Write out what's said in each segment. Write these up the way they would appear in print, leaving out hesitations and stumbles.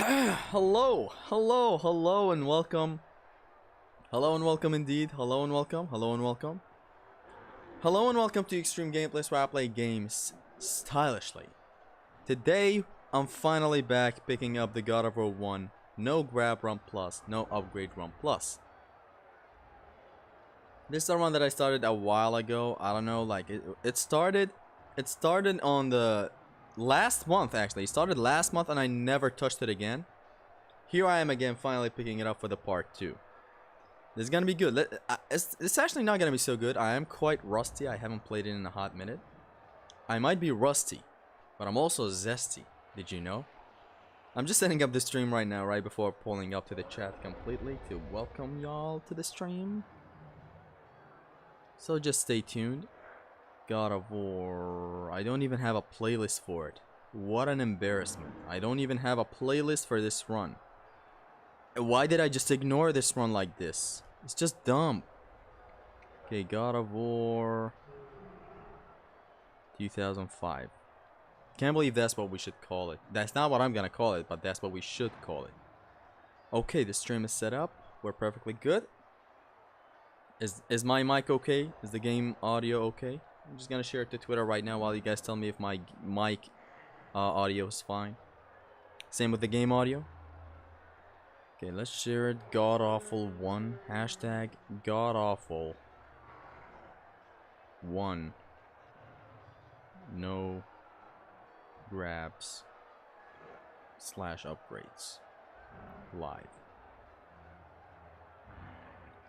Hello, hello, hello, and welcome. Hello and welcome indeed. Hello and welcome. Hello and welcome. Hello and welcome to Extreme Gameplays, where I play games stylishly. Today, I'm finally back picking up the God of War 1. No grab run plus, no upgrade run plus. This is a run that I started a while ago. I don't know, like it started on the last month actually. It started last month and I never touched it again. Here I am again, finally picking it up for the part 2. This is gonna be good. It's actually not gonna be so good. I am quite rusty. I haven't played it in a hot minute. I might be rusty, but I'm also zesty. Did you know? I'm just setting up the stream right now, right before pulling up to the chat completely to welcome y'all to the stream. So just stay tuned. God of War. I don't even have a playlist for it. What an embarrassment. I don't even have a playlist for this run. Why did I just ignore this run like this? It's just dumb. Okay, God of War 2005. Can't believe that's what we should call it. That's not what I'm gonna call it, but that's what we should call it. Okay, the stream is set up. We're perfectly good. Is my mic okay? Is the game audio okay? I'm just gonna share it to Twitter right now while you guys tell me if my mic audio is fine. Same with the game audio. Okay, let's share it. God awful 1. Hashtag God awful 1. No grabs / upgrades live.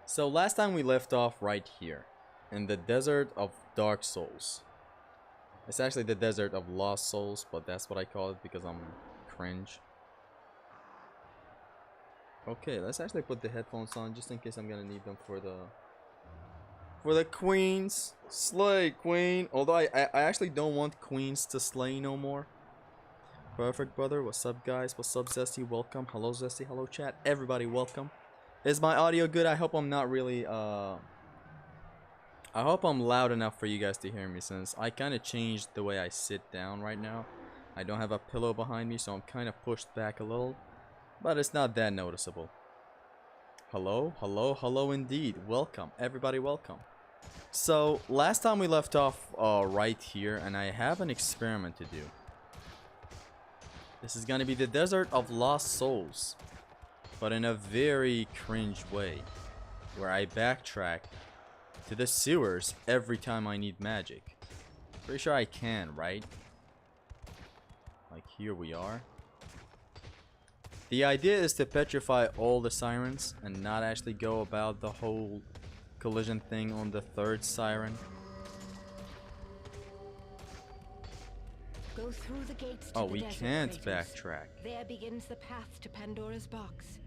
So last time we left off right here in the desert of Dark Souls. It's actually the desert of Lost Souls, but that's what I call it because I'm cringe. Okay, let's actually put the headphones on just in case I'm gonna need them for the queens. Slay, queen. Although I actually don't want queens to slay no more. Perfect, brother. What's up, guys? What's up, Zesty? Welcome. Hello, Zesty. Hello, chat. Everybody, welcome. Is my audio good? I hope I'm not really I hope I'm loud enough for you guys to hear me, since I kind of changed the way I sit down right now. I don't have a pillow behind me, so I'm kind of pushed back a little. But it's not that noticeable. Hello, hello, hello indeed. Welcome, everybody, welcome. So, last time we left off right here, and I have an experiment to do. This is gonna be the Desert of Lost Souls, but in a very cringe way, where I backtrack to the sewers every time I need magic. Pretty sure I can, right? Like, here we are. The idea is to petrify all the sirens and not actually go about the whole collision thing on the 3rd siren. Go through the gates to Oh, the we desert, can't Kratos. backtrack. There begins the path to Pandora's box.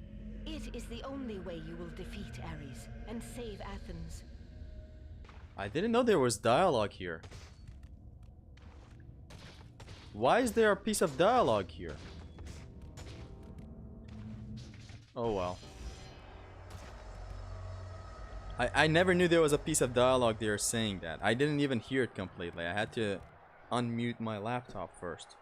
It is the only way you will defeat Ares and save Athens. I didn't know there was dialogue here. Why is there a piece of dialogue here? Oh well. I never knew there was a piece of dialogue there saying that. I didn't even hear it completely. I had to unmute my laptop first.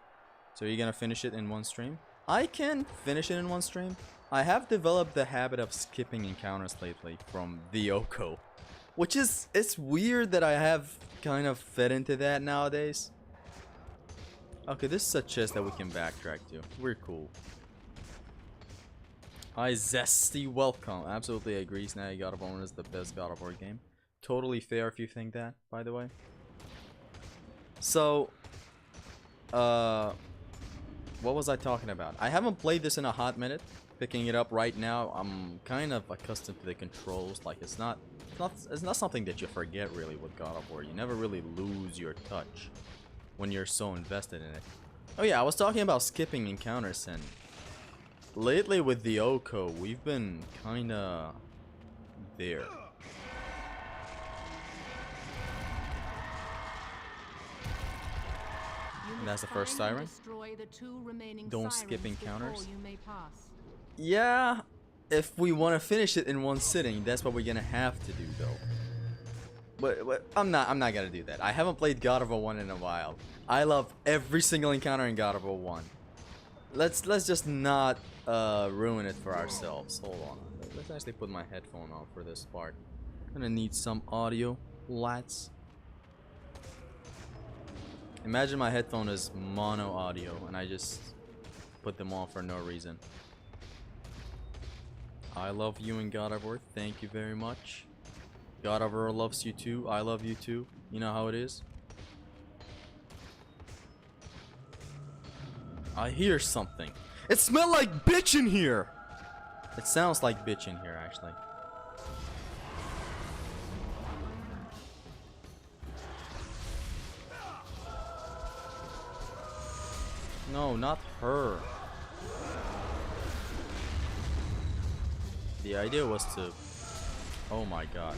So you're gonna finish it in one stream? I can finish it in one stream. I have developed the habit of skipping encounters lately from the Oko. Which is, it's weird that I have kind of fed into that nowadays. Okay, this is a chest that we can backtrack to. We're cool. Hi, Zesty, welcome. Absolutely agree. Now God of War is the best God of War game. Totally fair if you think that, by the way. So, what was I talking about? I haven't played this in a hot minute. Picking it up right now, I'm kind of accustomed to the controls. Like, it's not something that you forget really with God of War. You never really lose your touch when you're so invested in it. Oh yeah, I was talking about skipping encounters, and lately with the Oko, we've been kinda there. And that's the first siren. Don't skip encounters. Yeah, if we want to finish it in one sitting, that's what we're gonna have to do, though. But I'm not gonna do that. I haven't played God of War 1 in a while. I love every single encounter in God of War 1. let's just not ruin it for ourselves. Hold on. Let's actually put my headphone on for this part. Gonna need some audio, lads. Imagine my headphone is mono audio and I just put them on for no reason. I love you and God of War. Thank you very much. God of War loves you too. I love you too. You know how it is. I hear something. It smells like bitch in here. It sounds like bitch in here actually. No, not her. The idea was to... Oh my god.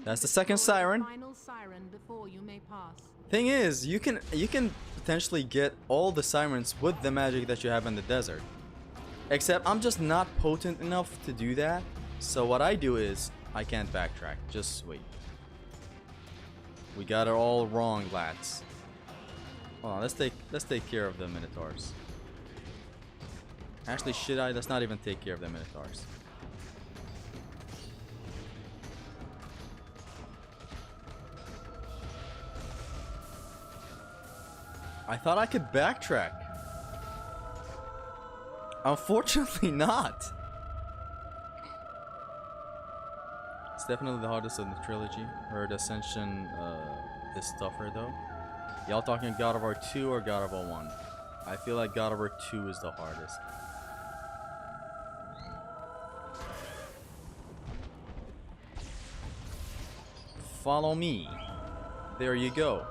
That's the second siren. Final siren before you may pass. Thing is, you can potentially get all the sirens with the magic that you have in the desert. Except I'm just not potent enough to do that. So what I do is I can't backtrack. Just wait. We got it all wrong, lads. Hold on, let's take care of the Minotaurs. Actually, should I? Let's not even take care of the Minotaurs. I thought I could backtrack. Unfortunately not. It's definitely the hardest of the trilogy. Heard Ascension is tougher though. Y'all talking God of War 2 or God of War 1? I feel like God of War 2 is the hardest. Follow me. There you go.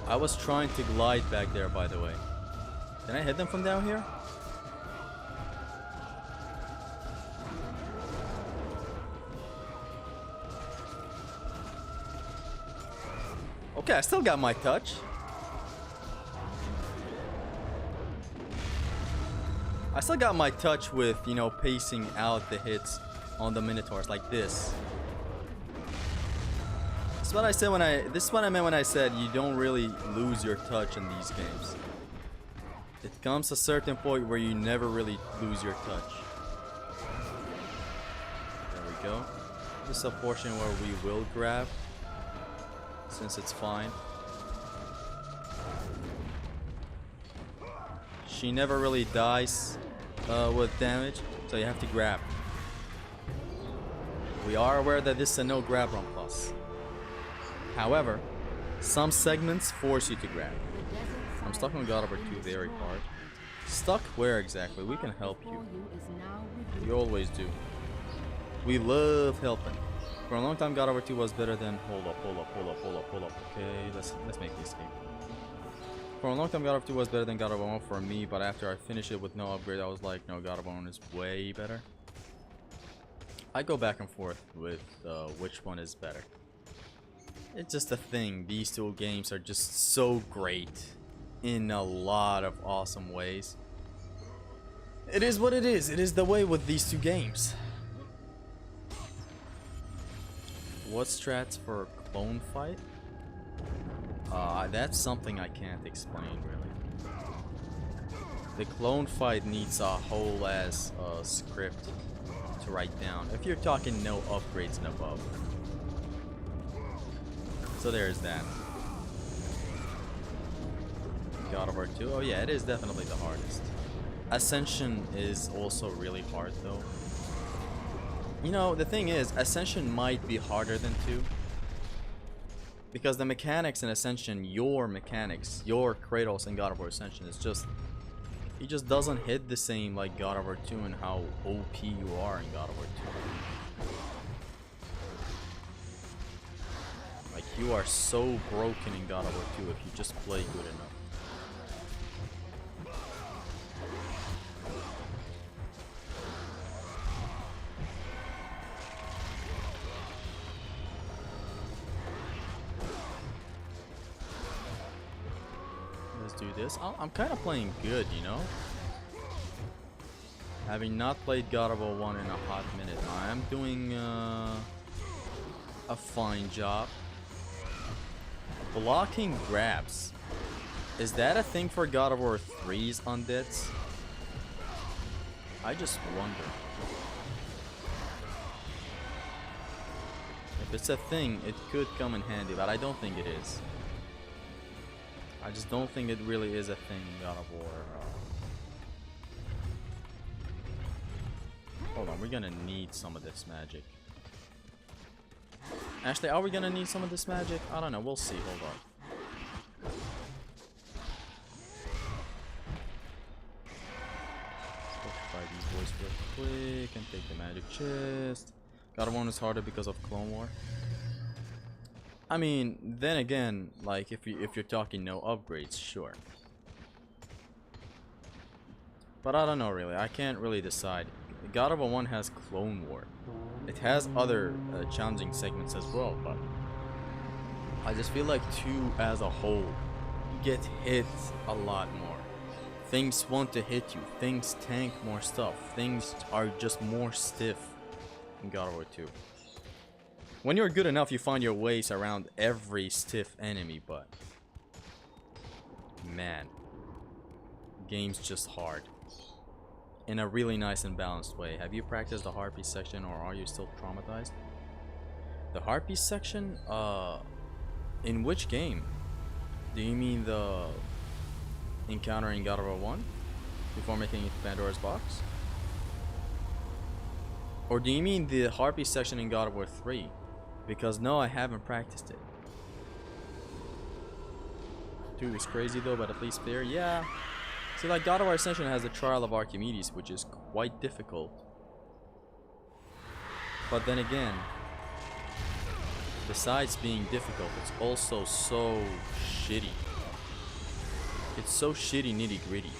I was trying to glide back there, by the way. Can I hit them from down here? Okay, I still got my touch. I still got my touch with, you know, pacing out the hits on the Minotaurs like this. What I said when this is what I meant when I said you don't really lose your touch in these games. It comes a certain point where you never really lose your touch. There we go. This is a portion where we will grab, since it's fine. She never really dies with damage, so you have to grab. We are aware that this is a no grab run plus. However, some segments force you to grab. I'm stuck on God of War 2 very hard. Stuck where exactly? We can help you. We always do. We love helping. For a long time, God of War 2 was better than... Hold up. Okay, let's make the escape. For a long time, God of War 2 was better than God of War 1 for me, but after I finished it with no upgrade, I was like, no, God of War 1 is way better. I go back and forth with which one is better. It's just a thing. These two games are just so great in a lot of awesome ways. It is what it is. It is the way with these two games. What strats for clone fight? That's something I can't explain really. The clone fight needs a whole ass script to write down. If you're talking no upgrades and above. So there's that. God of War 2. Oh yeah, it is definitely the hardest. Ascension is also really hard though. You know, the thing is, Ascension might be harder than 2. Because the mechanics in Ascension, your mechanics, your Kratos in God of War Ascension is just He just doesn't hit the same like God of War 2 and how OP you are in God of War 2. Like, you are so broken in God of War 2 if you just play good enough. Let's do this. I'm kind of playing good, you know? Having not played God of War 1 in a hot minute, I am doing a fine job. Blocking grabs. Is that a thing for God of War 3's undeads? I just wonder. If it's a thing, it could come in handy, but I don't think it is. I just don't think it really is a thing in God of War. Hold on, we're gonna need some of this magic. Actually, are we gonna need some of this magic? I don't know, we'll see. Hold on. Let's go try these boys real quick and take the magic chest. God of War is harder because of Clone War. I mean, then again, like if you're talking no upgrades, sure. But I don't know really. I can't really decide. God of War 1 has Clone War. It has other challenging segments as well, but I just feel like 2 as a whole, you get hit a lot more. Things want to hit you. Things tank more stuff. Things are just more stiff in God of War 2. When you're good enough, you find your ways around every stiff enemy, but man, game's just hard. In a really nice and balanced way. Have you practiced the Harpy section, or are you still traumatized? The Harpy section? In which game? Do you mean the encounter in God of War 1? Before making it to Pandora's box? Or do you mean the Harpy section in God of War 3? Because no, I haven't practiced it. 2 is crazy though, but at least fair. Yeah. See, like God of War Ascension has the Trial of Archimedes, which is quite difficult. But then again, besides being difficult, it's also so shitty. It's so shitty nitty gritty.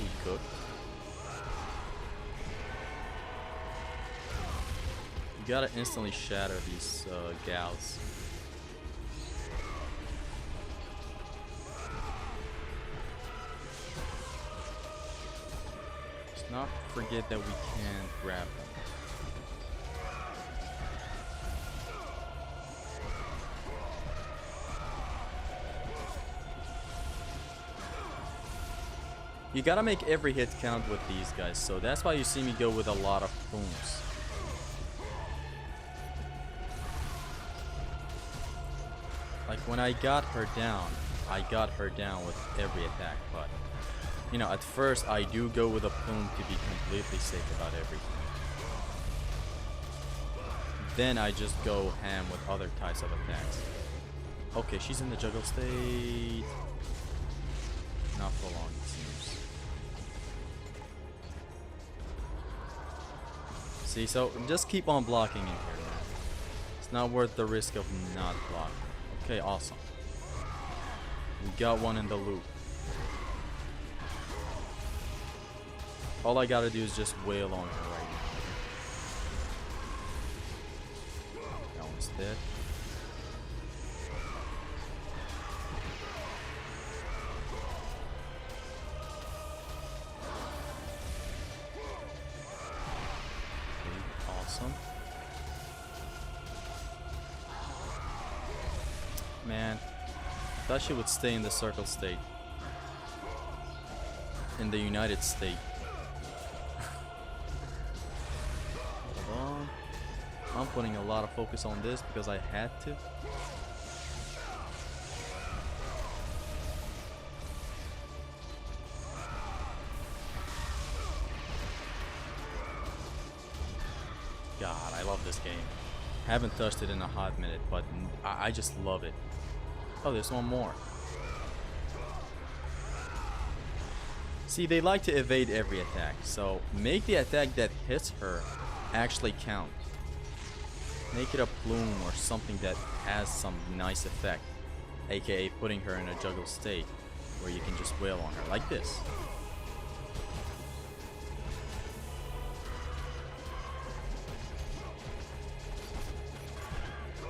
We cooked. You gotta instantly shatter these gals. Let's not forget that we can grab them. You gotta make every hit count with these guys, so that's why you see me go with a lot of booms. Like when I got her down with every attack, but you know, at first I do go with a plume to be completely safe about everything. Then I just go ham with other types of attacks. Okay, she's in the juggle state. Not for long, it seems. See, so just keep on blocking in here, man. It's not worth the risk of not blocking. Okay, awesome. We got one in the loop. All I gotta do is just wail on her right now. That one's dead. Okay, awesome. Man, I thought she would stay in the circle state. In the United State. Hold on. I'm putting a lot of focus on this because I had to. God, I love this game. Haven't touched it in a hot minute, but I just love it. Oh, there's one more. See, they like to evade every attack, so make the attack that hits her actually count. Make it a plume or something that has some nice effect, aka putting her in a juggle state where you can just wail on her, like this.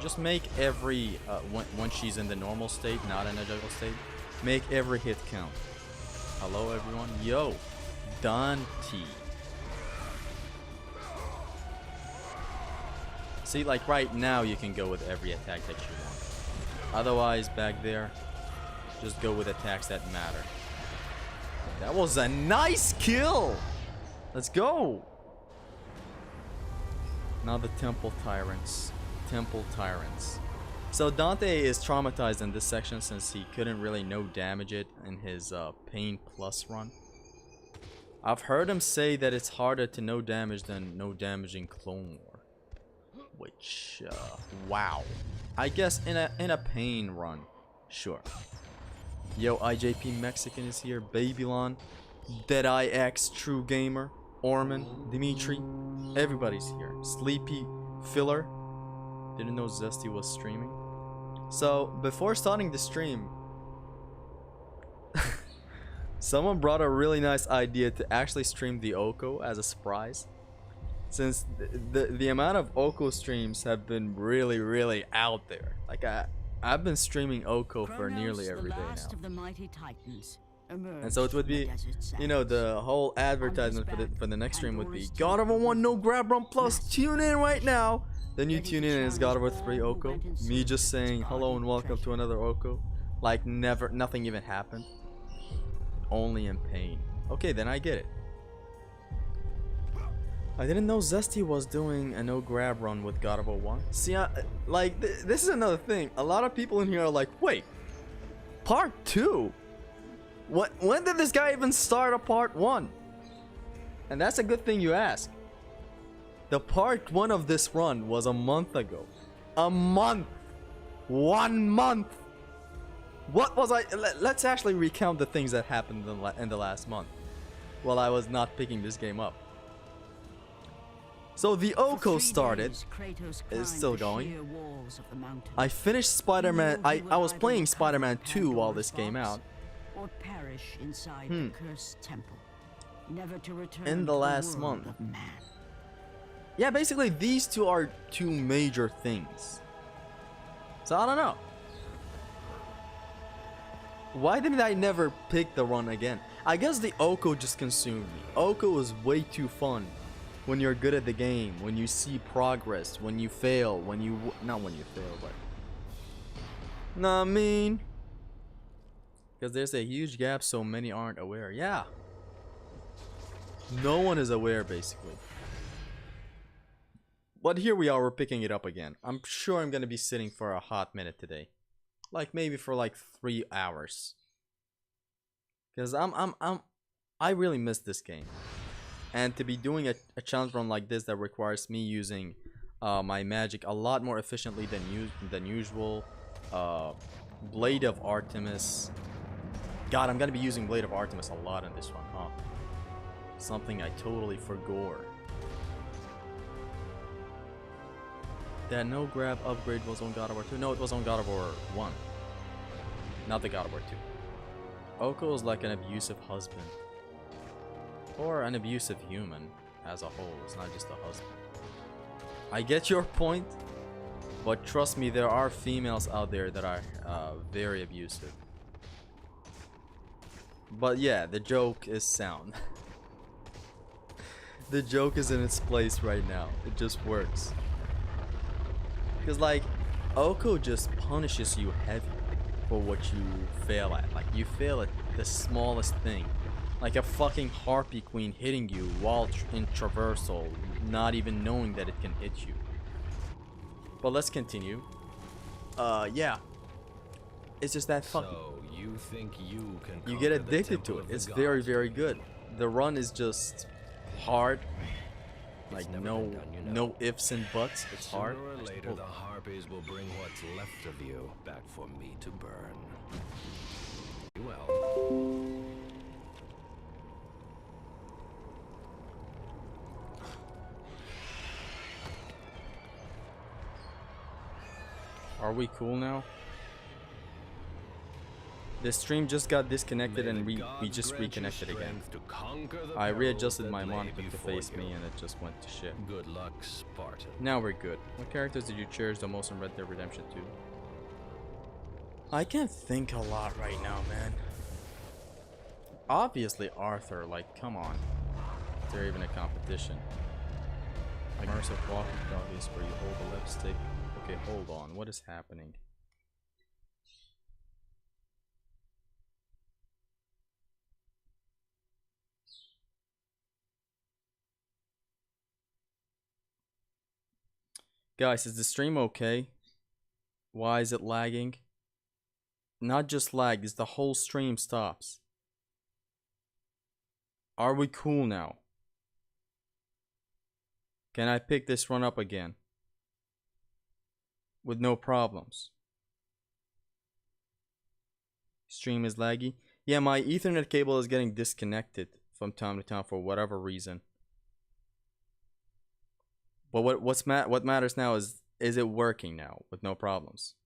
Just make every, when she's in the normal state, not in a juggle state, make every hit count. Hello everyone, yo, Dante. See, like right now you can go with every attack that you want. Otherwise, back there, just go with attacks that matter. That was a nice kill! Let's go! Now the Temple Tyrants. Temple Tyrants. So Dante is traumatized in this section since he couldn't really no damage it in his Pain Plus run. I've heard him say that it's harder to no damage than no damaging Clone War. Which, wow. I guess in a Pain run, sure. Yo, IJP Mexican is here, Babylon, Deadeye X, True Gamer, Orman, Dimitri, everybody's here. Sleepy, Filler. Didn't know Zesty was streaming. So, before starting the stream, someone brought a really nice idea to actually stream the Oko as a surprise. Since the amount of Oko streams have been really out there. Like, I've been streaming Oko for nearly every day now. And so it would be, you know, the whole advertisement for the next stream would be God of War 1 no grab run plus, tune in right now. Then you tune in and it's God of War 3 Oko. Me just saying hello and welcome to another Oko. Like nothing even happened. Only in pain. Okay, then I get it. I didn't know Zesty was doing a no grab run with God of War 1. See, this is another thing. A lot of people in here are like, wait, part 2? When did this guy even start a part 1? And that's a good thing you ask. The part 1 of this run was a month ago. A month! 1 month! What was I... Let's actually recount the things that happened in the last month while I was not picking this game up. So the Oko started. It's still going. I finished Spider-Man... I was playing Spider-Man 2 while this came out. Or perish inside the cursed temple, never to return in the last month. Yeah, basically these two are two major things. So I don't know. Why didn't I never pick the run again? I guess the Oko just consumed me. Oko is way too fun when you're good at the game, when you see progress, when you fail, when you... Not when you fail, but... Nah, I mean... Because there's a huge gap so many aren't aware. Yeah. No one is aware, basically. But here we are, we're picking it up again. I'm sure I'm gonna be sitting for a hot minute today. Like maybe for like 3 hours. Because I really miss this game. And to be doing a challenge run like this that requires me using my magic a lot more efficiently than usual. Blade of Artemis. God, I'm gonna be using Blade of Artemis a lot in this one, huh? Something I totally forgot. That no grab upgrade was on God of War 2. No, it was on God of War 1. Not the God of War 2. Oko is like an abusive husband. Or an abusive human as a whole. It's not just a husband. I get your point. But trust me, there are females out there that are very abusive. But yeah, the joke is sound. The joke is in its place right now. It just works. Because like, Oko just punishes you heavy for what you fail at. Like, you fail at the smallest thing. Like a fucking Harpy Queen hitting you while in traversal, not even knowing that it can hit you. But let's continue. Yeah. It's just that fucking... So you think you can you get addicted to it. It's very, very good. The run is just hard. Like never no been done, you know. no ifs and buts. It's hard. Sooner or later, Oh, the Harpies will bring what's left of you back for me to burn. Well, are we cool now? The stream just got disconnected and we just reconnected again. I readjusted my monitor to face me and it just went to shit. Good luck, Spartan. Now we're good. What characters did you cherish the most in Red Dead Redemption 2? I can't think a lot right now, man. Obviously Arthur, like, come on. Is there even a competition? Immersive walking doggies where you hold the left stick. Okay, hold on. What is happening? Guys, is the stream okay? Why is it lagging? Not just lag, is the whole stream stops. Are we cool now? Can I pick this run up again? With no problems. Stream is laggy. Yeah, my Ethernet cable is getting disconnected from time to time for whatever reason. But what matters now is it working now with no problems?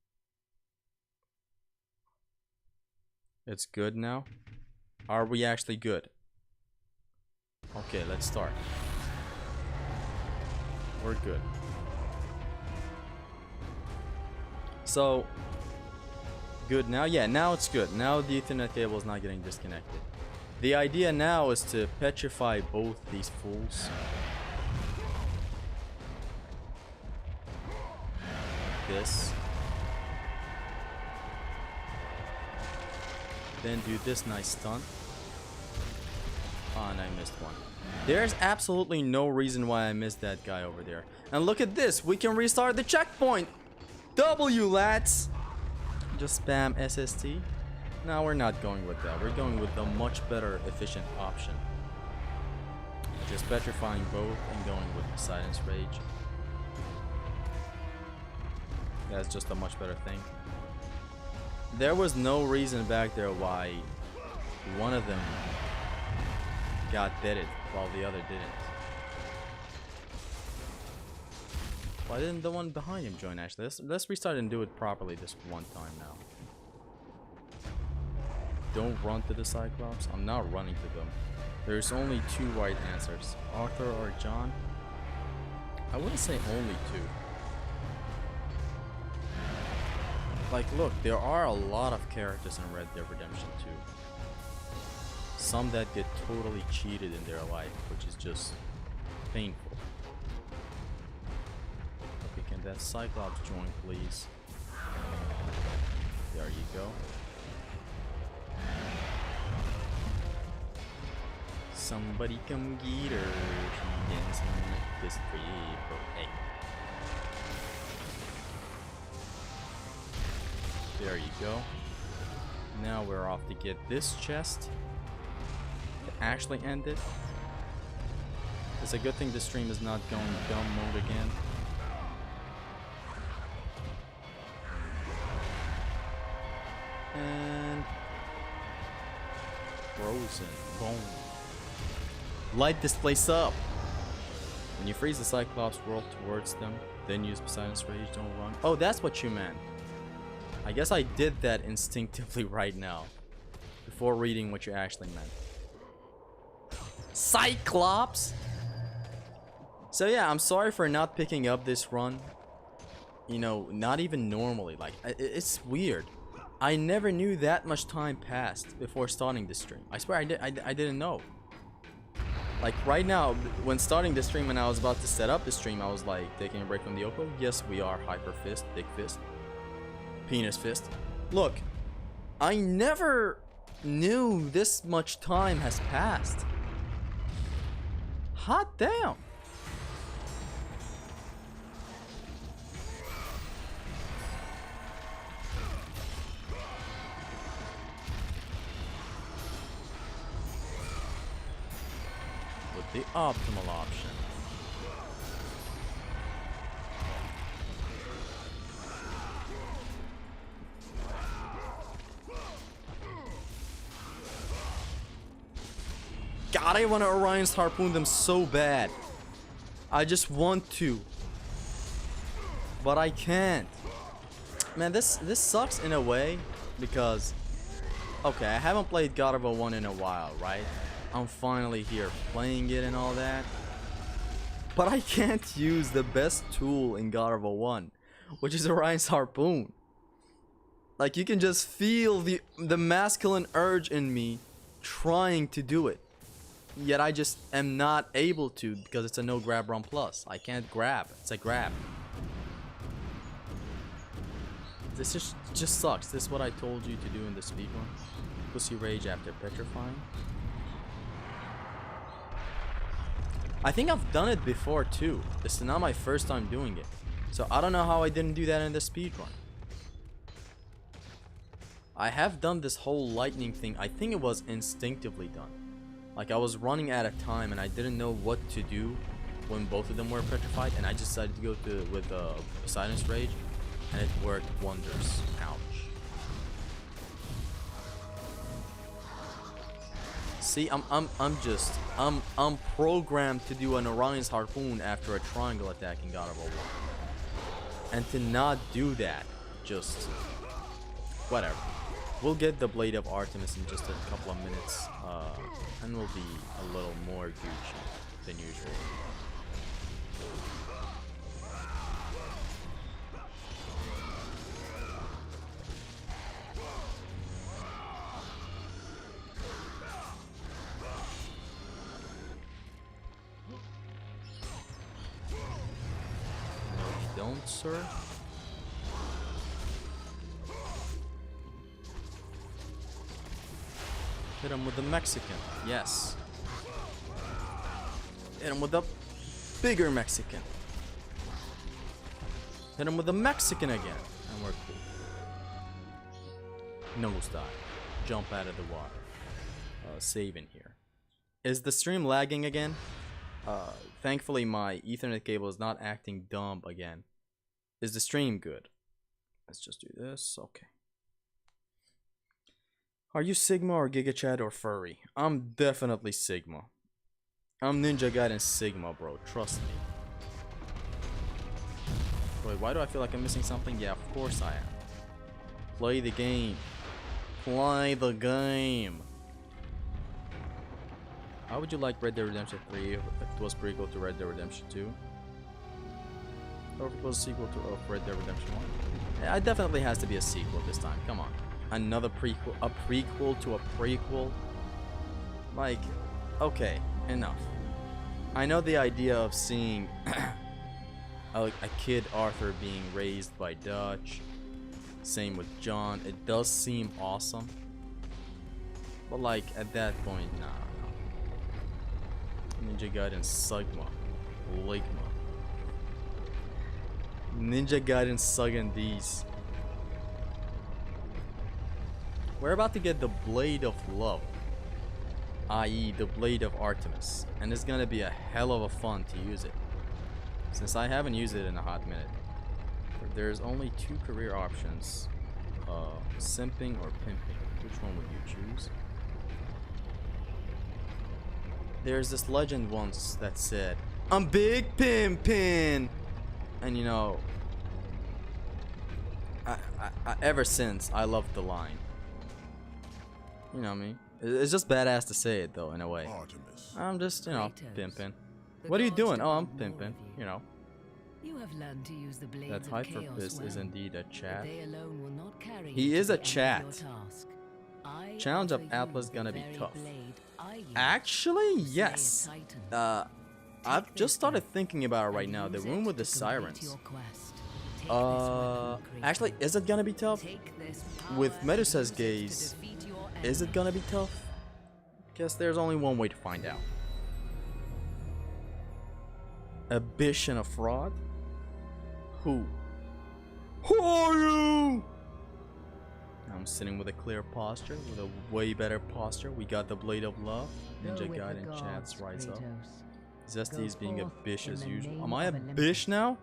It's good now. Are we actually good? Okay, let's start. We're good. So good now. Yeah, now it's good. Now the Ethernet cable is not getting disconnected. The idea now is to petrify both these fools. This, then do this nice stunt. Oh, and I missed one. There's absolutely no reason why I missed that guy over there. And look at this, we can restart the checkpoint. W, lads. Just spam SST. No, we're not going with that. We're going with the much better efficient option. Just petrifying both and going with Poseidon's Rage. That's just a much better thing. There was no reason back there why one of them got deaded while the other didn't. Why didn't the one behind him join actually? Let's restart and do it properly this one time now. Don't run to the Cyclops. I'm not running to them. There's only two right answers. Arthur or John? I wouldn't say only two. Like, look, there are a lot of characters in Red Dead Redemption 2. Some that get totally cheated in their life, which is just painful. Okay, can that Cyclops join, please? There you go. Somebody come get her. She dancing like this for hey. There you go. Now we're off to get this chest to actually end it. It's a good thing the stream is not going dumb mode again. And frozen. Boom. Light this place up. When you freeze the Cyclops world towards them, then use Poseidon's Rage, don't run. Oh, that's what you meant. I guess I did that instinctively right now, before reading what you actually meant. Cyclops! So yeah, I'm sorry for not picking up this run. You know, not even normally. Like, it's weird. I never knew that much time passed before starting this stream. I swear I didn't know. Like right now, when starting the stream and I was about to set up the stream, I was like, taking a break from the Oppo. Yes, we are Hyper Fist, Big Fist. Penis fist. Look, I never knew this much time has passed. Hot damn. With the optimal option. God, I want to Orion's Harpoon them so bad. I just want to. But I can't. Man, this sucks in a way because... Okay, I haven't played God of War 1 in a while, right? I'm finally here playing it and all that. But I can't use the best tool in God of War 1, which is Orion's Harpoon. Like, you can just feel the masculine urge in me trying to do it. Yet I just am not able to because it's a no grab run plus. I can't grab. It's a grab. This just sucks. This is what I told you to do in the speedrun. Pussy rage after petrifying. I think I've done it before too. This is not my first time doing it. So I don't know how I didn't do that in the speedrun. I have done this whole lightning thing. I think it was instinctively done. Like I was running out of time and I didn't know what to do when both of them were petrified, and I just decided to go with Poseidon's Rage, and it worked wonders. Ouch. See, I'm programmed to do an Orion's Harpoon after a triangle attack in God of War 1. And to not do that, just whatever. We'll get the Blade of Artemis in just a couple of minutes, and we'll be a little more Gucci than usual. No, you don't, sir. Hit him with the Mexican. Yes. Hit him with the bigger Mexican. Hit him with the Mexican again. And we're cool. Nose dive. Jump out of the water. Save in here. Is the stream lagging again? Thankfully my Ethernet cable is not acting dumb again. Is the stream good? Let's just do this. Okay. Are you Sigma or GigaChad or Furry? I'm definitely Sigma. I'm Ninja Gaiden Sigma, bro. Trust me. Wait, why do I feel like I'm missing something? Yeah, of course I am. Play the game. Play the game. How would you like Red Dead Redemption 3 if it was prequel to Red Dead Redemption 2? Or if it was a sequel to Red Dead Redemption 1? Yeah, it definitely has to be a sequel this time. Come on. Another prequel, a prequel to a prequel. Like, okay, enough. I know the idea of seeing a kid Arthur being raised by Dutch. Same with John. It does seem awesome. But like, at that point, nah. Ninja Gaiden Sigma. Ligma. Ninja Gaiden Sugan these. We're about to get the Blade of Love, i.e. the Blade of Artemis, and it's gonna be a hell of a fun to use it, since I haven't used it in a hot minute. There's only two career options, simping or pimping. Which one would you choose? There's this legend once that said, "I'm big pimpin'," and you know, I ever since I loved the line. You know what I mean? It's just badass to say it though, in a way. Artemis. I'm just, you know, Kratos. pimping. The What are you gods doing? Oh, I'm demand more pimping. of you. You know. You have learned to use the blades That of Hyperfist chaos is well, indeed a but chat. they alone will not carry He you is to a the end of chat. your task. I Challenge of offer you Atlas the gonna be very tough. blade I used Actually, to slay a yes. titan. I've Take just this started gift thinking about it and right now. The use room it with the to complete sirens. your quest. Take this weapon, Actually, Kratos. is it gonna be tough? Take this With power Medusa's and use it to gaze, defeat your is it enemy. gonna be tough? Guess there's only one way to find out. A bish and a fraud? Who? Who are you? I'm sitting with a clear posture, with a way better posture. We got the Blade of Love. Go Ninja with the Gaiden gods, chats rise up. Kratos. Zesty is being a forth bish in as the usual. name Am I a of Olympus. bish now?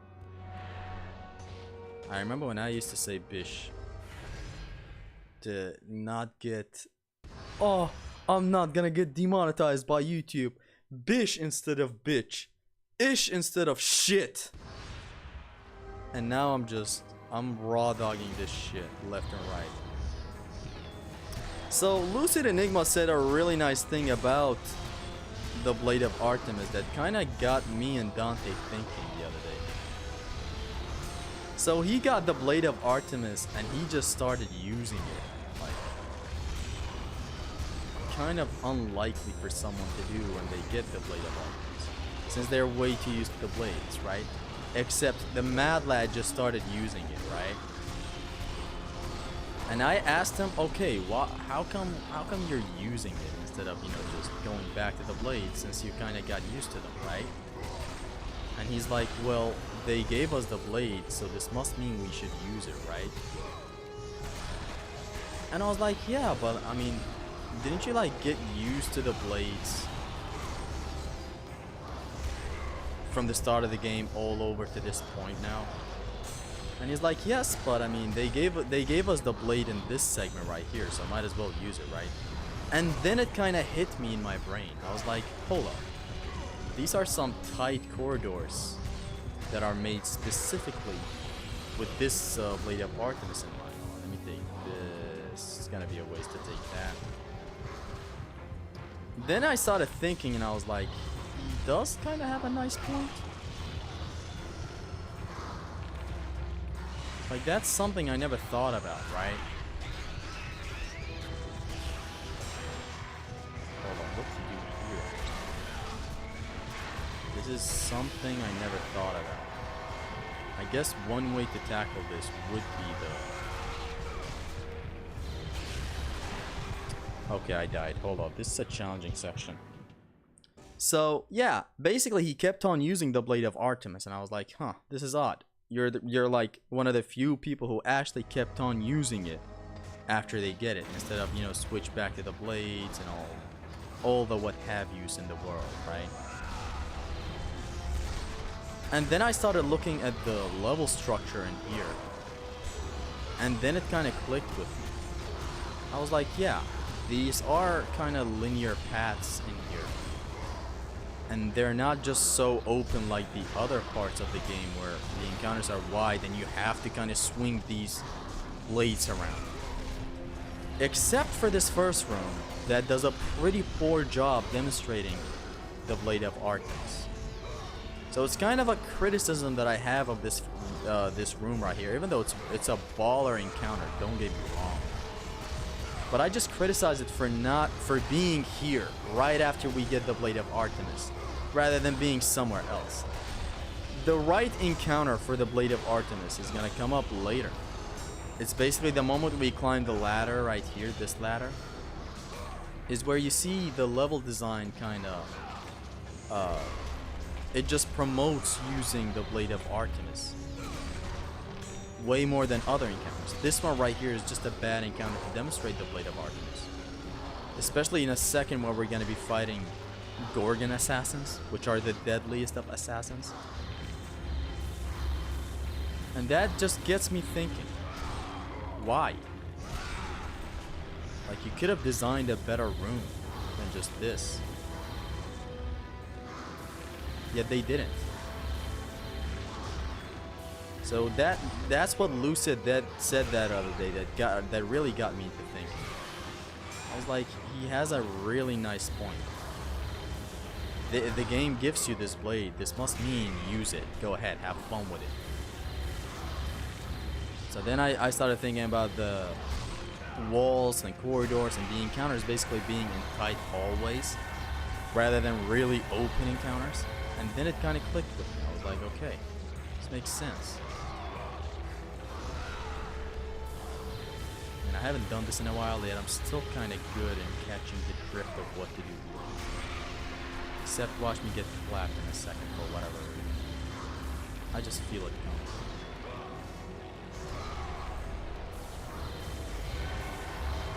I remember when I used to say bish to not get... Oh, I'm not gonna get demonetized by YouTube. Bish instead of bitch. Ish instead of shit. And now I'm raw dogging this shit left and right. So Lucid Enigma said a really nice thing about the Blade of Artemis that kind of got me and Dante thinking the other day. So he got the Blade of Artemis and he just started using it. Like, kind of unlikely for someone to do when they get the Blade of Artemis, since they're way too used to the blades, right? Except the Mad Lad just started using it, right? And I asked him, okay, how come you're using it instead of, you know, just going back to the blades, since you kind of got used to them, right? And he's like, well, they gave us the blade, so this must mean we should use it, right? And I was like, yeah, but I mean, didn't you like get used to the blades from the start of the game all over to this point now? And he's like, yes, but I mean, they gave us the blade in this segment right here, so might as well use it, right? And then it kind of hit me in my brain. I was like, hold up. These are some tight corridors that are made specifically with this Blade of Artemis in mind. Let me take this. It's gonna be a waste to take that. Then I started thinking and I was like, he does kind of have a nice point. Like, that's something I never thought about, right? Hold on, what to do here? This is something I never thought about. I guess one way to tackle this would be the... Okay, I died. Hold on, this is a challenging section. So, yeah, basically he kept on using the Blade of Artemis, and I was like, huh, this is odd. You're like one of the few people who actually kept on using it after they get it, instead of, you know, switch back to the blades and all the what have yous in the world, right? And then I started looking at the level structure in here, and then it kind of clicked with me. I was like, yeah, these are kind of linear paths in here. And they're not just so open like the other parts of the game where the encounters are wide and you have to kind of swing these blades around. Except for this first room that does a pretty poor job demonstrating the Blade of Artemis. So it's kind of a criticism that I have of this this room right here, even though it's a baller encounter, don't get me wrong. But I just criticize it for being here right after we get the Blade of Artemis, rather than being somewhere else. The right encounter for the Blade of Artemis is gonna come up later. It's basically the moment we climb the ladder right here, this ladder, is where you see the level design kinda, it just promotes using the Blade of Artemis way more than other encounters. This one right here is just a bad encounter to demonstrate the Blade of Artemis. Especially in a second where we're going to be fighting Gorgon assassins, which are the deadliest of assassins. And that just gets me thinking, why? Like, you could have designed a better room than just this. Yet they didn't. So that's what Lucid said that other day that really got me into thinking. I was like, he has a really nice point. The game gives you this blade. This must mean use it. Go ahead, have fun with it. So then I started thinking about the walls and corridors and the encounters basically being in tight hallways rather than really open encounters. And then it kind of clicked with me. I was like, okay, this makes sense. And I haven't done this in a while yet. I'm still kind of good in catching the drift of what to do. Except watch me get flapped in a second for whatever reason. I just feel it coming.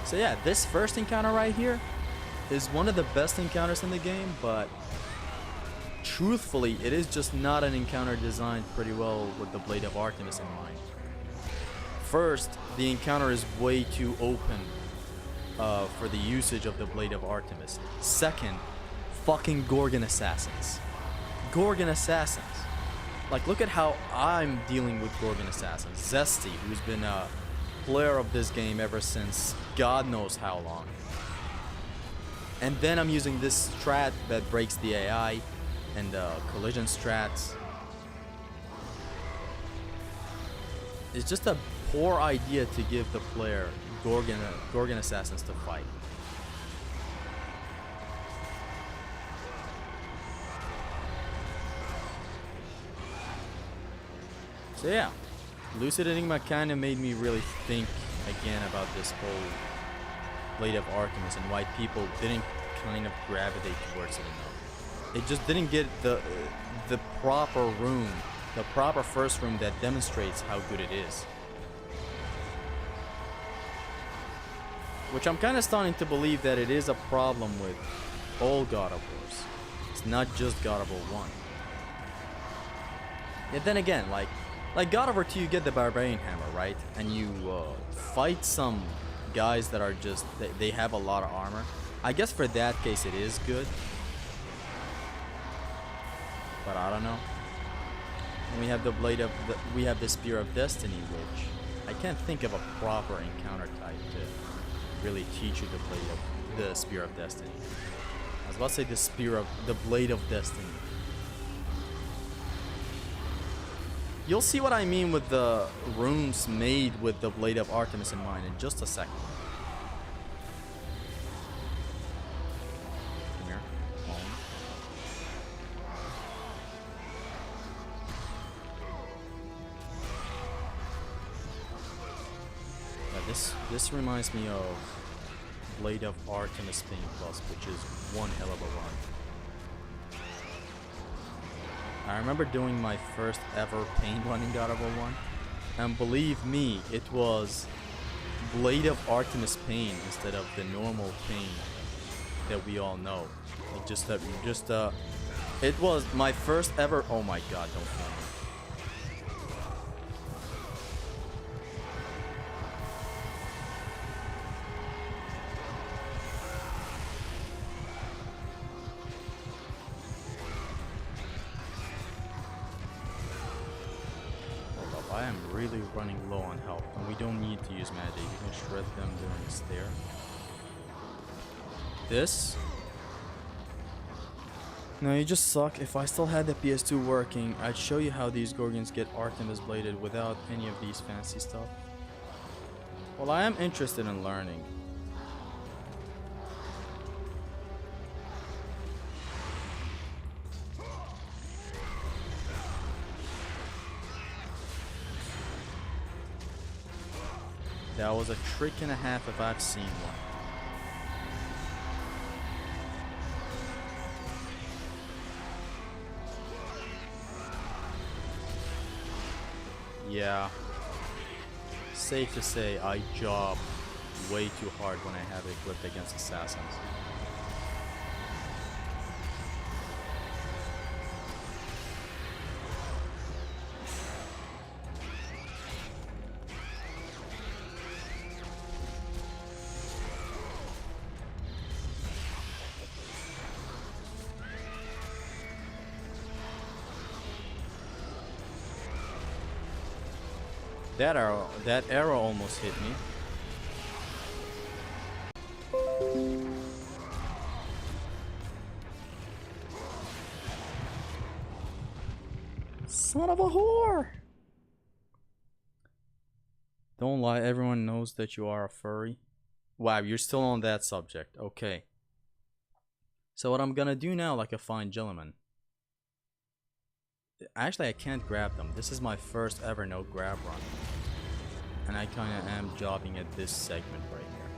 So yeah, this first encounter right here is one of the best encounters in the game, but truthfully, it is just not an encounter designed pretty well with the Blade of Artemis in mind. First, the encounter is way too open for the usage of the Blade of Artemis. Second, fucking Gorgon Assassins. Gorgon Assassins. Like, look at how I'm dealing with Gorgon Assassins. Zesty, who's been a player of this game ever since God knows how long. And then I'm using this strat that breaks the AI and collision strats. It's just a poor idea to give the player Gorgon Assassins to fight. So yeah, Lucid Enigma kind of made me really think again about this whole Blade of Artemis and why people didn't kind of gravitate towards it enough. It just didn't get the proper room, the proper first room that demonstrates how good it is. Which I'm kind of starting to believe that it is a problem with all God of Wars. It's not just God of War 1. Yet then again, like God of War 2, you get the Barbarian Hammer, right? And you fight some guys that are just, they have a lot of armor. I guess for that case it is good. But I don't know. And we have the we have the Spear of Destiny, which I can't think of a proper encounter type to really teach you the Spear of Destiny. I was about to say the Blade of Destiny. You'll see what I mean with the runes made with the Blade of Artemis in mind in just a second. Come here. Come on. Yeah, this reminds me of Blade of Artemis Pain Plus, which is one hell of a run. I remember doing my first ever pain run in God of War 1, and believe me, it was Blade of Artemis Pain instead of the normal pain that we all know. It was my first ever. Oh my God! Don't kill me. I am really running low on health, and we don't need to use magic. You can shred them during the stair. This? No, you just suck. If I still had the PS2 working, I'd show you how these Gorgons get Artemis bladed without any of these fancy stuff. Well, I am interested in learning. That was a trick and a half if I've seen one. Yeah. Safe to say I job way too hard when I have it equipped against assassins. That arrow almost hit me. Son of a whore! Don't lie, everyone knows that you are a furry. Wow, you're still on that subject. Okay. So what I'm gonna do now, like a fine gentleman. Actually, I can't grab them. This is my first ever no grab run. And I kinda am jobbing at this segment right here.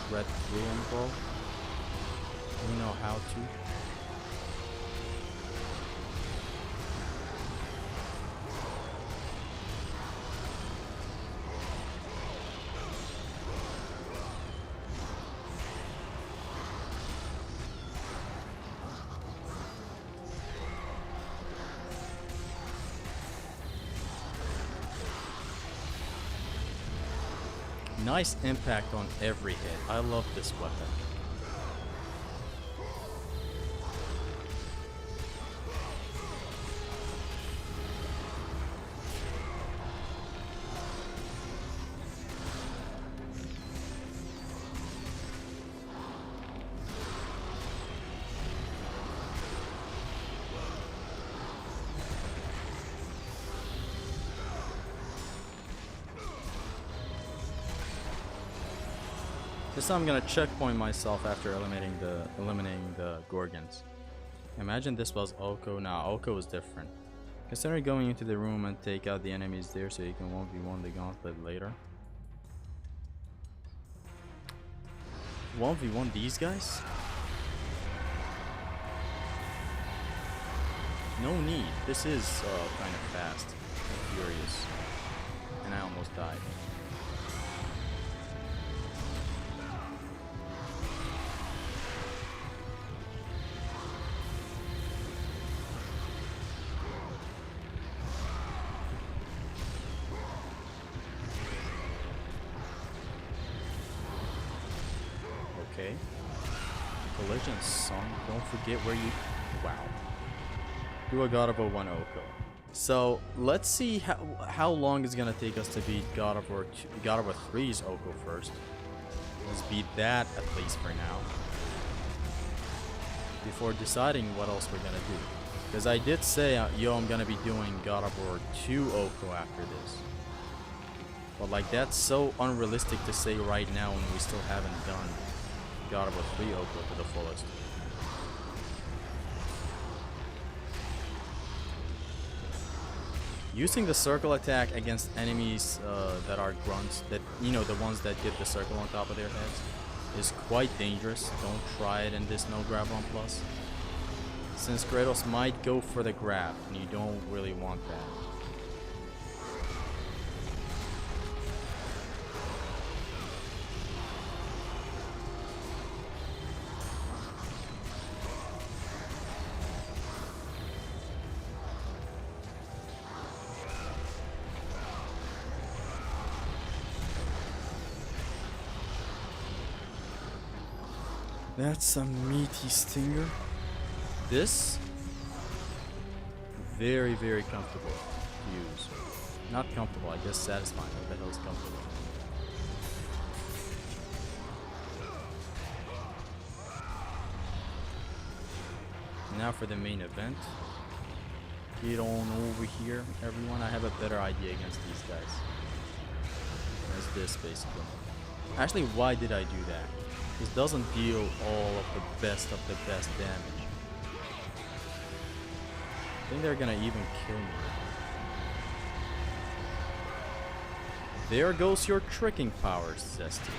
Shred through them, bro. You know how to. Nice impact on every hit. I love this weapon. This time I'm gonna checkpoint myself after eliminating the Gorgons. Imagine this was Oko. Now Oko is different. Consider going into the room and take out the enemies there so you can 1v1 the gauntlet later. 1v1 these guys? No need. This is kind of fast and furious. And I almost died. Okay. Collision, son. Don't forget where you... Wow. Do a God of War 1 Oko. So, let's see how long it's gonna take us to beat God of War 3's Oko first. Let's beat that at least for now. Before deciding what else we're gonna do. Because I did say, yo, I'm gonna be doing God of War 2 Oko after this. But like, that's so unrealistic to say right now when we still haven't done God of War 3 Oko to the fullest. Using the circle attack against enemies that are grunts, that, you know, the ones that get the circle on top of their heads, is quite dangerous. Don't try it in this no grab on plus, since Kratos might go for the grab and you don't really want that. That's a meaty stinger. This, very, very comfortable to use. Not comfortable, I guess satisfying. What the hell is comfortable? Now for the main event. Get on over here, everyone. I have a better idea against these guys. As this, basically. Actually, why did I do that? This doesn't deal all of the best damage. I think they're gonna even kill me. There goes your tricking powers, Zesty.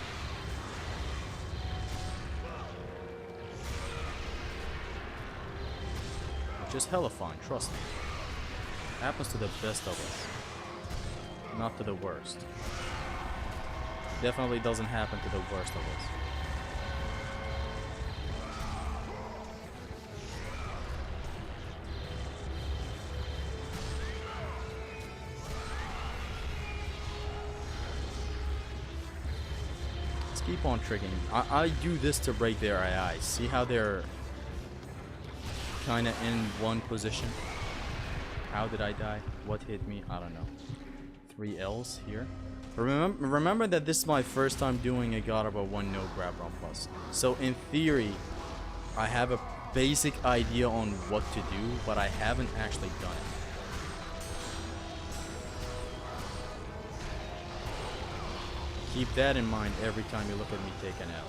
Which is hella fun, trust me. Happens to the best of us. Not to the worst. Definitely doesn't happen to the worst of us. Keep on triggering. I do this to break their AI. See how they're kind of in one position? How did I die? What hit me? I don't know. 3 L's here. Remember that this is my first time doing a God of War 1 no grab run plus. So in theory, I have a basic idea on what to do, but I haven't actually done it. Keep that in mind every time you look at me take an L.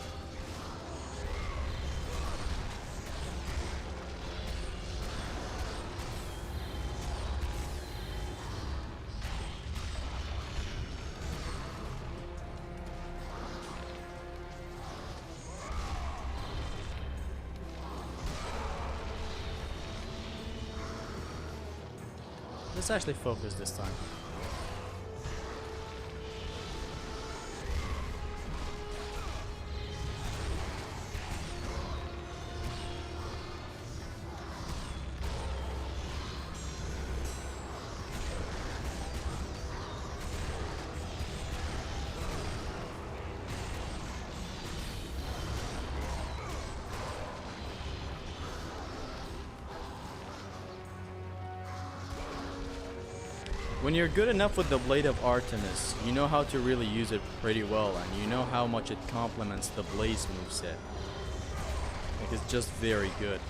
Let's actually focus this time. When you're good enough with the Blade of Artemis, you know how to really use it pretty well, and you know how much it complements the Blaze moveset. Like, it's just very good.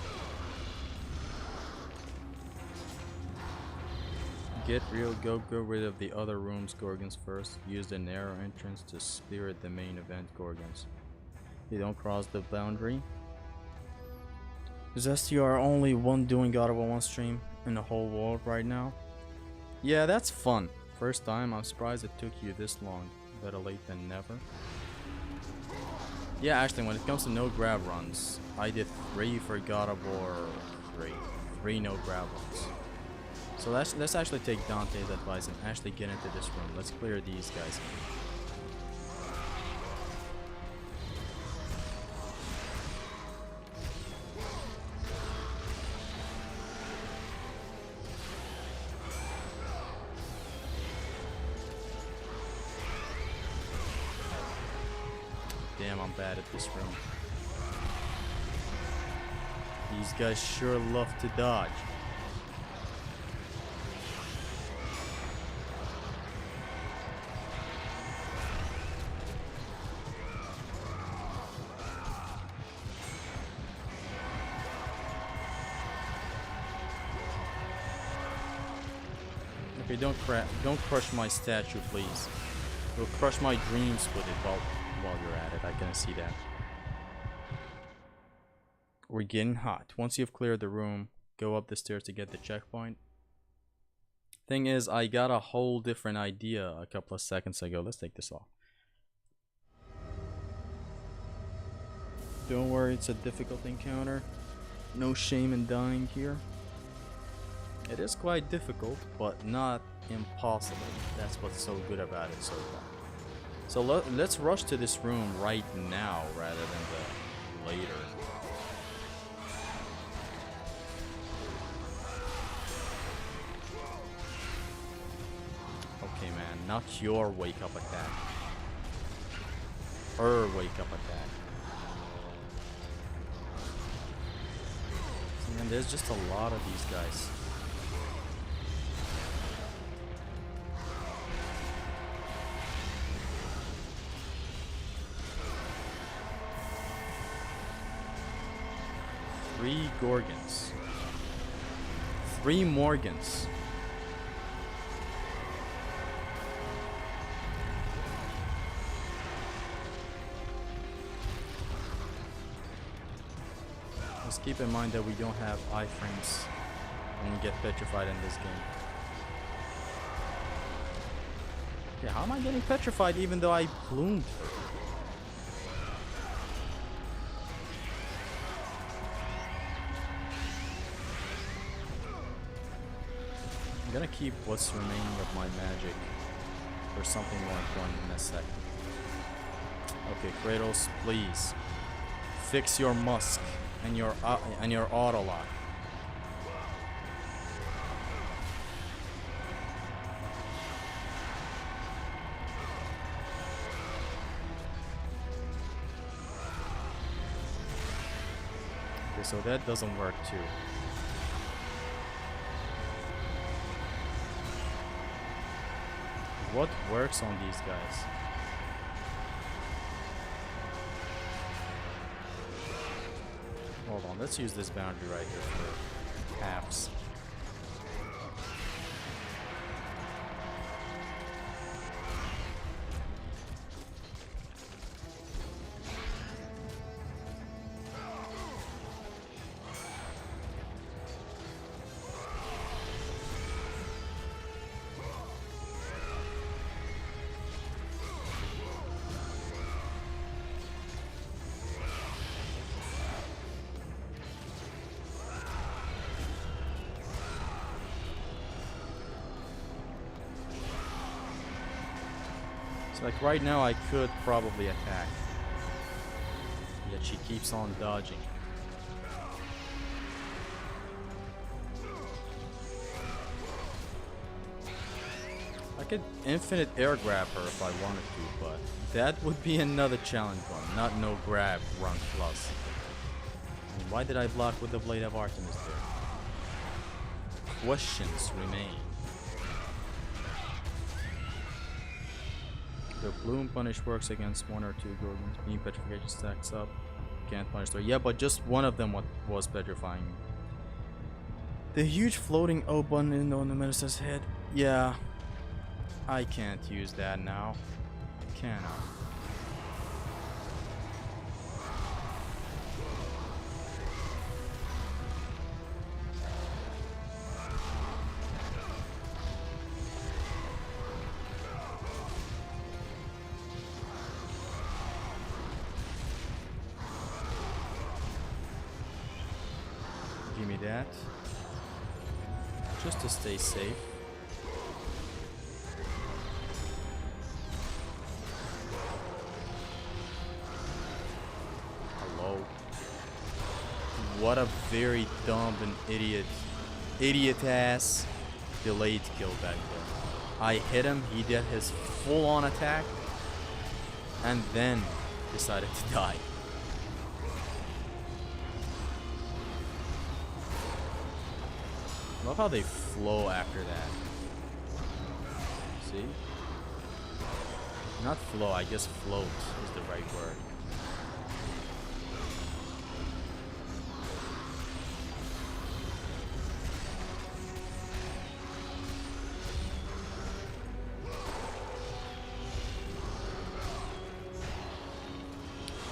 Get real, go rid of the other rooms Gorgons first. Use the narrow entrance to spirit the main event Gorgons. You don't cross the boundary. Is STR only one doing God of War 1 stream in the whole world right now? Yeah, that's fun. First time, I'm surprised it took you this long. Better late than never. Yeah, actually, when it comes to no grab runs, I did 3 for God of War 3 no grab runs. So let's actually take Dante's advice and actually get into this room. Let's clear these guys. Damn, I'm bad at this room. These guys sure love to dodge. Okay, don't crush my statue, please. You'll crush my dreams with it while you're at it. I can see that. We're getting hot. Once you've cleared the room, go up the stairs to get the checkpoint. Thing is, I got a whole different idea a couple of seconds ago. Let's take this off. Don't worry, it's a difficult encounter. No shame in dying here. It is quite difficult, but not impossible. That's what's so good about it so far. So let's rush to this room right now rather than the later. Okay, man, not your wake-up attack. Her wake-up attack. Man, there's just a lot of these guys. Three Gorgons. 3 Morgans. Just keep in mind that we don't have iframes when we get petrified in this game. Yeah, how am I getting petrified even though I plumed her? I'm gonna keep what's remaining of my magic for something more important in a second. Okay, Kratos, please fix your musk and your auto lock. Okay, so that doesn't work too. What works on these guys? Hold on, let's use this boundary right here for halves. Like right now I could probably attack, yet she keeps on dodging. I could infinite air grab her if I wanted to, but that would be another challenge one, not no grab run plus. And why did I block with the Blade of Artemis there? Questions remain. The Bloom Punish works against 1 or 2 Gorgons. Beam Petrification stacks up. Can't punish 3. Yeah, but just one of them was petrifying me. The huge floating O button on the minister's head. Yeah. I can't use that now. Can I? Give me that. Just to stay safe. Hello. What a very dumb and idiot ass delayed kill back there. I hit him, he did his full on attack, and then decided to die. Love how they flow after that. See? Not flow, I guess float is the right word.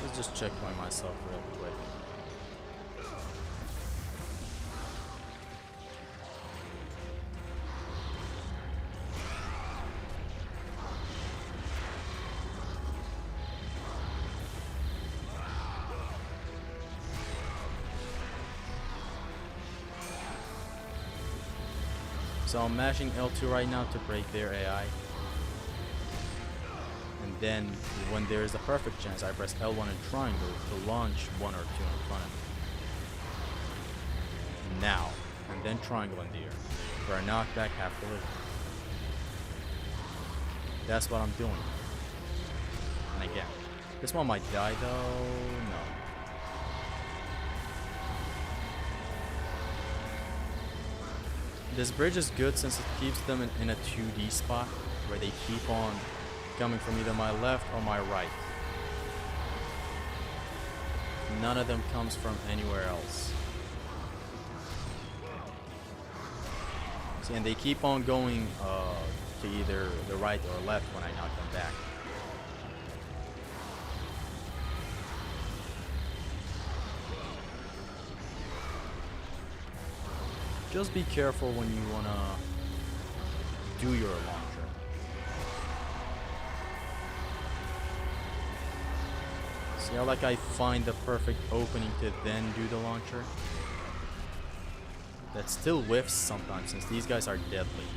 Let's just check by myself real quick. So I'm mashing L2 right now to break their AI. And then when there is a perfect chance, I press L1 and triangle to launch 1 or 2 in front of me. Now, and then triangle in the air for a knockback half collision. That's what I'm doing. And again, this one might die though. No. This bridge is good since it keeps them in a 2D spot where they keep on coming from either my left or my right. None of them comes from anywhere else. See, and they keep on going to either the right or left when I knock them back. Just be careful when you wanna do your launcher. See how like I find the perfect opening to then do the launcher? That still whiffs sometimes since these guys are deadly.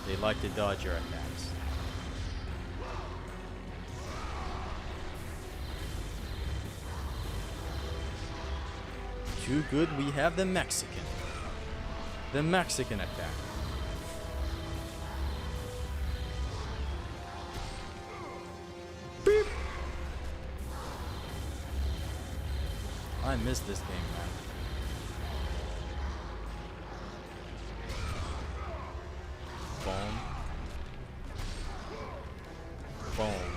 They like to dodge your attacks. Too good, we have the Mexican. The Mexican attack. Beep. I missed this game, man. Boom. Boom.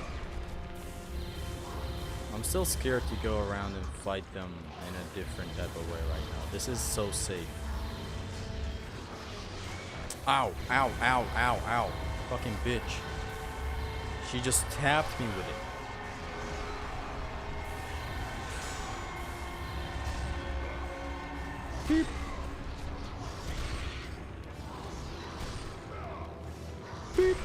I'm still scared to go around and fight them in a different type of way right now. This is so safe. Ow, ow, ow, ow, ow. Fucking bitch. She just tapped me with it. Beep. Beep.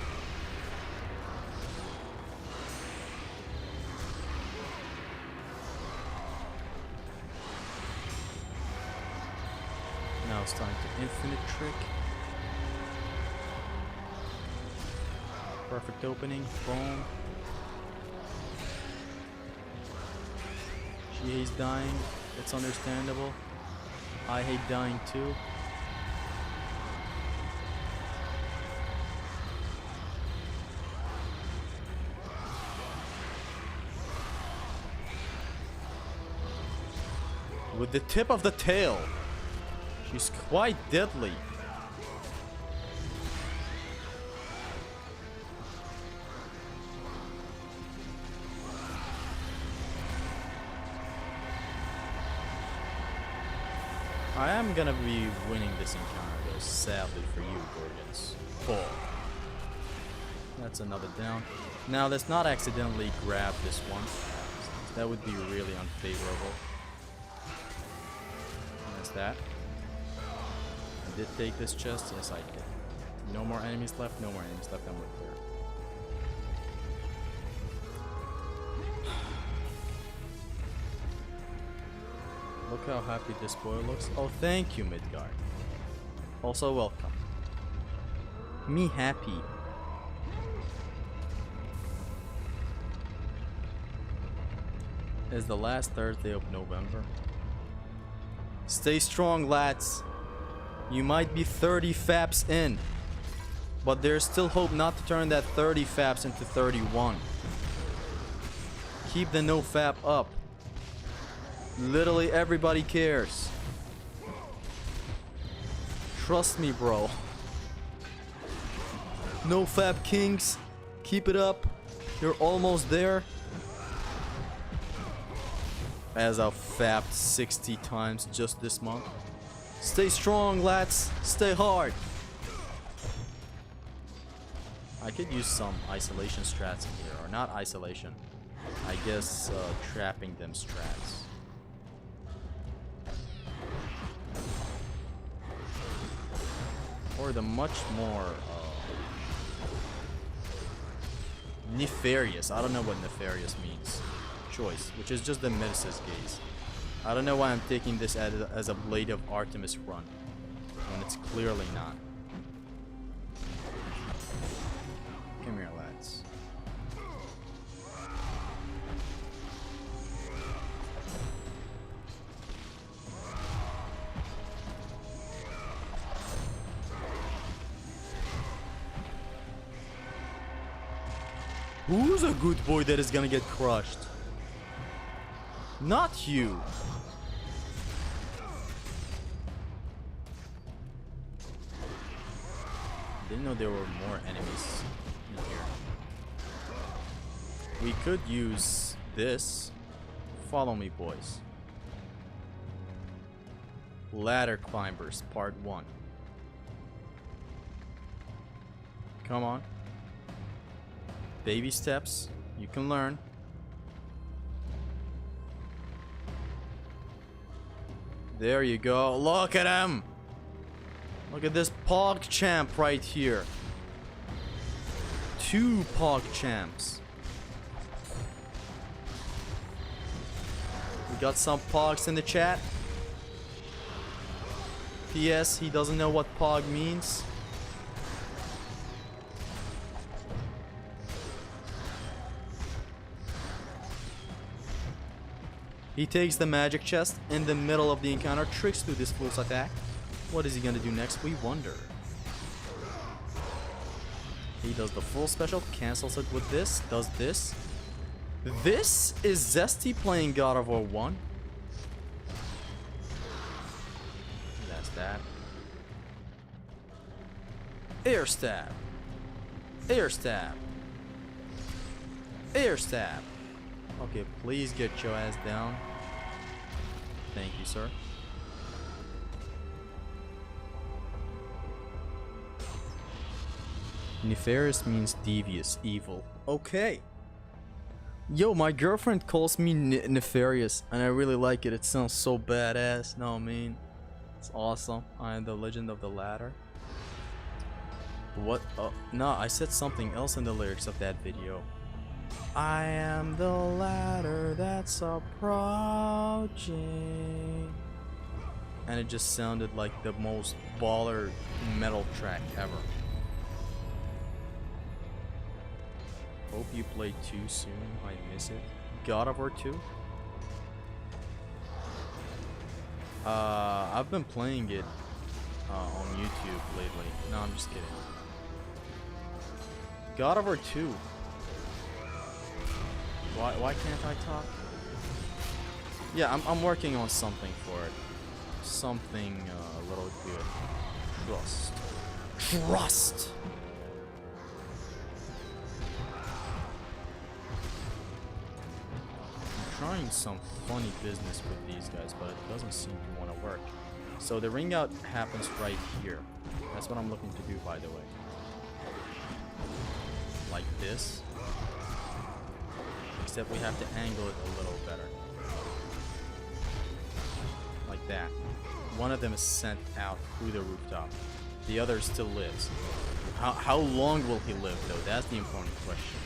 Now it's time to infinite trick. Perfect opening. Boom. She hates dying. It's understandable. I hate dying too. With the tip of the tail. She's quite deadly. I am gonna be winning this encounter though, sadly for you, Gorgons. Fall. That's another down. Now let's not accidentally grab this one. That would be really unfavorable. And that's that. I did take this chest, yes I did. No more enemies left, no more enemies left, and we're clear. Look how happy this boy looks. Oh, thank you, Midgard. Also, welcome. Me happy. It's the last Thursday of November. Stay strong, lads. You might be 30 faps in, but there's still hope not to turn that 30 faps into 31. Keep the no fap up. Literally everybody cares. Trust me, bro. No fap kings. Keep it up. You're almost there. As I've fapped 60 times just this month. Stay strong, lads. Stay hard. I could use some isolation strats in here. Or not isolation. I guess trapping them strats. Or the much more nefarious. I don't know what nefarious means. Choice, which is just the Medusa's gaze. I don't know why I'm taking this as a Blade of Artemis run when it's clearly not. Come here, lads. Who's a good boy that is gonna get crushed? Not you. Didn't know there were more enemies in here. We could use this. Follow me, boys. Ladder Climbers, Part 1. Come on. Baby steps. You can learn. There you go. Look at him. Look at this Pog champ right here. 2 Pog champs. We got some Pogs in the chat. P.S. He doesn't know what Pog means. He takes the magic chest in the middle of the encounter, tricks through this fool's attack. What is he gonna do next? We wonder. He does the full special, cancels it with this, does this. This is Zesty playing God of War 1. That's that. Air stab. Air stab. Air stab. Okay, please get your ass down. Thank you, sir. Nefarious means devious, evil. Okay. Yo, my girlfriend calls me nefarious, and I really like it. It sounds so badass. Know what I mean? It's awesome. I am the Legend of the Ladder. What? No, I said something else in the lyrics of that video. I am the ladder that's approaching. And it just sounded like the most baller metal track ever. Hope you played too soon. I miss it. God of War 2? I've been playing it on YouTube lately. No, I'm just kidding. God of War 2. Why can't I talk? Yeah, I'm working on something for it. Something a little good. Trust. Trust! I'm trying some funny business with these guys, but it doesn't seem to want to work. So the ring out happens right here. That's what I'm looking to do, by the way. Like this. Except we have to angle it a little better. Like that. One of them is sent out through the rooftop. The other still lives. How long will he live, though? That's the important question.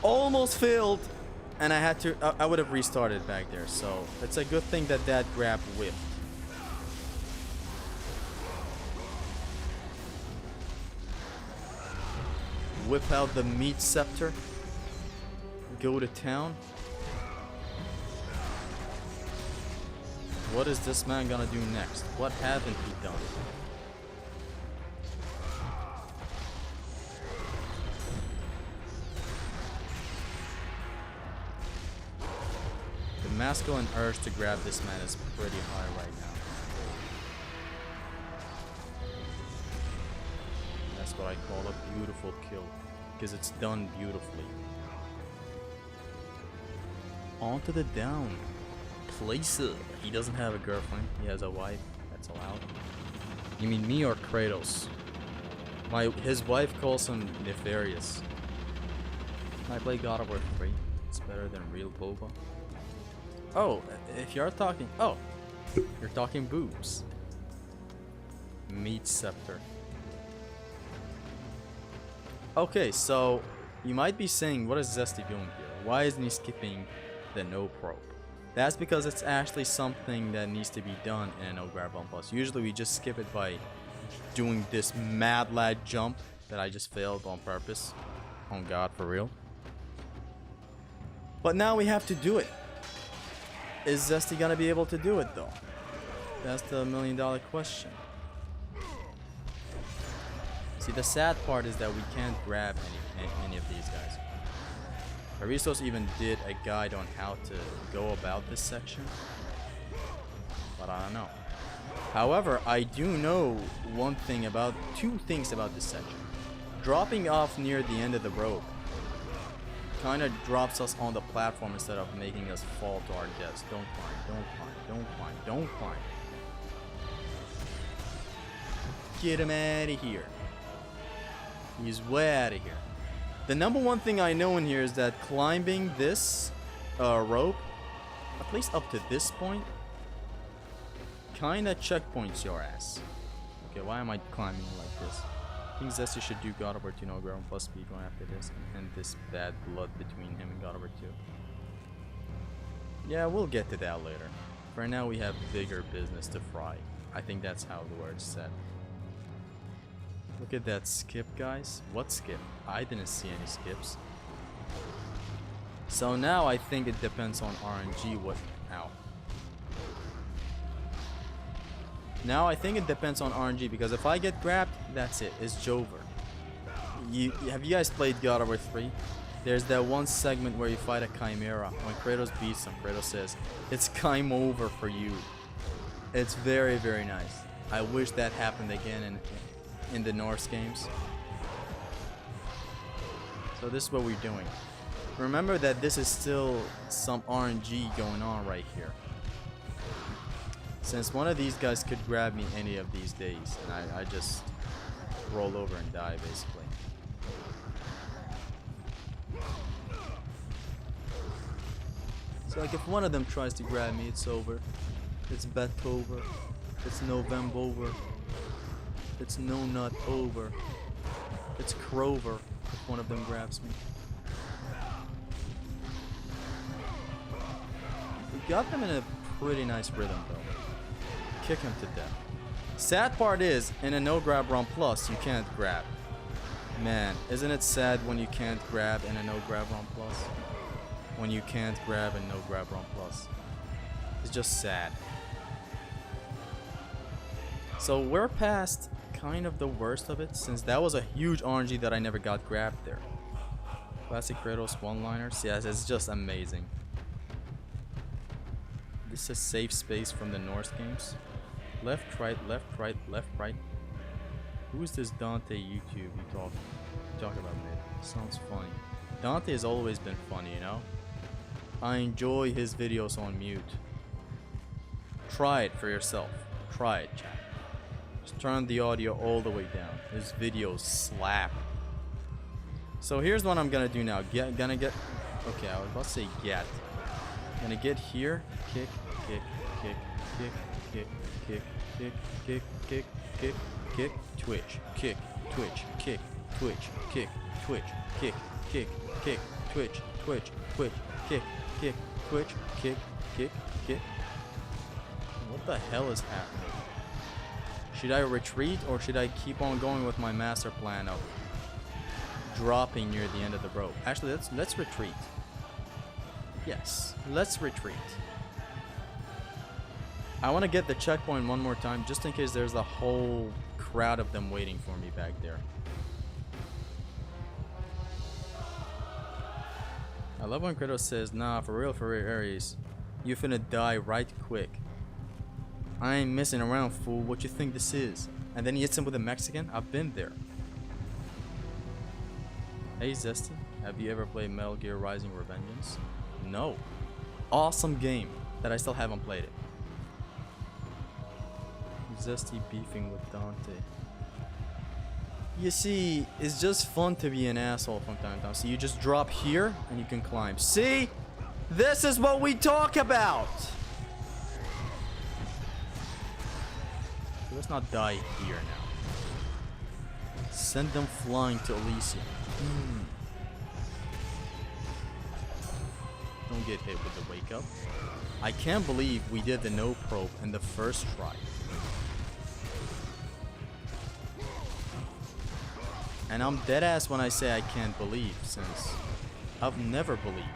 Almost failed! And I had to... I would have restarted back there, so... It's a good thing that that grab whipped. Whip out the meat scepter. Go to town. What is this man gonna do next? What haven't he done? The masculine urge to grab this man is pretty high right now. That's what I call a beautiful kill, because it's done beautifully. On to the down. Placer. He doesn't have a girlfriend. He has a wife. That's allowed. You mean me or Kratos? His wife calls him nefarious. I play God of War 3. It's better than real boba. Oh, if you're talking... Oh, you're talking boobs. Meat scepter. Okay, so you might be saying, what is Zesty doing here? Why isn't he skipping the no probe? That's because it's actually something that needs to be done in a no grab on plus. Usually we just skip it by doing this mad lad jump that I just failed on purpose. Oh god, for real. But now we have to do it. Is Zesty gonna be able to do it though? That's the $1,000,000 question. See, the sad part is that we can't grab any of these guys. Aristos even did a guide on how to go about this section, but I don't know. However, I do know two things about this section. Dropping off near the end of the rope kind of drops us on the platform instead of making us fall to our deaths. Don't climb, don't climb, don't climb, don't climb. Get him out of here. He's way out of here. The number one thing I know in here is that climbing this rope, at least up to this point, kinda checkpoints your ass. Okay, why am I climbing like this? I think Zesty should do God of War 2 no ground plus speed going after this, and this bad blood between him and God of War 2. Yeah, we'll get to that later. For now, we have bigger business to fry. I think that's how the word's said. Look at that skip, guys. What skip? I didn't see any skips. So now I think it depends on RNG what... Ow. Now I think it depends on RNG, because if I get grabbed, that's it. It's Jover. Have you guys played God of War 3? There's that one segment where you fight a Chimera. When Kratos beats him, Kratos says, "It's game over for you." It's very, very nice. I wish that happened again in the Norse games. So this is what we're doing. Remember that this is still some RNG going on right here. Since one of these guys could grab me any of these days, and I just roll over and die basically. So like if one of them tries to grab me, it's over. It's bet over. It's November over. It's no nut over. It's Crover if one of them grabs me. We got them in a pretty nice rhythm though. Kick him to death. Sad part is, in a no grab run plus, you can't grab. Man, isn't it sad when you can't grab in a no grab run plus? When you can't grab in no grab run plus. It's just sad. So we're past kind of the worst of it, since that was a huge RNG that I never got grabbed there. Classic Kratos one-liners, yes, it's just amazing. This is safe space from the Norse games. Left, right, left, right, left, right. Who is this Dante YouTube you talk about, man? Sounds funny. Dante has always been funny, you know? I enjoy his videos on mute. Try it for yourself. Try it, chat. Just turn the audio all the way down. This video slap. So here's what I'm gonna do now. Okay, I was about to say get. Gonna get here. Kick, kick, kick, kick, kick, kick, kick, kick, kick, kick, kick, twitch, kick, twitch, kick, twitch, kick, twitch, kick, kick, kick, twitch, twitch, twitch, kick, kick, twitch, kick, kick, kick. What the hell is happening? Should I retreat or should I keep on going with my master plan of dropping near the end of the rope? Actually, let's retreat. Yes, let's retreat. I want to get the checkpoint one more time just in case there's a whole crowd of them waiting for me back there. I love when Kratos says, nah, for real, Ares. You finna die right quick. I ain't messing around, fool. What you think this is? And then he hits him with a Mexican? I've been there. Hey, Zesty. Have you ever played Metal Gear Rising: Revengeance? No. Awesome game that I still haven't played it. Zesty beefing with Dante. You see, it's just fun to be an asshole from time to time. So you just drop here and you can climb. See? This is what we talk about! Let's not die here now. Send them flying to Elysium. Don't get hit with the wake up. I can't believe we did the no probe in the first try. And I'm dead ass when I say I can't believe, since I've never believed.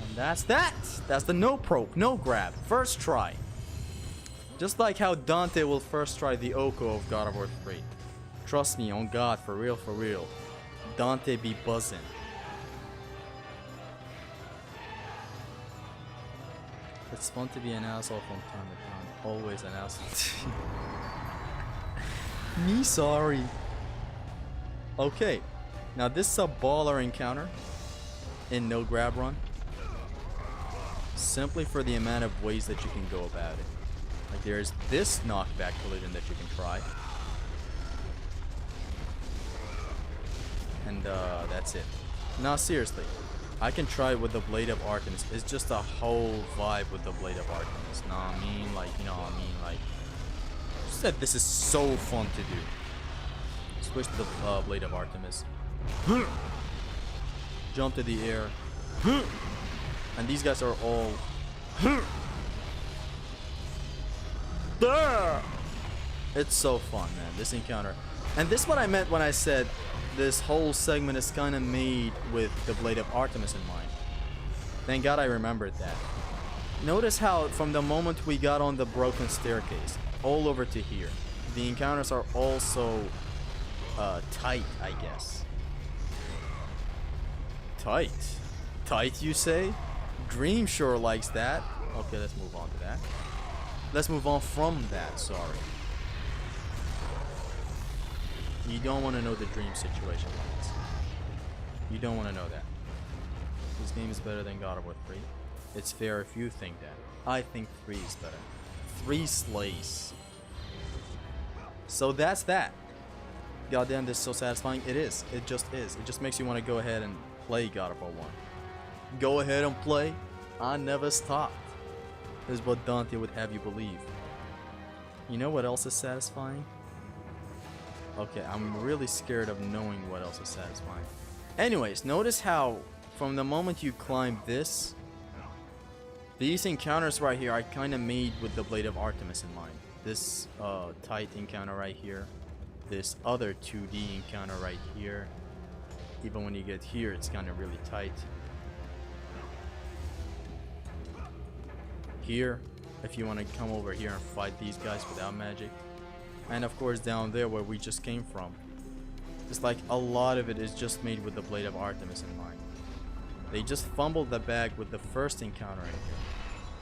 And that's that! That's the no probe, no grab, first try. Just like how Dante will first try the Oko of God of War 3. Trust me, on God, for real. Dante be buzzing. It's fun to be an asshole from time to time. Always an asshole. Me sorry. Okay. Now this is a baller encounter in no grab run. Simply for the amount of ways that you can go about it. Like there's this knockback collision that you can try. And that's it. Now seriously. I can try it with the Blade of Artemis. It's just a whole vibe with the Blade of Artemis. Know what I mean? Like, you know what I mean? Like, just that this is so fun to do. Switch to the Blade of Artemis. Jump to the air. And these guys are all... It's so fun, man. This encounter. And this is what I meant when I said this whole segment is kind of made with the Blade of Artemis in mind. Thank God I remembered that. Notice how from the moment we got on the broken staircase all over to here, the encounters are also tight, I guess. Tight, you say? Dream sure likes that. Okay, let's move on to that. Let's move on from that, sorry. You don't want to know the Dream situation, guys. You don't want to know that. This game is better than God of War 3. It's fair if you think that. I think 3 is better. 3 slays. So that's that. Goddamn, this is so satisfying. It is. It just is. It just makes you want to go ahead and play God of War 1. Go ahead and play. I never stopped. This is what Dante would have you believe. You know what else is satisfying? Okay, I'm really scared of knowing what else is satisfying. Anyways, notice how from the moment you climb this, these encounters right here I kind of made with the Blade of Artemis in mind. This tight encounter right here. This other 2D encounter right here. Even when you get here, it's kind of really tight. Here, if you want to come over here and fight these guys without magic. And of course down there where we just came from. It's like a lot of it is just made with the Blade of Artemis in mind. They just fumbled the bag with the first encounter in here.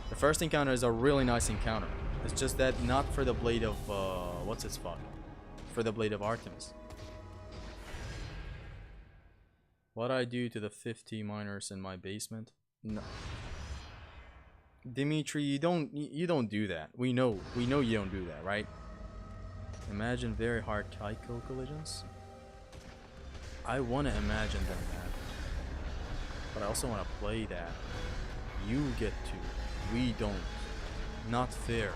The first encounter is a really nice encounter. It's just that not for the Blade of, what's its fuck? For the Blade of Artemis. What I do to the 50 miners in my basement? No. Dimitri, you don't do that. We know you don't do that, right? Imagine very hard Kaiko collisions. I want to imagine them, man. But I also want to play that. You get to. We don't. Not fair.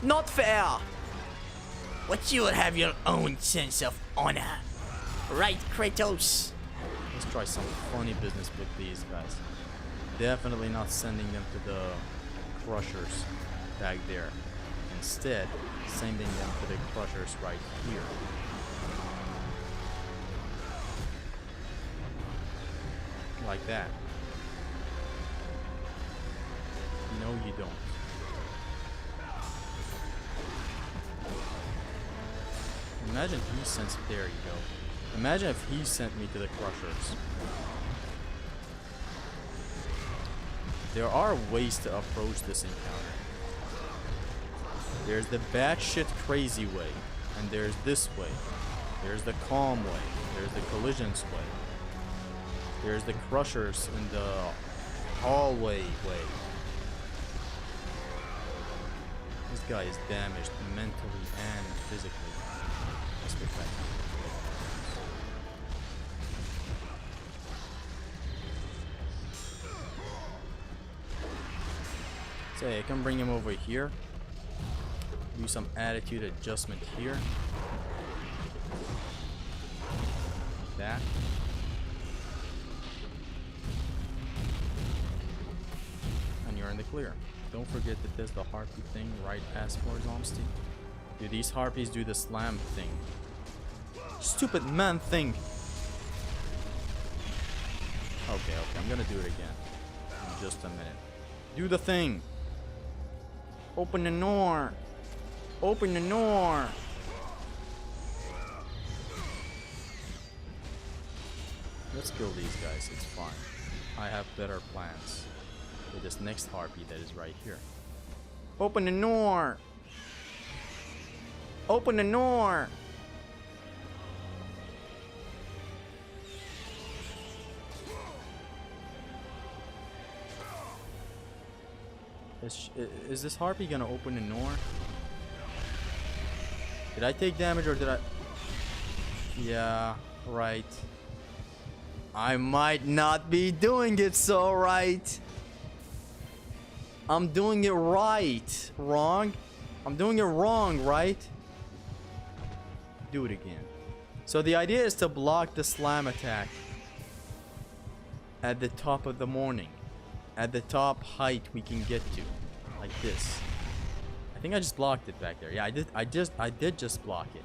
Not fair! But you will have your own sense of honor. Right, Kratos? Let's try some funny business with these guys. Definitely not sending them to the crushers back there. Instead, sending them to the crushers right here. Like that. No, you don't. Imagine he sends. There you go. Imagine if he sent me to the crushers. There are ways to approach this encounter. There's the batshit crazy way, and there's this way. There's the calm way. There's the collisions way. There's the crushers in the hallway way. This guy is damaged mentally and physically. Let's be frank. So I can bring him over here. Do some attitude adjustment here. Like that. And you're in the clear. Don't forget that there's the harpy thing right past horizontal. Dude, these harpies do the slam thing. Stupid man thing. Okay, I'm gonna do it again. In just a minute. Do the thing. Open the door. Open the door. Let's kill these guys, it's fine. I have better plans with this next harpy that is right here. Open the door. Open the door. Is this harpy gonna open the door? Did I take damage or did I? Yeah, right. I might not be doing it so right. I'm doing it right. Wrong? I'm doing it wrong, right? Do it again. So the idea is to block the slam attack at the top of the morning. At the top height we can get to. Like this. I think I just blocked it back there. Yeah, I did just block it.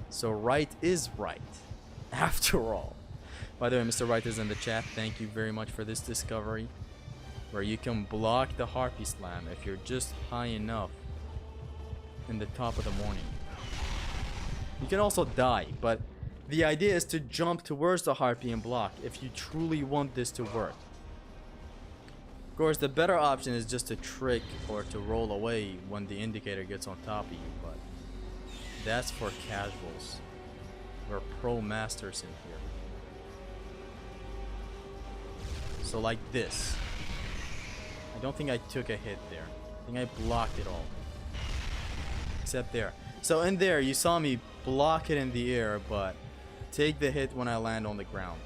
So right is right. After all. By the way, Mr. Wright is in the chat. Thank you very much for this discovery. Where you can block the harpy slam if you're just high enough in the top of the morning. You can also die, but the idea is to jump towards the harpy and block if you truly want this to work. Of course, the better option is just to trick or to roll away when the indicator gets on top of you, but that's for casuals. We're pro masters in here. So like this. I don't think I took a hit there. I think I blocked it all. Except there. So in there, you saw me block it in the air, but take the hit when I land on the ground.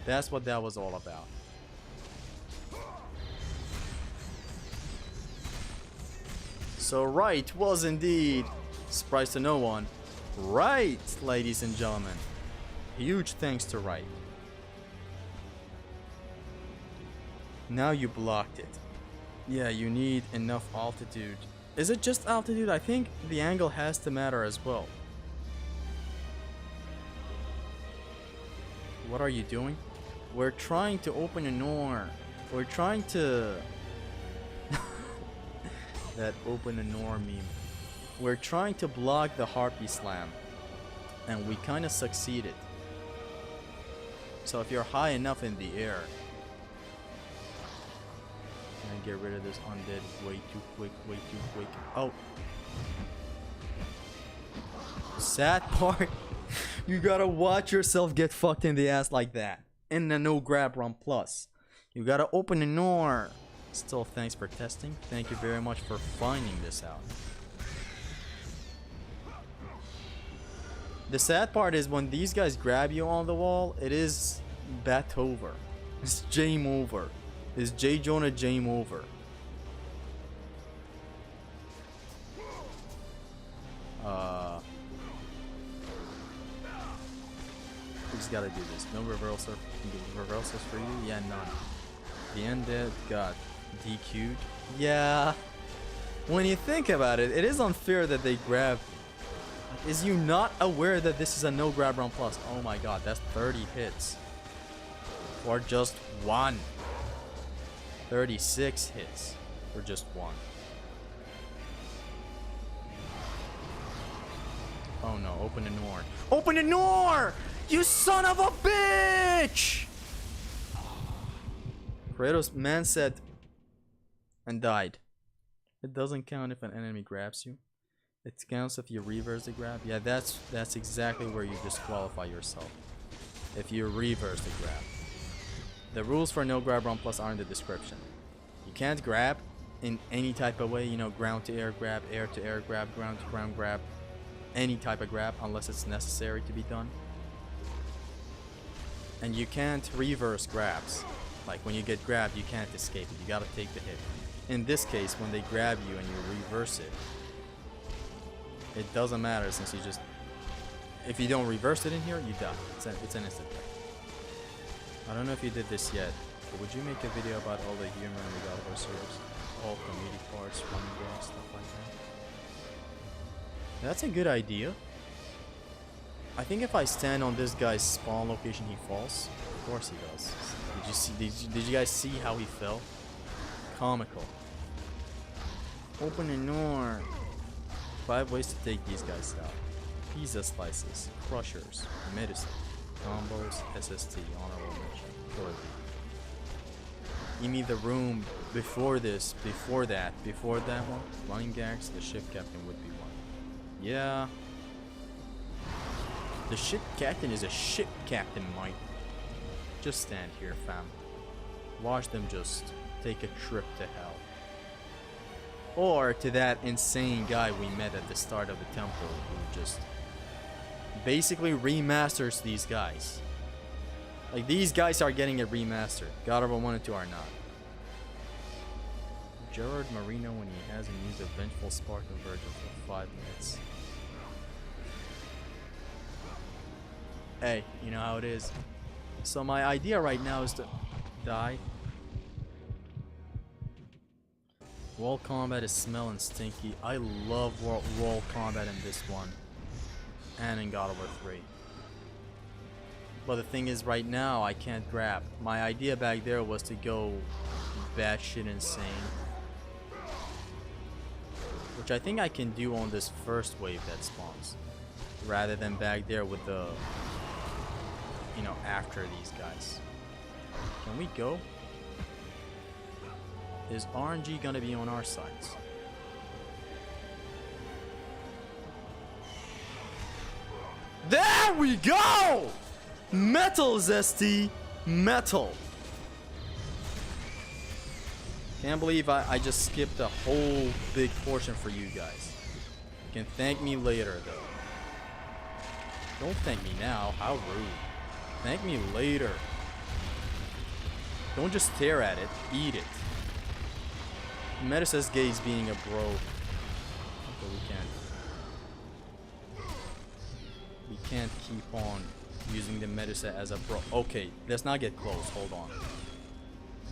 That's what that was all about. So right was indeed, surprise to no one, right, ladies and gentlemen. Huge thanks to Right. Now you blocked it. Yeah, you need enough altitude. Is it just altitude? I think the angle has to matter as well. What are you doing? We're trying to open a door. We're trying to... that open a door meme. We're trying to block the harpy slam. And we kind of succeeded. So if you're high enough in the air... Can I get rid of this undead way too quick, way too quick? Oh! sad part, you gotta watch yourself get fucked in the ass like that. In the no grab run plus. You gotta open the door. Still, thanks for testing. Thank you very much for finding this out. The sad part is when these guys grab you on the wall, it is bat over. It's game over. It's J. Jonah game over. We just gotta do this. No reversals for you? Yeah, none. The undead got DQ'd. Yeah. When you think about it, it is unfair that they grab. Is you not aware that this is a no grab round plus? Oh my god, that's 30 hits. For just one. 36 hits for just one. Oh no, open the door. Open the door! You son of a bitch! Kratos man said and died. It doesn't count if an enemy grabs you. It counts if you reverse the grab. Yeah, that's exactly where you disqualify yourself. If you reverse the grab. The rules for no grab run plus are in the description. You can't grab in any type of way, you know, ground to air grab, air to air grab, ground to ground grab, any type of grab unless it's necessary to be done. And you can't reverse grabs. Like when you get grabbed, you can't escape it. You gotta take the hit. In this case, when they grab you and you reverse it, it doesn't matter since you just... If you don't reverse it in here, you die. It's an instant death. I don't know if you did this yet, but would you make a video about all the humor in the God of War series? All comedy parts, running gags, stuff like that? That's a good idea. I think if I stand on this guy's spawn location, he falls. Of course he does. Did you see? Did you guys see how he fell? Comical. Open the door. 5 ways to take these guys out. Pizza slices, crushers, medicine, combos, SST, honorable mention, killer bee. You need the room before this, before that one. Running gags, the ship captain would be one. Yeah. The ship captain is a ship captain, Mike. Just stand here, fam. Watch them just take a trip to hell. Or to that insane guy we met at the start of the temple who just basically remasters these guys. Like, these guys are getting it remastered. God of War 1 and 2 are not. Gerard Marino when he hasn't used a vengeful Spartan Virgil for 5 minutes. Hey, you know how it is. So my idea right now is to die. Wall combat is smelling stinky. I love wall combat in this one. And in God of War 3. But the thing is, right now, I can't grab. My idea back there was to go batshit insane. Which I think I can do on this first wave that spawns. Rather than back there with the... You know, after these guys. Can we go? Is RNG gonna be on our sides? There we go! Metal, Zesty! Metal! Can't believe I just skipped a whole big portion for you guys. You can thank me later, though. Don't thank me now. How rude. Thank me later. Don't just stare at it. Eat it. Meta says Gaze being a bro. But we can't keep on using the Medusa as a bro. Okay, let's not get close. Hold on.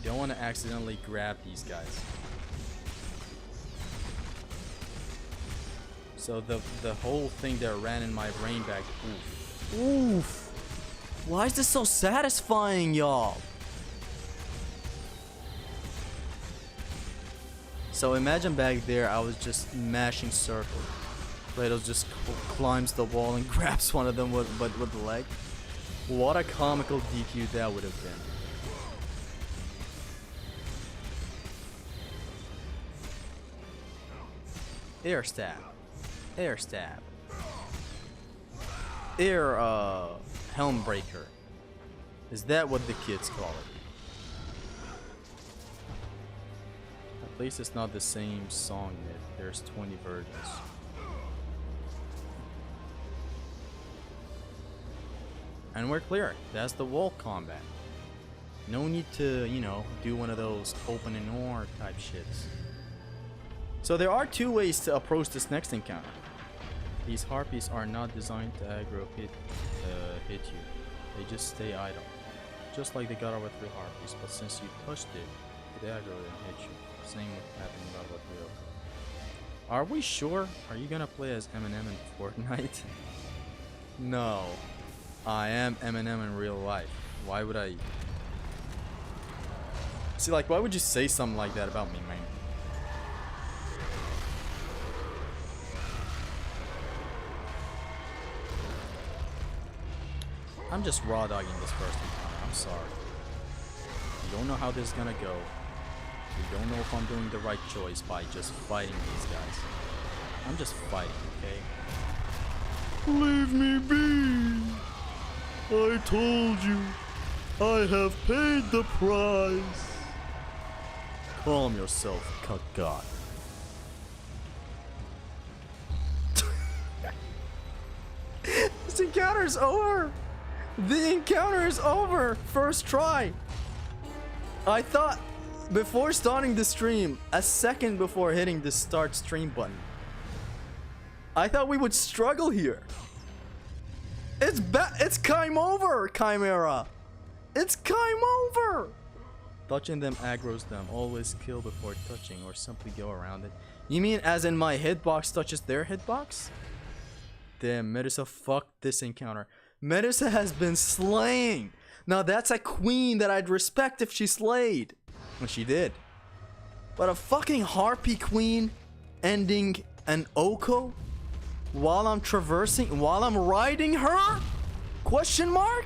Don't want to accidentally grab these guys. So the whole thing that ran in my brain back. Oof. Oof. Why is this so satisfying, y'all? So imagine back there, I was just mashing circle. Kratos just climbs the wall and grabs one of them with the leg. What a comical DQ that would have been. Air stab. Air stab. air helm breaker. Is that what the kids call it? At least it's not the same song yet. There's 20 versions. And we're clear. That's the wall combat. No need to, you know, do one of those open and or type shits. So there are two ways to approach this next encounter. These harpies are not designed to aggro hit you. They just stay idle. Just like the God of War 3 harpies, but since you touched it aggroed and hit you. Same with happening God of War 3 also. Are we sure? Are you gonna play as Eminem in Fortnite? No. I am Eminem in real life. Why would I... See, like, why would you say something like that about me, man? I'm just raw dogging this first encounter. I'm sorry. You don't know how this is gonna go. You don't know if I'm doing the right choice by just fighting these guys. I'm just fighting, okay? Leave me be! I told you. I have paid the price. Calm yourself, cut god. This encounter's over! The encounter is over! First try! I thought before starting the stream, a second before hitting the start stream button, I thought we would struggle here. It's game over, Chimera! It's game over! Touching them aggroes them. Always kill before touching or simply go around it. You mean as in my hitbox touches their hitbox? Damn, Medusa fucked this encounter. Medusa has been slaying. Now that's a queen that I'd respect if she slayed. Well, she did. But a fucking harpy queen ending an Oko while I'm traversing, while I'm riding her? Question mark?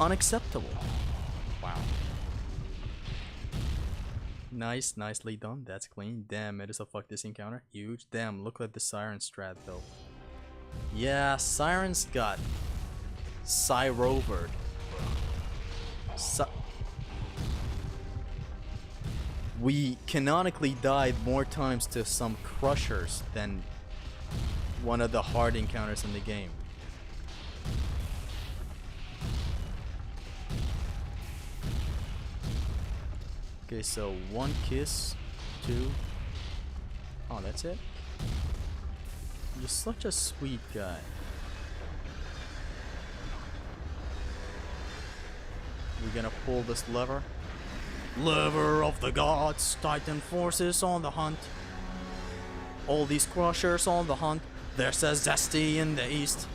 Unacceptable. Wow. Nice, nicely done. That's clean. Damn, Medusa fucked this encounter. Huge. Damn, look at the Siren strat though. Yeah, Siren's got Cyrovered. We canonically died more times to some crushers than one of the hard encounters in the game. Okay, so 1 kiss, 2. Oh, that's it? You're such a sweet guy. We're gonna pull this lever. Lever of the gods, Titan forces on the hunt. All these crushers on the hunt. There's a Zesty in the east.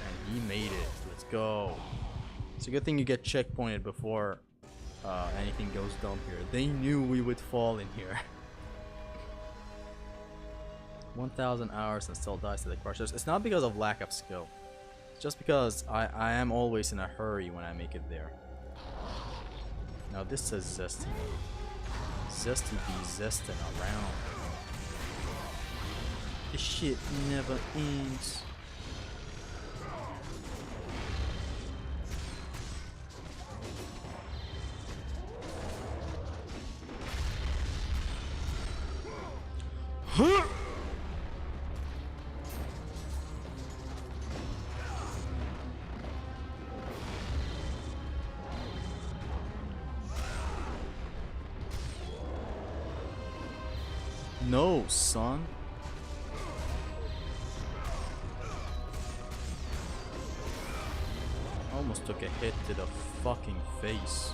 And he made it. Let's go. It's a good thing you get checkpointed before anything goes dumb here. They knew we would fall in here. 1,000 hours and still dies to the crushers. It's not because of lack of skill. It's just because I am always in a hurry when I make it there. Now this says Zesty. Zesty be zesting around. This shit never ends. Huh? No, son. Almost took a hit to the fucking face.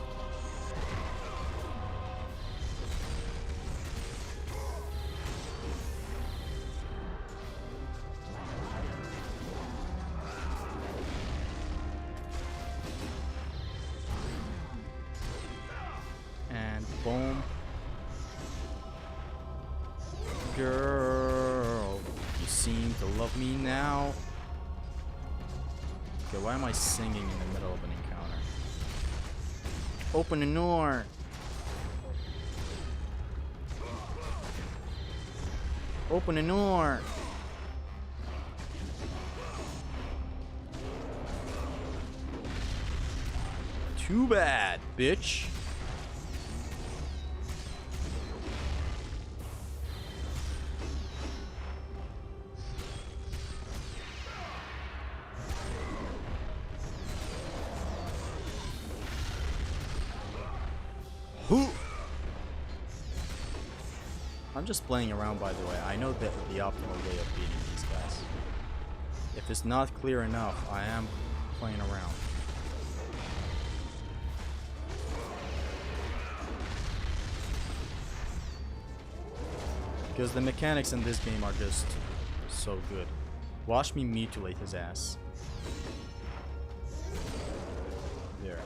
And boom. Girl, you seem to love me now. Okay, why am I singing in the middle of an encounter? Open the door. Open an door. Too bad, bitch. Who? I'm just playing around, by the way. I know the optimal way of beating these guys. If it's not clear enough, I am playing around. Because the mechanics in this game are just so good. Watch me mutilate his ass. There.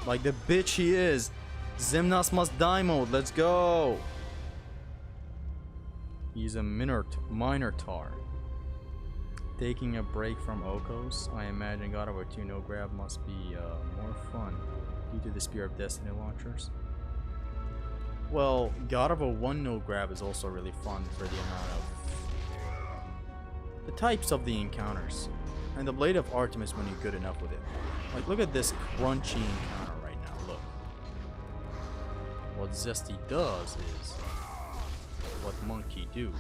Like the bitch he is. Xemnas must die mode. Let's go. He's a Minotaur. Taking a break from Okos. I imagine God of War 2 no grab must be more fun due to the Spear of Destiny launchers. Well, God of War 1 no grab is also really fun for the amount of the types of the encounters. And the Blade of Artemis when you're good enough with it. Like, look at this crunchy encounter right now. Look. What Zesty does is what Monkey do.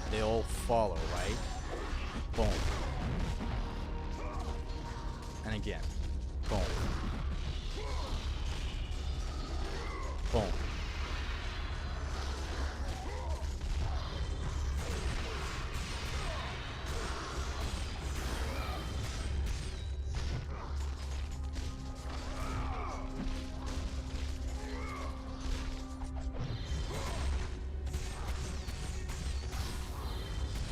They all follow, right? Boom. And again. Boom. Boom.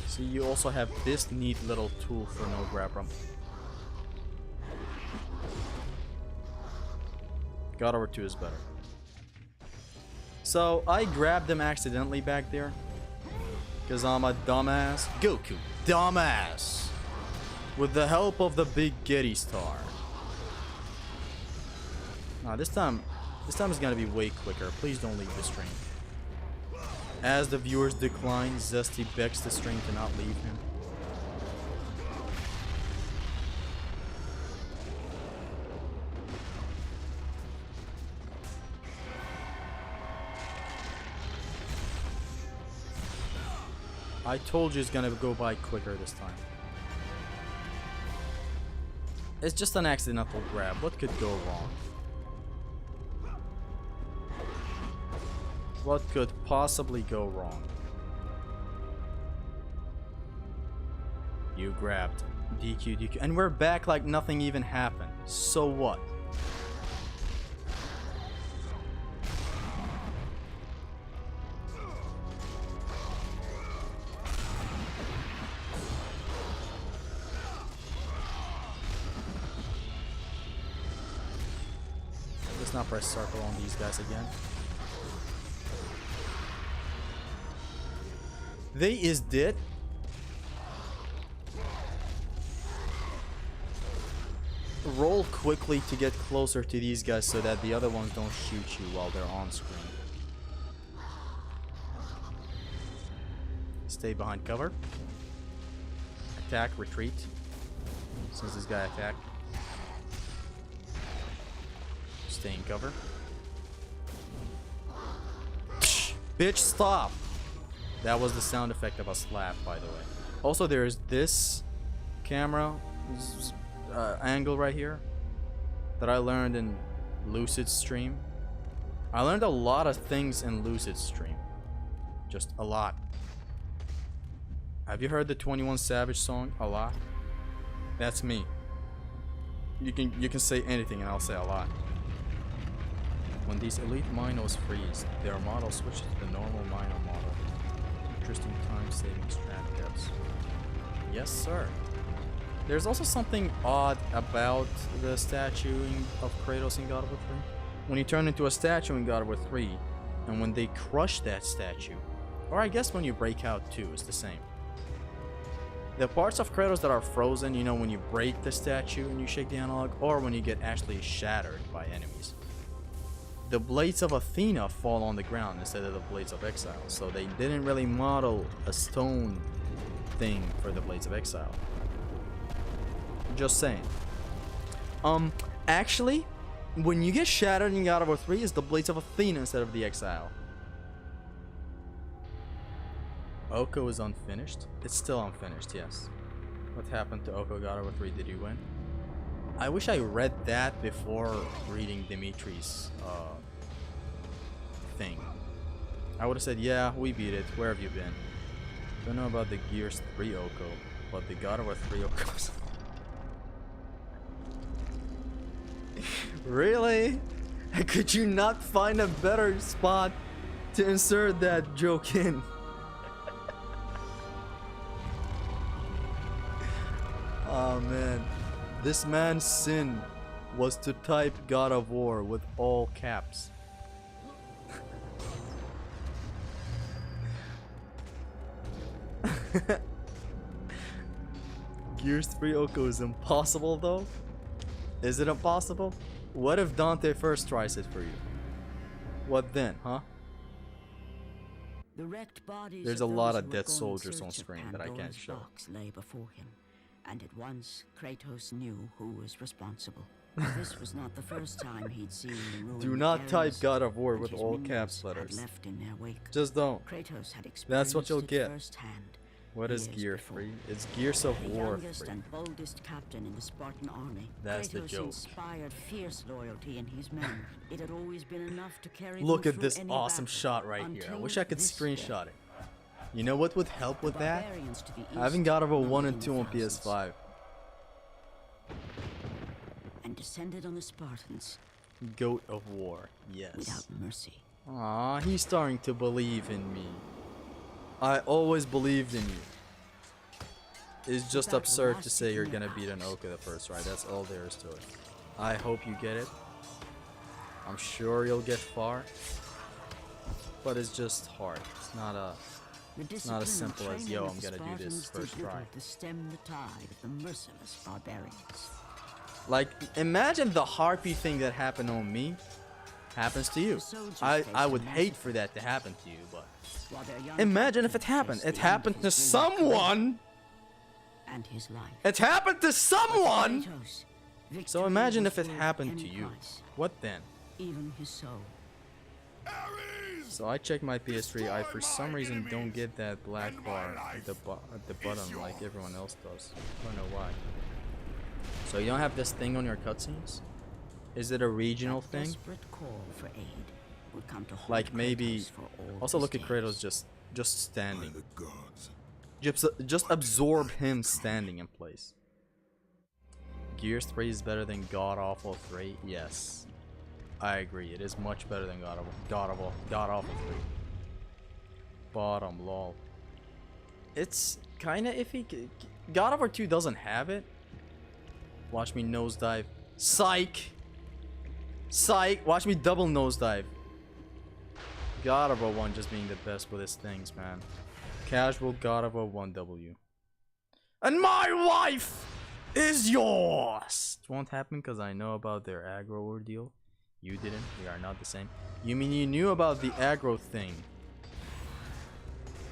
See, you also have this neat little tool for no grab room. God of War 2 is better. So, I grabbed him accidentally back there. Because I'm a dumbass. Goku, dumbass! With the help of the big Getty Star. Nah, this time is gonna be way quicker. Please don't leave the stream. As the viewers decline, Zesty begs the stream to not leave him. I told you it's gonna go by quicker this time. It's just an accidental grab. What could go wrong? What could possibly go wrong? You grabbed. DQ, DQ. And we're back like nothing even happened. So what? Let's not press circle on these guys again. They is dead. Roll quickly to get closer to these guys so that the other ones don't shoot you while they're on screen. Stay behind cover. Attack, retreat. Since this guy attacked. Stay in cover. Bitch, stop! That was the sound effect of a slap, by the way. Also, there is this camera angle right here that I learned in Lucid's stream. I learned a lot of things in Lucid's stream. Just a lot. Have you heard the 21 Savage song? A lot? That's me. You can say anything and I'll say a lot. When these elite Minos freeze, their model switches to the normal Mino model. Interesting time-saving strat tips. Yes, sir. There's also something odd about the statuing of Kratos in God of War 3. When you turn into a statue in God of War 3, and when they crush that statue, or I guess when you break out too, it's the same. The parts of Kratos that are frozen, you know, when you break the statue and you shake the analog, or when you get actually shattered by enemies. the Blades of Athena fall on the ground instead of the Blades of Exile. So they didn't really model a stone thing for the Blades of Exile. Just saying. Actually, when you get shattered in God of War 3, it's the Blades of Athena instead of the Exile. Oko is unfinished. It's still unfinished, yes. What happened to Oko God of War 3? Did you win? I wish I read that before reading Dimitri's thing. I would have said, yeah, we beat it. Where have you been? Don't know about the Gears 3 Oko, but the God of War 3 Okos. Really? Could you not find a better spot to insert that joke in? Oh man. This man's sin was to type God of War with all caps. Gears 3 Oko is impossible though? Is it impossible? What if Dante first tries it for you? What then, huh? The wrecked bodies There's of a lot those of who dead had gone in soldiers search on of screen that I can't Pandora's show. box lay before him, and at once Kratos knew who was responsible. This was not the first time he'd seen the ruined Do not type Ares God of War and with his all minions caps had letters. left in their wake. Just don't. Kratos had That's what you'll experienced get. it firsthand. What is years Gear before. 3? It's Gears of The War youngest 3. and boldest captain in the Spartan army, That's the Kratos joke. inspired fierce loyalty in his men. It had always been enough to carry Look them at through this any awesome battle, shot right here. I until wish I could this screenshot day. it. You know what would help with The that? barbarians to the east Having God of War 1 numbered and in 2 on thousands, PS5. and descended on the Spartans Goat of War. Yes. without mercy. Aw, he's starting to believe in me. I always believed in you. It's just Without absurd to say elastic you're in gonna their beat an eyes. Oka the first try. That's all there is to it. I hope you get it. I'm sure you'll get far. But it's just hard. It's not a... The not as discipline and simple as, training yo, of I'm the gonna do this Spartans first did little try. to stem the tide of the merciless barbarians. Like, imagine the harpy thing that happened on me happens to you. The soldiers I faced would a hate massacre. for that to happen to you, but... While their young Imagine if it captain happened. faced It the end of happened to his brilliant career someone! and his life. It happened to someone! Kratos, So victory imagine was if it worth happened any to you. price, What then? even his soul. So I checked my PS3. I for some reason don't get that black bar at the bottom like everyone else does. I don't know why. So you don't have this thing on your cutscenes? Is it a regional That thing? desperate call for aid would come to haunt Like maybe. Kratos for all Also his look at days. Kratos just standing. Just absorb him standing in place. Gears 3 is better than God Awful 3. Yes, I agree. It is much better than God Awful 3. Bottom lol. It's kind of iffy. God of War 2 doesn't have it. Watch me nosedive. Psych. Psych. Watch me double nosedive. God of War 1 just being the best with his things, man. Casual God of War 1W. And my wife is yours! It won't happen because I know about their aggro ordeal. You didn't. We are not the same. You mean you knew about the aggro thing?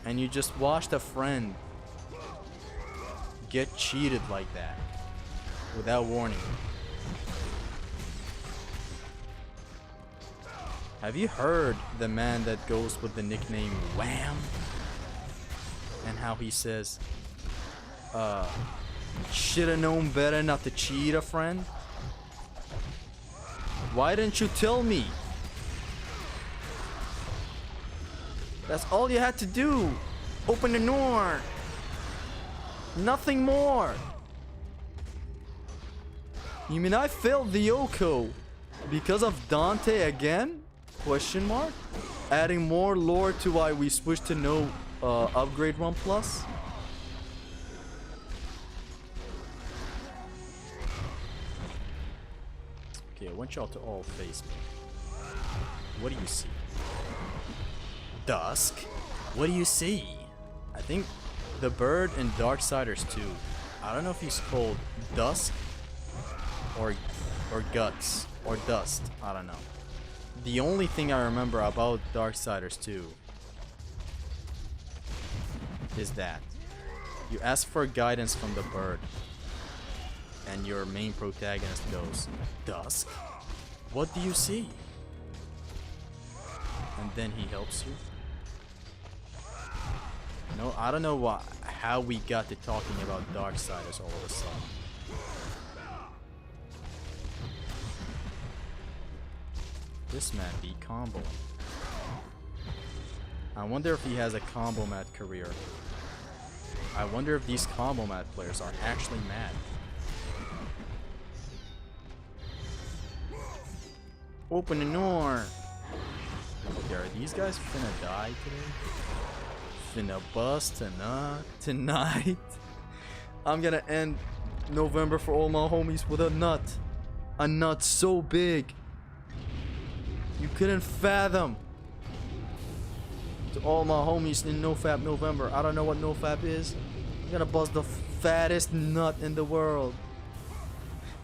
And you just watched a friend get cheated like that without warning. Have you heard the man that goes with the nickname Wham? And how he says, shoulda known better not to cheat a friend? Why didn't you tell me? That's all you had to do. Open the door. Nothing more. You mean I failed the Oko because of Dante again? Question mark? Adding more lore to why we switched to no upgrade 1 plus? Okay, I want y'all to all face me. What do you see? Dusk? What do you see? I think the bird in Darksiders 2. I don't know if he's called Dusk or Guts or Dust. I don't know. The only thing I remember about Darksiders 2 is that you ask for guidance from the bird, and your main protagonist goes, "Dusk? What do you see?" And then he helps you. No, I don't know how we got to talking about Darksiders all of a sudden. This man be comboing. I wonder if he has a combo mat career. I wonder if these combo mat players are actually mad. Open the door. Okay, are these guys finna die today? Finna bust tonight. I'm gonna end November for all my homies with a nut. A nut so big you couldn't fathom. To all my homies in NoFap November, I don't know what NoFap is. I'm gonna bust the fattest nut in the world.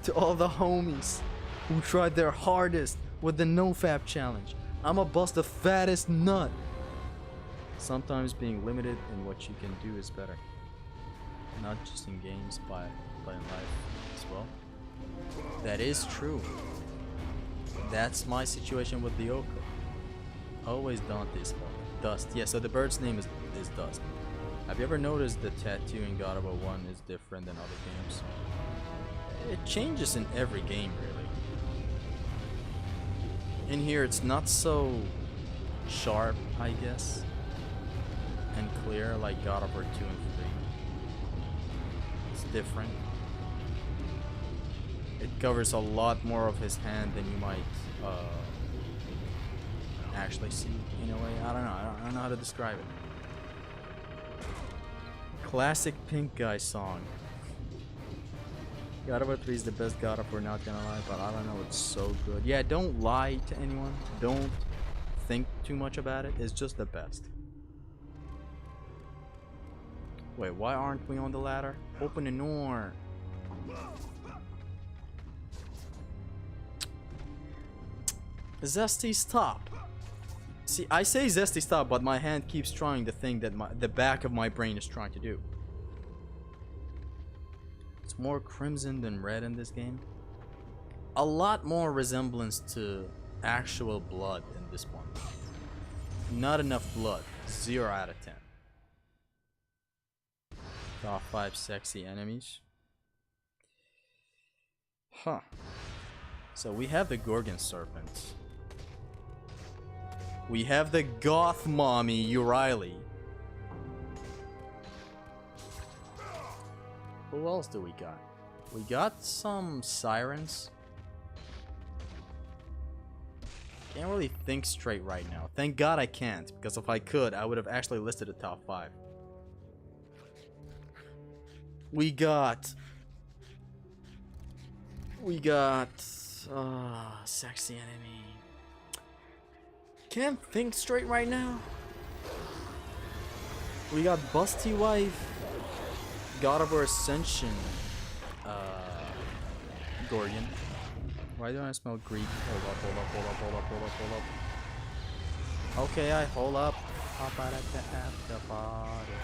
To all the homies who tried their hardest with the NoFap challenge, I'ma bust the fattest nut. Sometimes being limited in what you can do is better. Not just in games, but in life as well. That is true. That's my situation with the Oko. Always Dante's fault. Dust. Yeah, so the bird's name is Dust. Have you ever noticed the tattoo in God of War 1 is different than other games? It changes in every game, really. In here, it's not so sharp, I guess, and clear like God of War 2 and 3. It's different. It covers a lot more of his hand than you might actually see in a way. I don't know. I don't know how to describe it. Classic Pink Guy song. God of War 3 is the best God of War, not gonna lie, but I don't know, it's so good. Yeah, don't lie to anyone. Don't think too much about it. It's just the best. Wait, why aren't we on the ladder? Open the door. Zesty, stop. See, I say Zesty, stop, but my hand keeps trying the thing that the back of my brain is trying to do. It's more crimson than red in this game. A lot more resemblance to actual blood in this one. Not enough blood. 0 out of 10. Top 5 sexy enemies. Huh. So we have the Gorgon Serpent. We have the Goth Mommy, Euryale. Who else do we got? We got some Sirens. Can't really think straight right now. Thank God I can't, because if I could, I would have actually listed the top 5. We got sexy enemy. Can't think straight right now. We got Busty Wife, God of War Ascension, Gorgon. Why do I smell Greek? Hold up. Okay, I hold up. Hop out at the after party.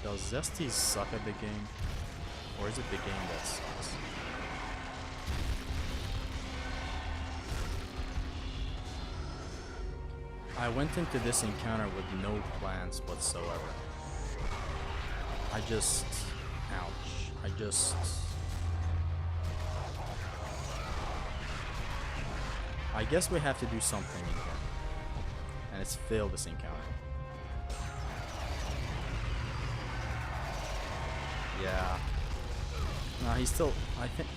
Does Zesty suck at the game? Or is it the game that sucks? I went into this encounter with no plans whatsoever. Ouch. I guess we have to do something in here. And it's fail this encounter. Yeah. No, he's still... I think...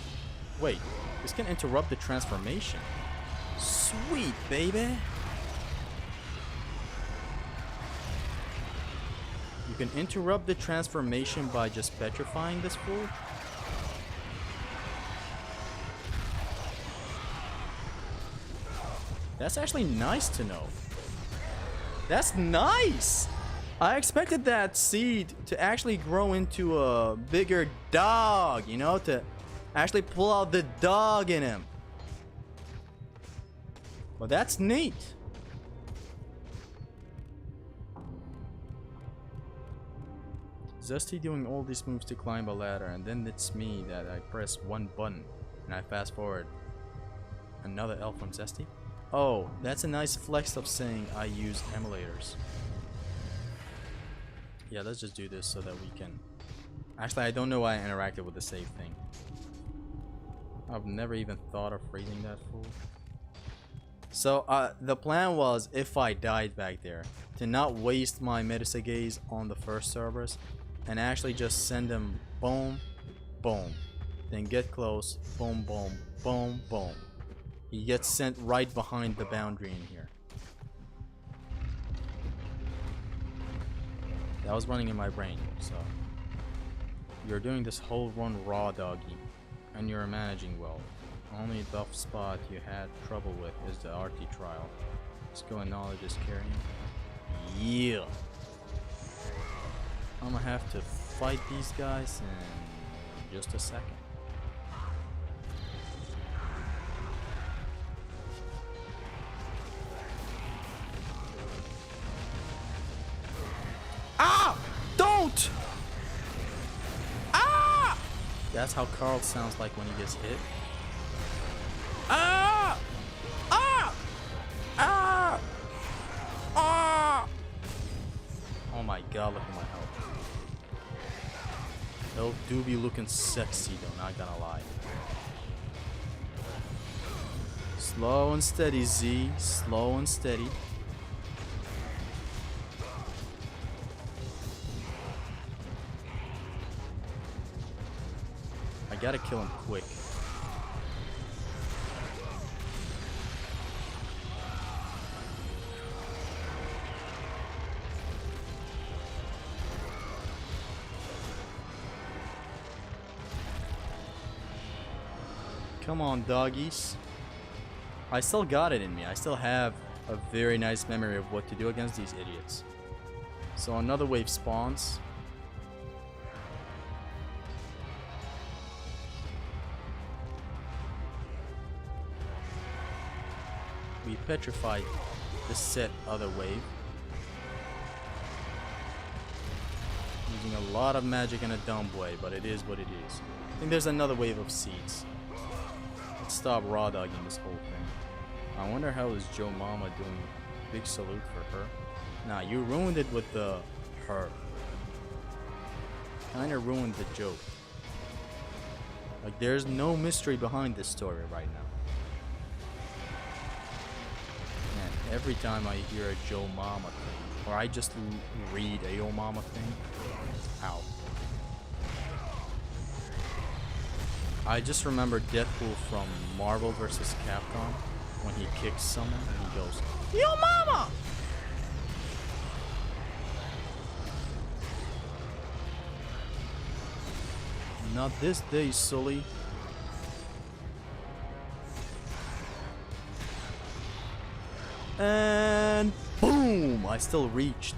Wait. This can interrupt the transformation. Sweet, baby! You can interrupt the transformation by just petrifying this fool? That's actually nice to know. That's nice! I expected that seed to actually grow into a bigger dog, you know, to actually pull out the dog in him. Well, that's neat. Zesty doing all these moves to climb a ladder, and then it's me that I press one button and I fast forward. Another elf from Zesty? Oh, that's a nice flex of saying I use emulators. Yeah, let's just do this so that we can... Actually, I don't know why I interacted with the save thing. I've never even thought of phrasing that fool. So, the plan was, if I died back there, to not waste my Medusa Gaze on the first servers, and actually just send them boom, boom. Then get close, boom, boom, boom, boom. He gets sent right behind the boundary in here. That was running in my brain, so... You're doing this whole run raw, doggy, and you're managing well. Only tough spot you had trouble with is the RT trial. Skill and knowledge is carrying. Yeah! I'm gonna have to fight these guys in just a second. Ah! Don't! Ah! That's how Carl sounds like when he gets hit. Ah! Ah! Ah! Ah! Oh my god, look at my health. Health do be looking sexy though, not gonna lie. Slow and steady, Z. Slow and steady. I gotta kill him quick. Come on, doggies. I still got it in me. I still have a very nice memory of what to do against these idiots. So another wave spawns. We petrify the set other wave. Using a lot of magic in a dumb way, but it is what it is. I think there's another wave of seeds. Let's stop raw dogging this whole thing. I wonder how is Joe Mama doing. Big salute for her. Nah, you ruined it with the her. Kinda ruined the joke. Like, there's no mystery behind this story right now. And every time I hear a Joe Mama thing, or I just read a Yo Mama thing, ow. I just remember Deadpool from Marvel vs. Capcom when he kicks someone and he goes, Yo Mama! Not this day, Sully. And boom! I still reached.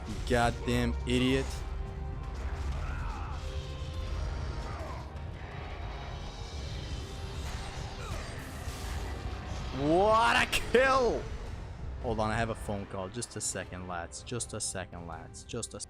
You goddamn idiot. What a kill! Hold on, I have a phone call. Just a second, lads. Just a second, lads. Just a second.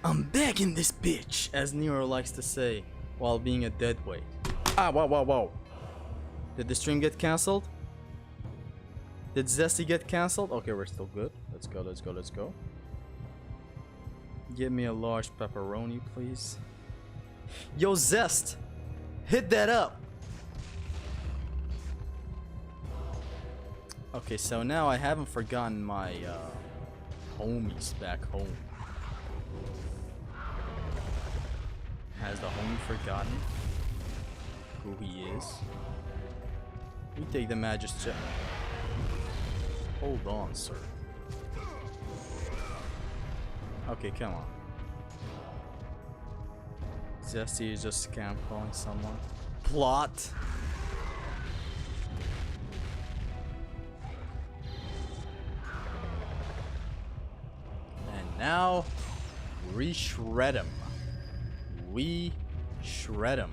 I'm back in this bitch, as Nero likes to say, while being a deadweight. Ah, whoa. Did the stream get cancelled? Did Zesty get cancelled? Okay, we're still good. Let's go. Give me a large pepperoni, please. Yo, Zest! Hit that up! Okay, so now I haven't forgotten my homies back home. Has the homie forgotten who he is? We take the Magus check. Hold on, sir. Okay, come on. Zesty is just scam calling someone. Plot! And now, we shred him. We shred him.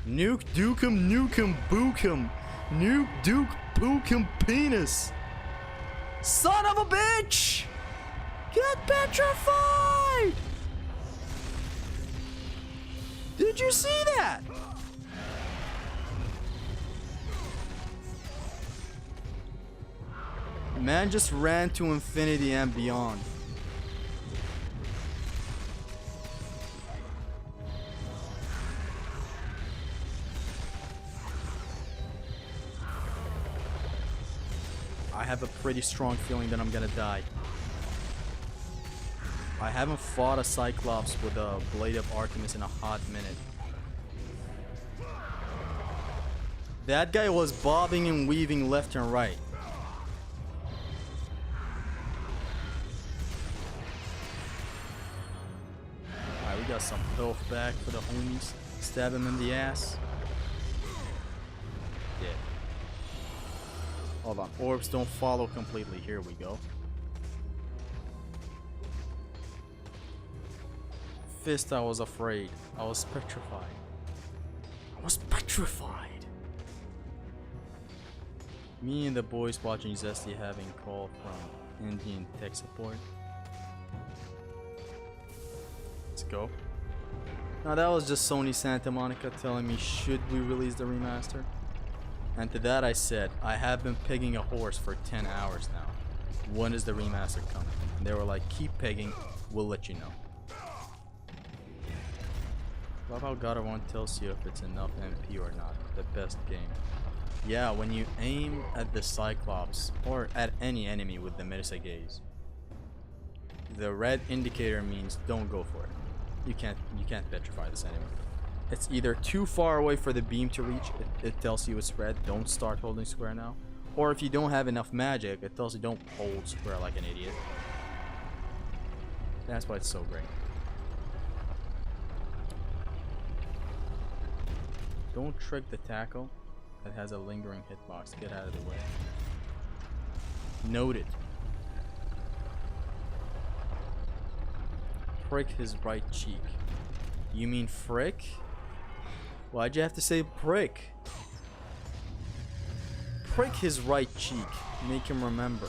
Nuke Dukem Nukem Bookem. Nuke Duke Bookem Penis. Son of a bitch! Get petrified! Did you see that? Man just ran to infinity and beyond. I have a pretty strong feeling that I'm gonna die. I haven't fought a Cyclops with a Blade of Artemis in a hot minute. That guy was bobbing and weaving left and right. Alright, we got some health back for the homies. Stab him in the ass. Yeah. Hold on, orbs don't follow completely. Here we go. Fist, I was afraid. I was petrified. I was petrified. Me and the boys watching Zesty having call from Indian tech support. Let's go. Now that was just Sony Santa Monica telling me should we release the remaster. And to that I said, I have been pegging a horse for 10 hours now. When is the remaster coming? And they were like, keep pegging, we'll let you know. Love how God of War tells you if it's enough MP or not. The best game. Yeah, when you aim at the Cyclops or at any enemy with the Medusa gaze, the red indicator means don't go for it. You can't petrify this enemy. It's either too far away for the beam to reach, it tells you it's red, don't start holding square now. Or if you don't have enough magic, it tells you don't hold square like an idiot. That's why it's so great. Don't trick the tackle that has a lingering hitbox. Get out of the way. Noted. Prick his right cheek. You mean frick? Why'd you have to say prick? Prick his right cheek. Make him remember.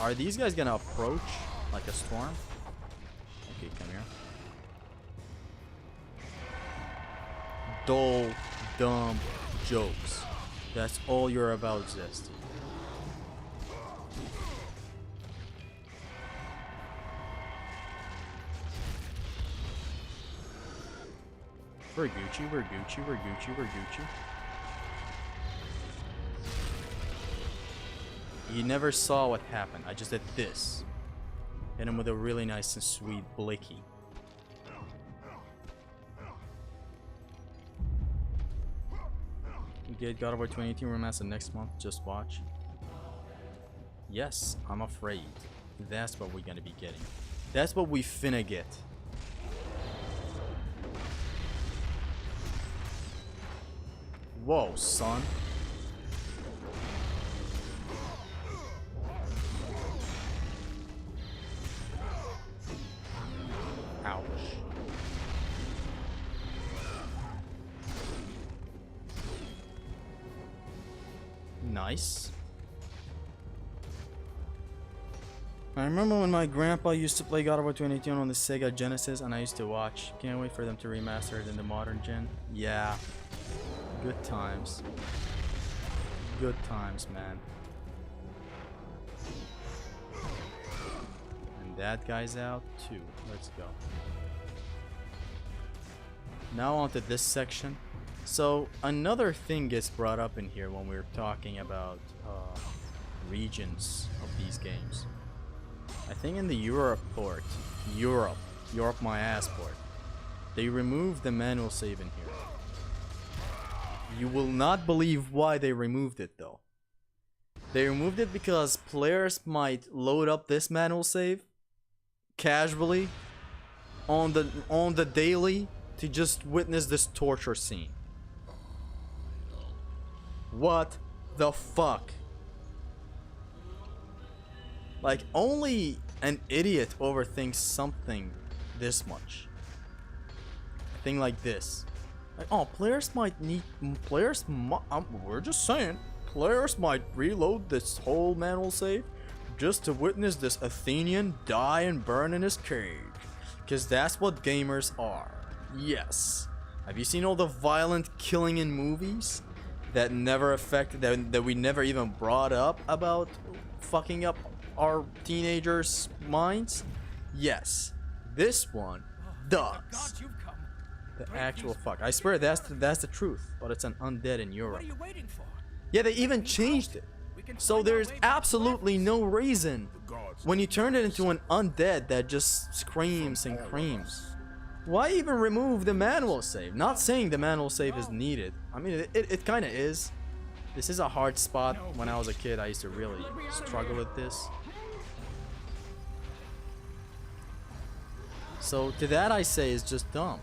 Are these guys gonna approach like a storm? Okay, come here. Dull, dumb jokes. That's all you're about, Zesty. We're Gucci, we're Gucci, we're Gucci, we're Gucci. You never saw what happened. I just did this. Hit him with a really nice and sweet blicky. We get God of War 2018 remaster next month. Just watch. Yes, I'm afraid. That's what we're gonna be getting. That's what we finna get. Whoa, son. Ouch. Nice. I remember when my grandpa used to play God of War 2018 on the Sega Genesis, and I used to watch. Can't wait for them to remaster it in the modern gen. Yeah. Good times. Good times, man. And that guy's out too. Let's go. Now onto this section. So another thing gets brought up in here when we're talking about regions of these games. I think in the Europe port, Europe my ass port, they removed the manual save in here. You will not believe why they removed it though. They removed it because players might load up this manual save casually on the daily to just witness this torture scene. What the fuck? Like, only an idiot overthinks something this much. A thing like this. Like, oh, we're just saying, players might reload this whole manual save just to witness this Athenian die and burn in his cage. Because that's what gamers are. Yes. Have you seen all the violent killing in movies that never affected, that we never even brought up about fucking up our teenagers' minds? Yes. This one does. The actual fuck. I swear that's the truth. But it's an undead in Europe. What are you waiting for? Yeah, they even changed it. So there's absolutely no reason when you turn it into an undead that just screams and creams. Why even remove the manual save? Not saying the manual save is needed. I mean, it kind of is. This is a hard spot. When I was a kid, I used to really struggle with this. So to that I say is just dumb.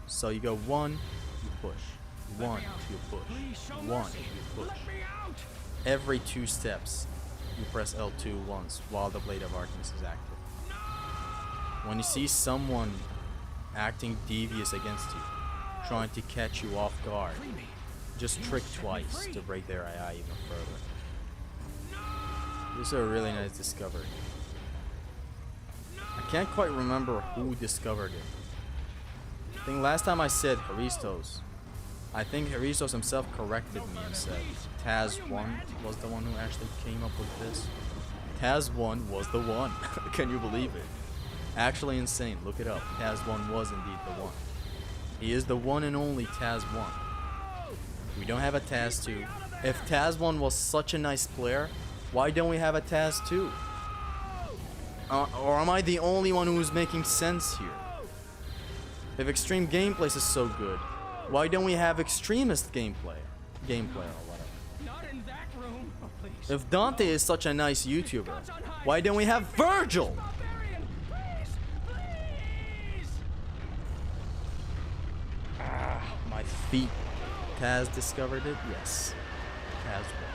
So you go 1, you push. 1, you push. 1, you push. Every 2 steps, you press L2 once while the Blade of Artemis is active. When you see someone acting devious against you, trying to catch you off guard, just trick twice to break their AI even further. This is a really nice discovery. I can't quite remember who discovered it. I think last time I said Haristos. I think Haristos himself corrected me and said Taz1 was the one who actually came up with this. Taz1 was the one. Can you believe it? Actually insane. Look it up. Taz1 was indeed the one. He is the one and only Taz1. We don't have a Taz2. If Taz1 was such a nice player, why don't we have a Taz2? Or am I the only one who's making sense here? If Extreme Gameplays is so good, why don't we have Extremist gameplay or whatever? If Dante is such a nice YouTuber, why don't we have Virgil? My feet. Taz discovered it? Yes. Taz won.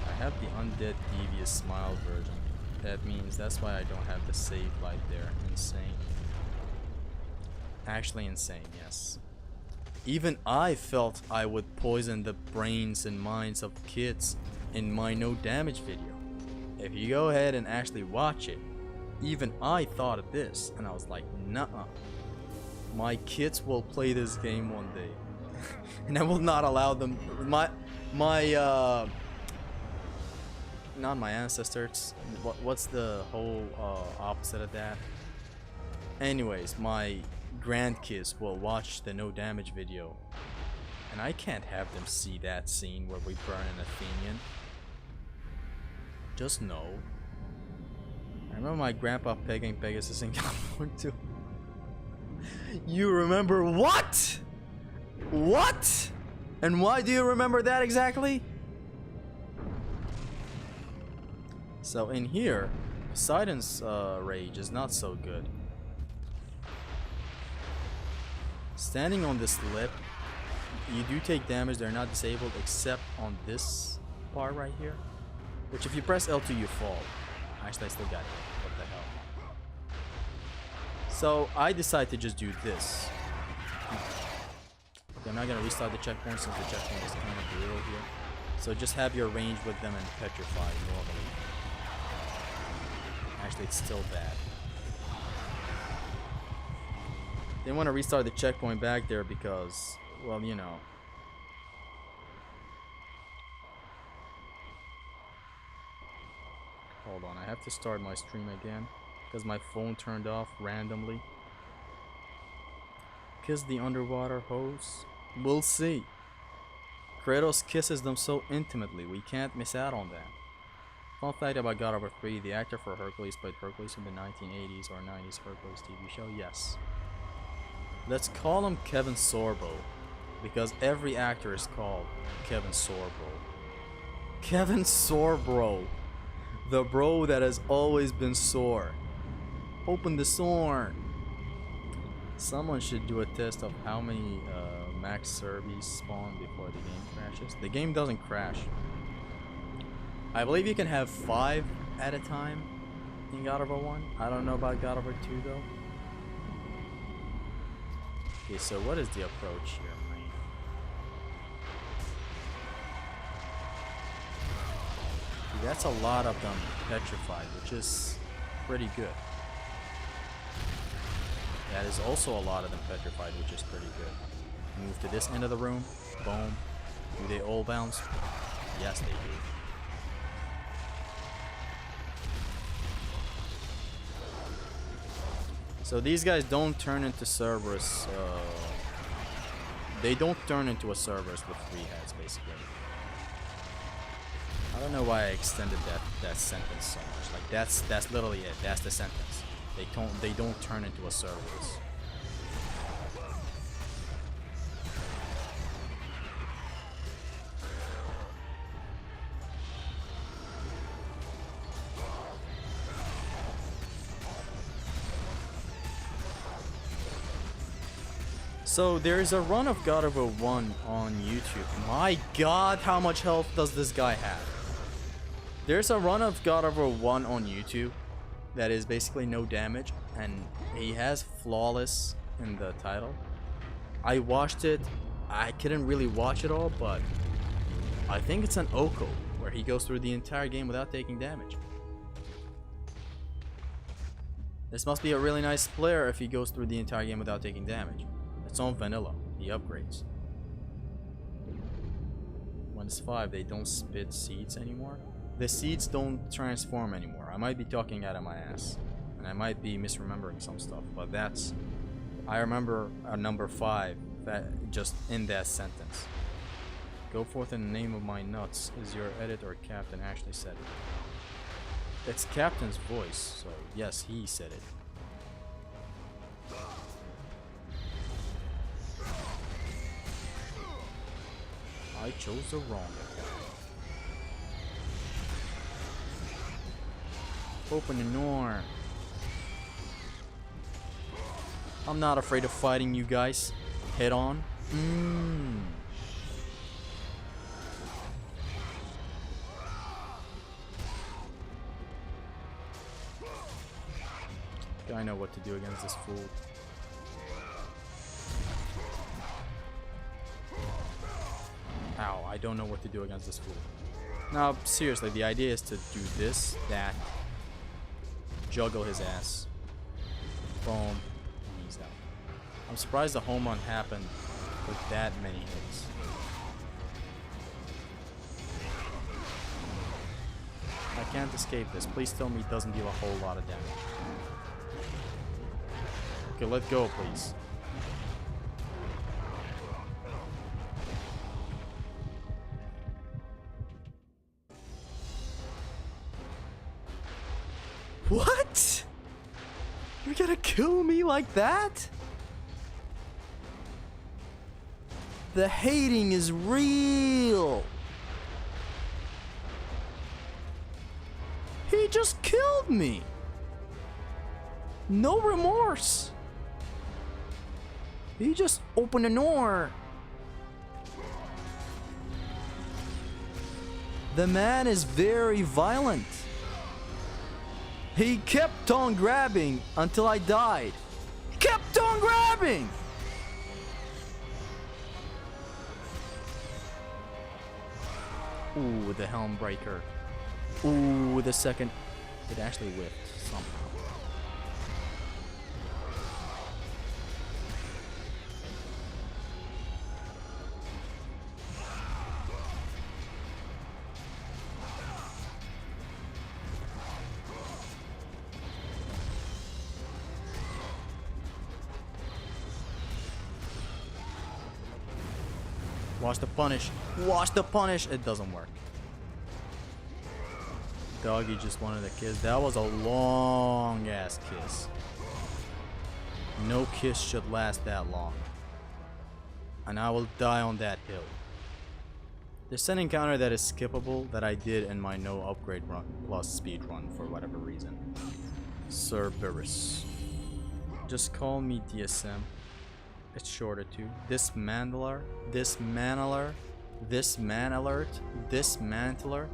I have the Undead Devious Smile version. That means that's why I don't have the save light there. Insane. Actually insane, yes. Even I felt I would poison the brains and minds of kids in my no damage video. If you go ahead and actually watch it, even I thought of this, and I was like, nuh-uh. My kids will play this game one day. And I will not allow them, not my ancestors, what's the whole opposite of that? Anyways, my grandkids will watch the no damage video, and I can't have them see that scene where we burn an Athenian. Just no. I remember my grandpa pegging Pegasus in God of War 2. You remember what? What? And why do you remember that exactly? So in here, Poseidon's rage is not so good. Standing on this lip, you do take damage. They're not disabled except on this part right here, which if you press L2 you fall. Actually I still got it. What the hell. So I decide to just do this. They're not gonna restart the checkpoint since the checkpoint is kind of brutal here. So just have your range with them and petrify normally. Actually, it's still bad. They want to restart the checkpoint back there because, well, you know. Hold on, I have to start my stream again because my phone turned off randomly. Kiss the underwater hose? We'll see. Kratos kisses them so intimately, we can't miss out on that. Fun fact about God of War 3, the actor for Hercules played Hercules in the 1980s or 90s Hercules TV show, yes. Let's call him Kevin Sorbo, because every actor is called Kevin Sorbo. Kevin Sorbro, the bro that has always been sore. Open the sore. Someone should do a test of how many max Serbies spawn before the game crashes. The game doesn't crash. I believe you can have 5 at a time in God of War 1. I don't know about God of War 2 though. Okay, so what is the approach here, man? That's a lot of them petrified, which is pretty good. That is also a lot of them petrified, which is pretty good. Move to this end of the room. Boom. Do they all bounce? Yes, they do. So these guys don't turn into Cerberus. They don't turn into a Cerberus with 3 heads, basically. I don't know why I extended that sentence so much. Like that's literally it. That's the sentence. They don't turn into a Cerberus. So there's a run of God of War 1 on YouTube. My god, how much health does this guy have? There's a run of God of War 1 on YouTube that is basically no damage, and he has flawless in the title. I watched it. I couldn't really watch it all, but I think it's an Oko where he goes through the entire game without taking damage. This must be a really nice player if he goes through the entire game without taking damage. It's on vanilla, the upgrades. When it's 5, they don't spit seeds anymore. The seeds don't transform anymore. I might be talking out of my ass, and I might be misremembering some stuff, but that's... I remember a number 5 that just in that sentence. Go forth in the name of my nuts is your editor Captain actually said it. It's Captain's voice, so yes, he said it. I chose the wrong attack. Open the door. I'm not afraid of fighting you guys. Head on. I know what to do against this fool. Ow, I don't know what to do against this fool. Now, seriously, the idea is to do this, that, juggle his ass. Boom, and he's out. I'm surprised the home run happened with that many hits. I can't escape this. Please tell me it doesn't deal a whole lot of damage. Okay, let go, please. What? You're gonna kill me like that? The hating is real. He just killed me. No remorse. He just opened a door. The man is very violent. He kept on grabbing until I died. He kept on grabbing! Ooh, the helm breaker. Ooh, the second. It actually whipped somehow. Watch the punish. Watch the punish. It doesn't work. Doggy just wanted a kiss. That was a long ass kiss. No kiss should last that long. And I will die on that hill. There's an encounter that is skippable that I did in my no upgrade run plus speed run for whatever reason. Cerberus. Just call me DSM. It's shorter too. Dismantler. Dismantler. Dismantler.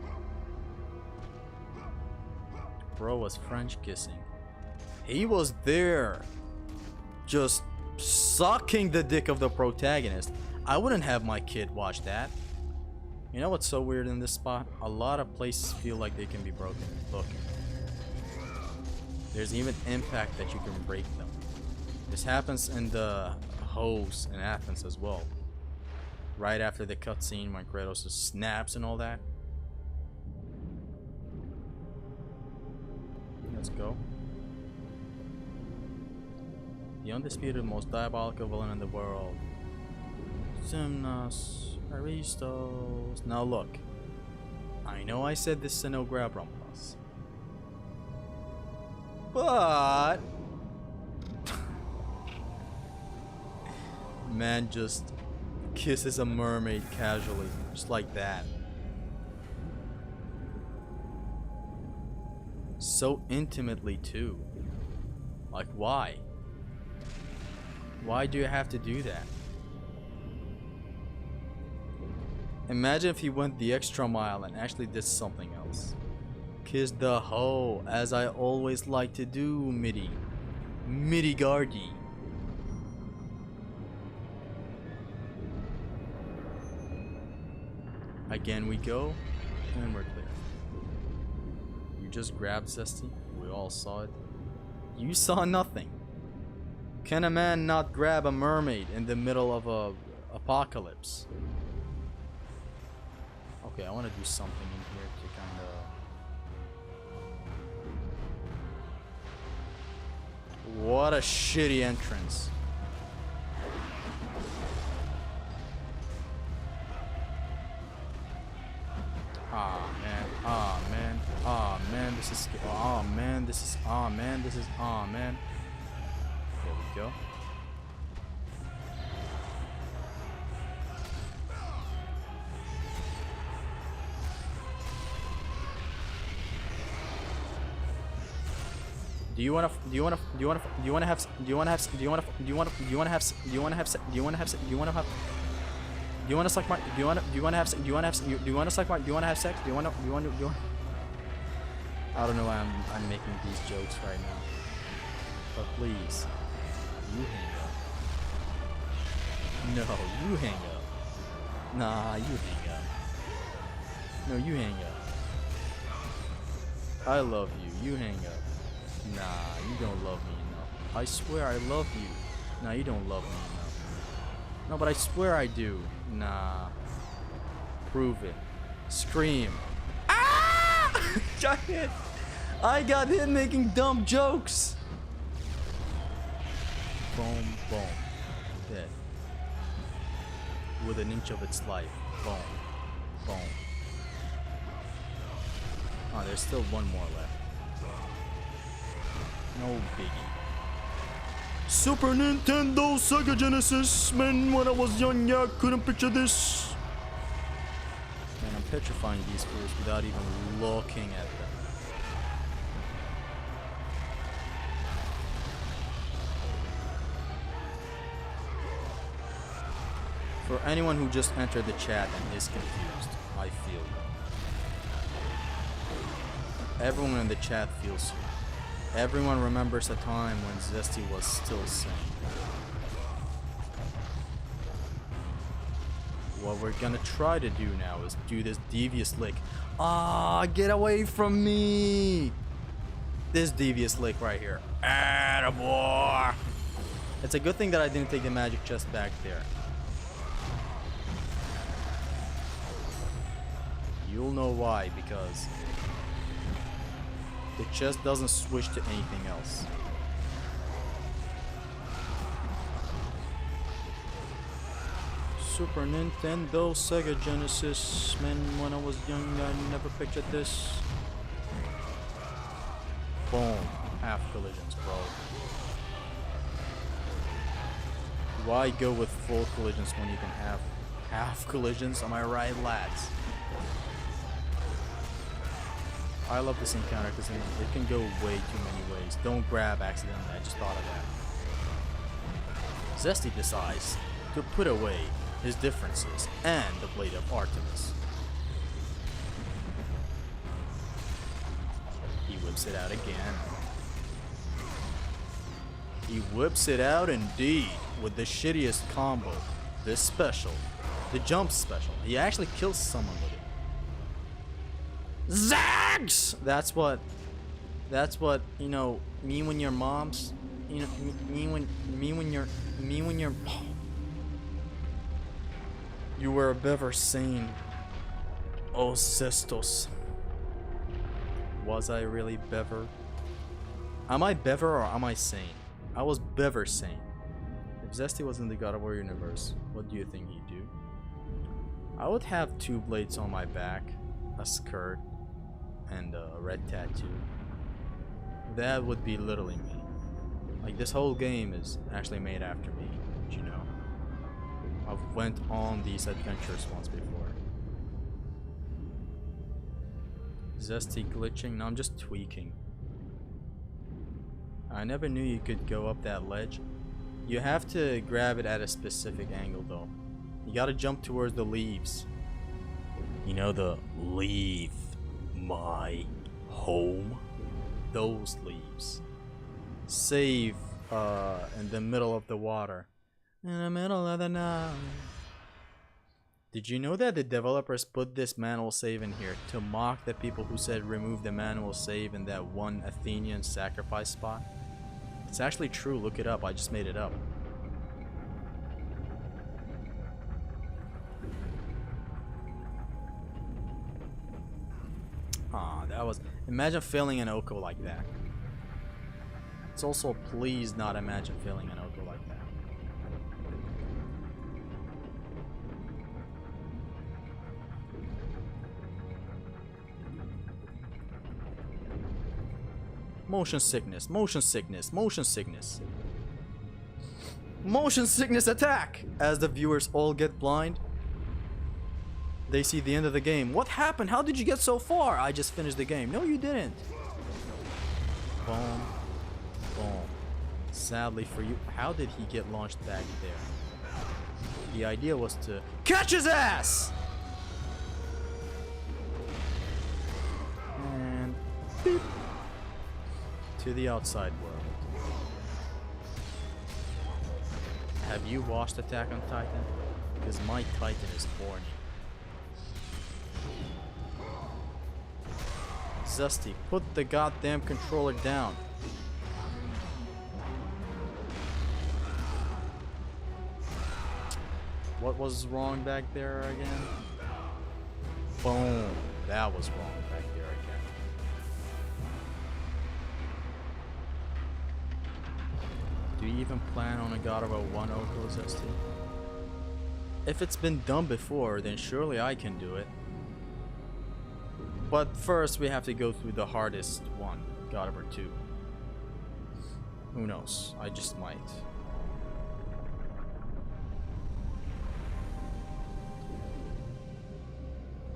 Bro was French kissing. He was there. Just sucking the dick of the protagonist. I wouldn't have my kid watch that. You know what's so weird in this spot? A lot of places feel like they can be broken. Look. There's even impact that you can break them. This happens in the hose in Athens as well. Right after the cutscene when Kratos just snaps and all that. Let's go. The undisputed most diabolical villain in the world. Xemnas, Aristos. Now look. I know I said this is no grab run plus. But man just kisses a mermaid casually, just like that. So intimately too. Like why? Why do you have to do that? Imagine if he went the extra mile and actually did something else. Kiss the hoe, as I always like to do, Midigardi. Again we go, and we're clear. You just grabbed Zesty. We all saw it. You saw nothing. Can a man not grab a mermaid in the middle of a apocalypse? Okay, I want to do something in here to kind of... What a shitty entrance. Ah man, ah man, ah man, this is, oh man, this is, oh man, this is, oh man. There we go. Do you wanna have suck my, do you wanna have sex? I don't know why I'm making these jokes right now. But please, you hang up. No, you hang up. Nah, you hang up. No, you hang up. I love you. You hang up. Nah, you don't love me enough. I swear I love you. Nah, you don't love me enough. No, but I swear I do. Nah. Prove it. Scream. Ah! Got hit. I got hit making dumb jokes. Boom, boom. Dead. With an inch of its life. Boom. Boom. Oh, there's still one more left. No biggie. Super Nintendo, Sega Genesis. Man, when I was young, yeah, I couldn't picture this. Man, I'm petrifying these fools without even looking at them. For anyone who just entered the chat and is confused, I feel you. Everyone in the chat feels you. Everyone remembers a time when Zesty was still sane. what we're gonna try to do now is do this devious lick. Ah, get away from me! This devious lick right here. Attaboy! It's a good thing that I didn't take the magic chest back there. You'll know why, because the chest doesn't switch to anything else. Super Nintendo, Sega Genesis. Man, when I was young, I never pictured this. Boom. Half collisions, bro. Why go with full collisions when you can have half collisions? Am I right, lads? I love this encounter because it can go way too many ways. Don't grab accidentally, I just thought of that. Zesty decides to put away his differences and the Blade of Artemis. He whips it out again. He whips it out indeed with the shittiest combo. This special. The jump special. He actually kills someone with it. Zags! That's what, you know, me when your mom's, you know, me when you're, you were a better sane. Oh, Cestos. Was I really better? Am I better or am I sane? I was better sane. If Zesty was in the God of War universe, what do you think he'd do? I would have 2 blades on my back, a skirt, and a red tattoo. That would be literally me. Like, this whole game is actually made after me, you know. I've went on these adventures once before. Zesty glitching? No, I'm just tweaking. I never knew you could go up that ledge. You have to grab it at a specific angle though. You gotta jump towards the leaves. You know, the leave my home? Those leaves. Save in the middle of the water. In the middle of the night. Did you know that the developers put this manual save in here to mock the people who said remove the manual save in that one Athenian sacrifice spot? It's actually true, look it up, I just made it up. Ah, that was... Imagine failing an Oko like that. It's also, please not imagine failing an Oko like that. Motion sickness, motion sickness, motion sickness. Motion sickness attack! As the viewers all get blind, they see the end of the game. What happened? How did you get so far? I just finished the game. No, you didn't. Boom. Boom. Sadly for you, how did he get launched back there? The idea was to catch his ass! And beep. To the outside world. Have you watched Attack on Titan? Because my Titan is horny. Zesty, put the goddamn controller down. What was wrong back there again? Boom. That was wrong back there again. Do you even plan on a God of War 1 Oko, Zesty? If it's been done before, then surely I can do it. But first, we have to go through the hardest one, God of War 2. Who knows? I just might.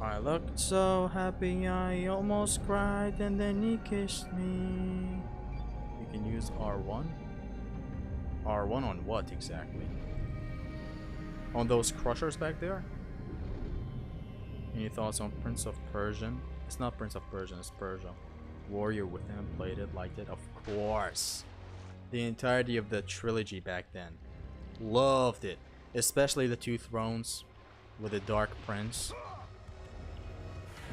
I looked so happy, I almost cried, and then he kissed me. You can use R1? R1 on what exactly? On those crushers back there? Any thoughts on Prince of Persia? It's not Prince of Persia, it's Persia. Warrior with him, played it, liked it, of course. The entirety of the trilogy back then. Loved it. Especially the Two Thrones. with the Dark Prince.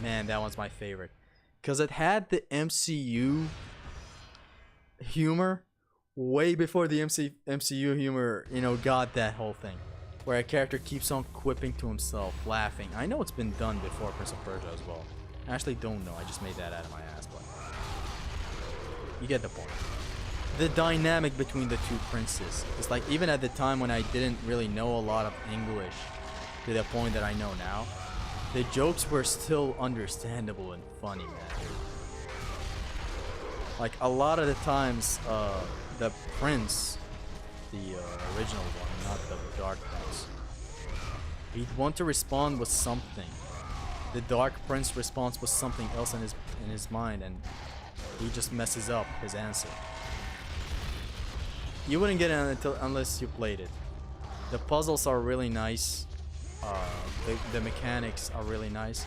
Man, that one's my favorite. Because it had the MCU humor way before the MCU humor, you know, got that whole thing. Where a character keeps on quipping to himself, laughing. I know it's been done before Prince of Persia as well. I actually don't know, I just made that out of my ass, but you get the point. The dynamic between the two princes. It's like, even at the time when I didn't really know a lot of English to the point that I know now, the jokes were still understandable and funny, man. Like, a lot of the times, the prince, the original one, not the Dark Prince, he'd want to respond with something. The Dark Prince responds with something else in his mind, and he just messes up his answer. You wouldn't get it unless you played it. The puzzles are really nice. The mechanics are really nice.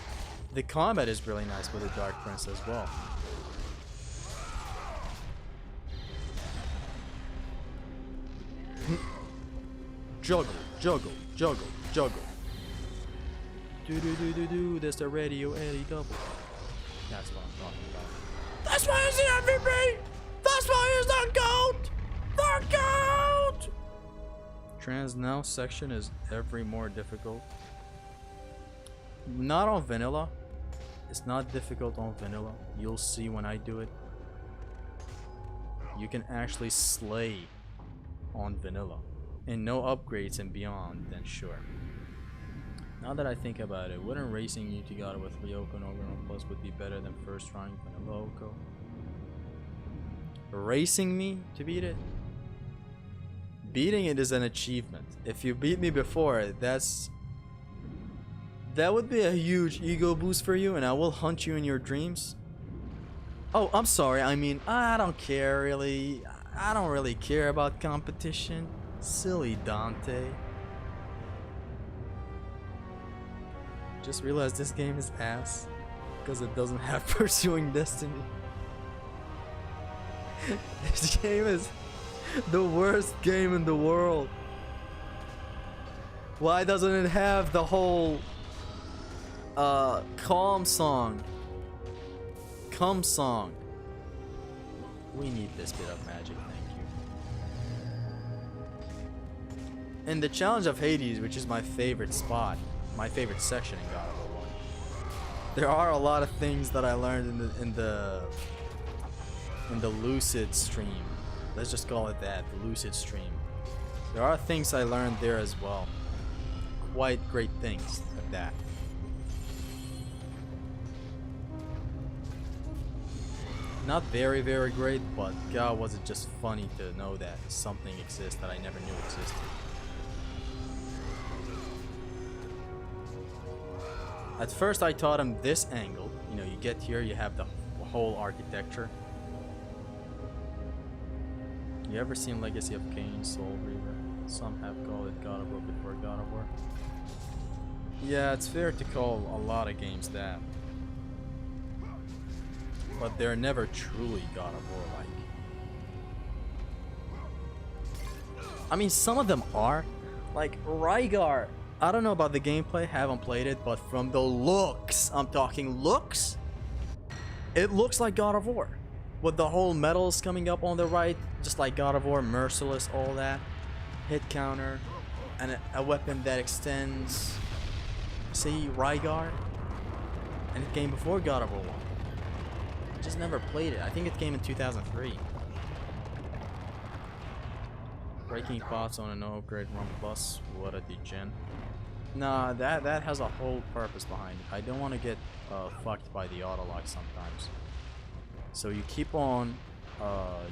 The combat is really nice with the Dark Prince as well. Juggle, juggle, juggle, juggle. Do do do do do. There's the Radio Ellie double. That's what I'm talking about. That's why he's the MVP. That's why he's the GOAT. The GOAT. Trans now section is every more difficult. Not on vanilla. It's not difficult on vanilla. You'll see when I do it. You can actually slay on vanilla. And no upgrades and beyond, then sure. Now that I think about it, wouldn't racing you together with Ryoko and Overrun Plus would be better than first rank vanilla Oko? Racing me to beat it? Beating it is an achievement. If you beat me before, that would be a huge ego boost for you, and I will hunt you in your dreams. Oh, I'm sorry. I mean, I don't care really. I don't really care about competition. Silly Dante. Just realized this game is ass because it doesn't have Pursuing Destiny. This game is the worst game in the world. Why doesn't it have the whole calm song? Come song. We need this bit of magic, thank you. In the Challenge of Hades, which is my favorite spot, my favorite section in God of War 1, there are a lot of things that I learned in the Lucid stream. Let's just call it that, the Lucid stream. There are things I learned there as well. Quite great things at that. Not very, very great, but God, was it just funny to know that something exists that I never knew existed. At first I taught him this angle. You know, you get here, you have the whole architecture. You ever seen Legacy of Kain, Soul Reaver? Some have called it God of War before God of War. Yeah, it's fair to call a lot of games that. But they're never truly God of War like. I mean, some of them are. Like Rygar. I don't know about the gameplay, haven't played it, but from the looks, I'm talking looks, it looks like God of War. With the whole metals coming up on the right, just like God of War, merciless, all that. Hit counter, and a weapon that extends. See, Rygar? And it came before God of War 1. I just never played it. I think it came in 2003. Breaking pots on a no upgrade run plus. What a degen. Nah, that has a whole purpose behind it. I don't want to get fucked by the auto lock sometimes. So you keep on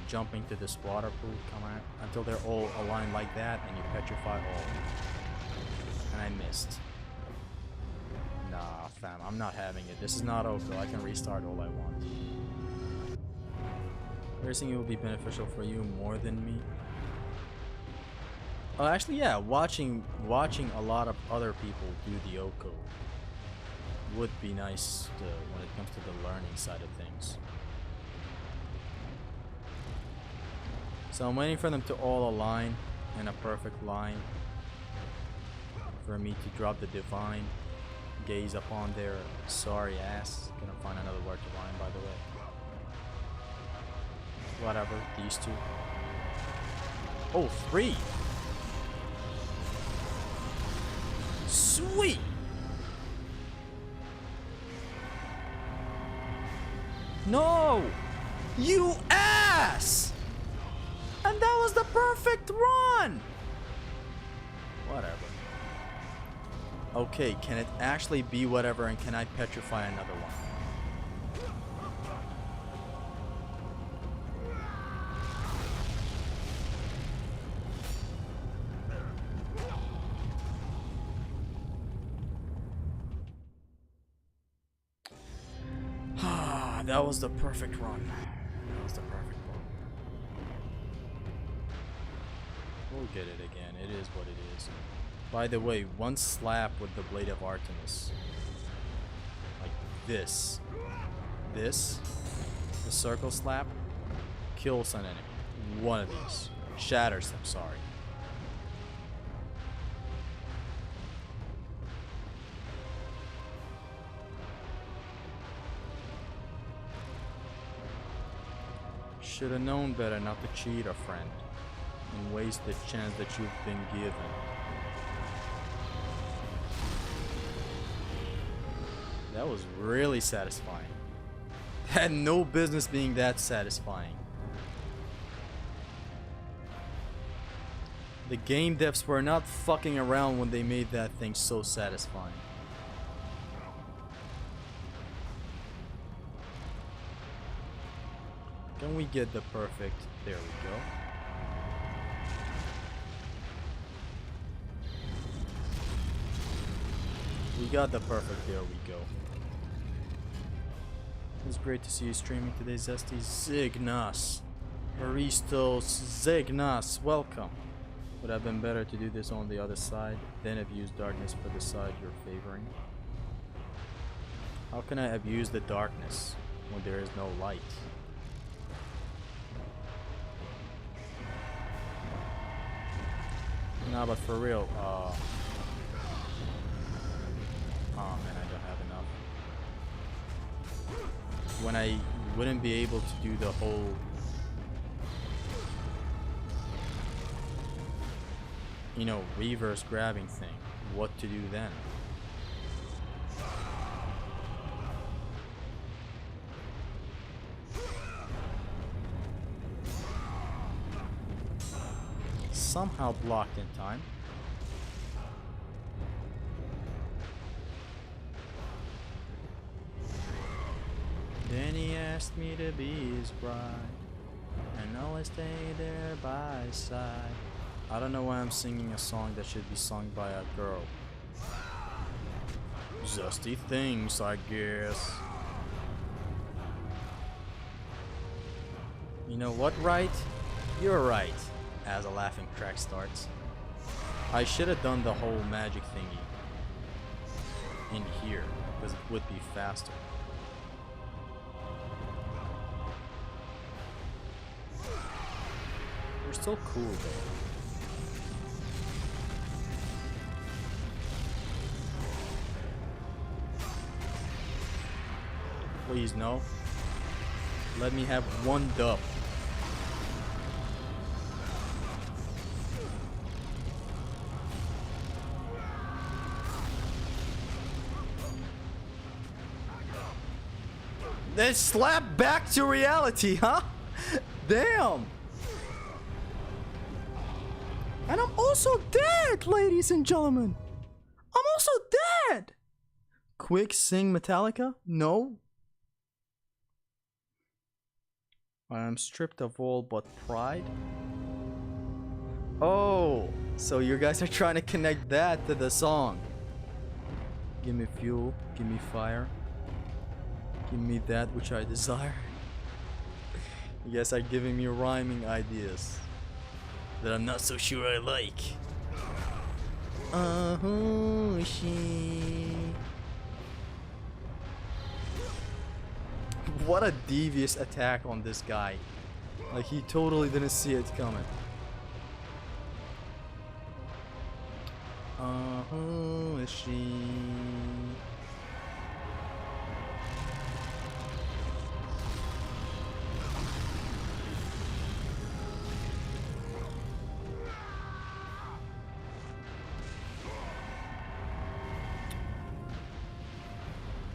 jumping to this water pool, come out until they're all aligned like that, and you petrify all. And I missed. Nah, fam, I'm not having it. This is not Oko. I can restart all I want. Racing will be beneficial for you more than me. Oh, actually, yeah, watching a lot of other people do the Oko would be nice when it comes to the learning side of things. So I'm waiting for them to all align in a perfect line for me to drop the divine gaze upon their sorry ass. Gonna find another word to rhyme, by the way. Whatever, these two. Oh, 3. Sweet. No, you ass! And that was the perfect run. Whatever. Okay, can it actually be whatever, and can I petrify another one? That was the perfect run. That was the perfect run. We'll get it again. It is what it is. By the way, one slap with the Blade of Artemis. Like this. This. The circle slap. Kills an enemy. One of these. Shatters them, sorry. Should have known better not to cheat a friend and waste the chance that you've been given. That was really satisfying. Had no business being that satisfying. The game devs were not fucking around when they made that thing so satisfying. Can we get the perfect? There we go. We got the perfect. There we go. It's great to see you streaming today, Zesty. Zignas. Aristos. Zignas. Welcome. Would have been better to do this on the other side, then abuse darkness for the side you're favoring. How can I abuse the darkness when there is no light? Nah, but for real, oh man, I don't have enough. When I wouldn't be able to do the whole reverse grabbing thing, what to do then? Somehow blocked in time. Then he asked me to be his bride, and always stay there by his side. I don't know why I'm singing a song that should be sung by a girl. Zesty things, I guess. You know what, right? You're right. As a laughing track starts. I should have done the whole magic thingy in here, because it would be faster. We're still cool though. Please no. Let me have one dub. Then slap back to reality, huh? Damn. And I'm also dead, ladies and gentlemen. I'm also dead. Quick, sing Metallica? No. I am stripped of all but pride. Oh, so you guys are trying to connect that to the song. Give me fuel, give me fire. Give me that which I desire. You guys are giving me rhyming ideas that I'm not so sure I like. Oh shit. What a devious attack on this guy. Like he totally didn't see it coming. Who is she?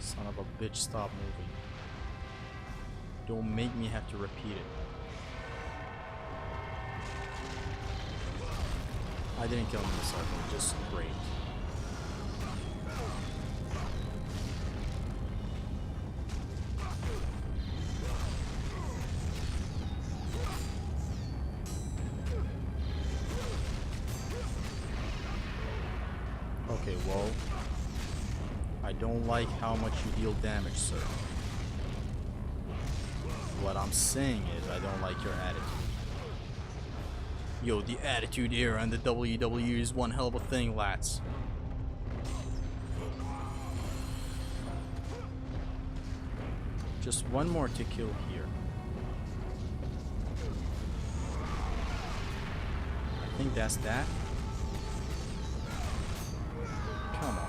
Son of a bitch, stop moving. Don't make me have to repeat it. I didn't kill him in the circle, just great. Okay, well, I don't like how much you deal damage, sir. What I'm saying is I don't like your attitude. Yo, the attitude era and the WWE is one hell of a thing, lads. Just one more to kill here. I think that's that. Come on.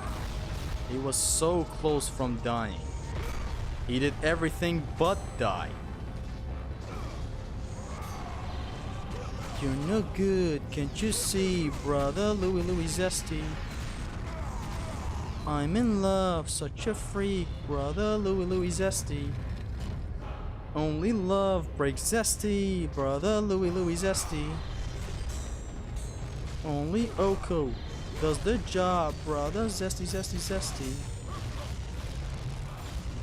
He was so close from dying. He did everything but die. You're no good, can't you see, brother Louis Zesty? I'm in love, such a freak, brother Louis Zesty. Only love breaks zesty, brother Louis Zesty. Only Oko does the job, brother Zesty.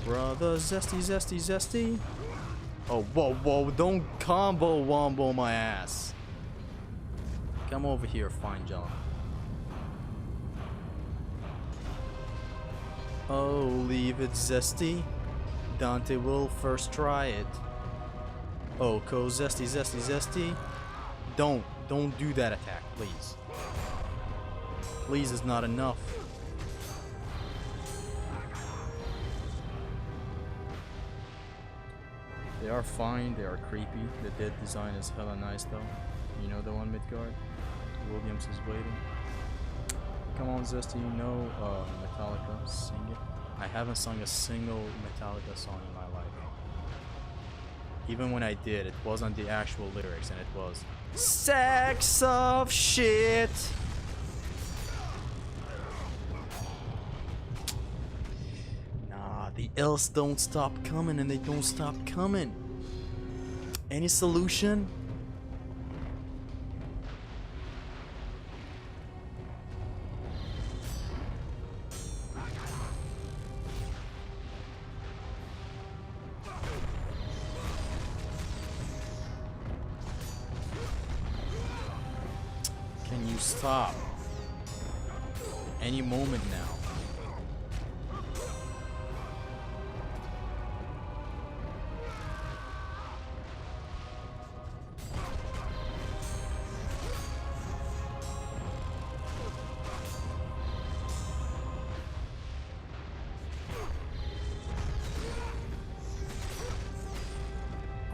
Brother Zesty. Oh, whoa, don't combo wombo my ass. Come over here, fine gentleman. Oh, leave it zesty. Dante will first try it. Oh, co zesty. Don't do that attack, please. Please is not enough. They are fine, they are creepy. The dead design is hella nice though. You know the one Midgard? Williams is waiting. Come on, Zesty, you know Metallica, sing it. I haven't sung a single Metallica song in my life. Even when I did, it wasn't the actual lyrics, and it was sex of shit. Nah, the L's don't stop coming, and they don't stop coming. Any solution? Can you stop? Any moment now.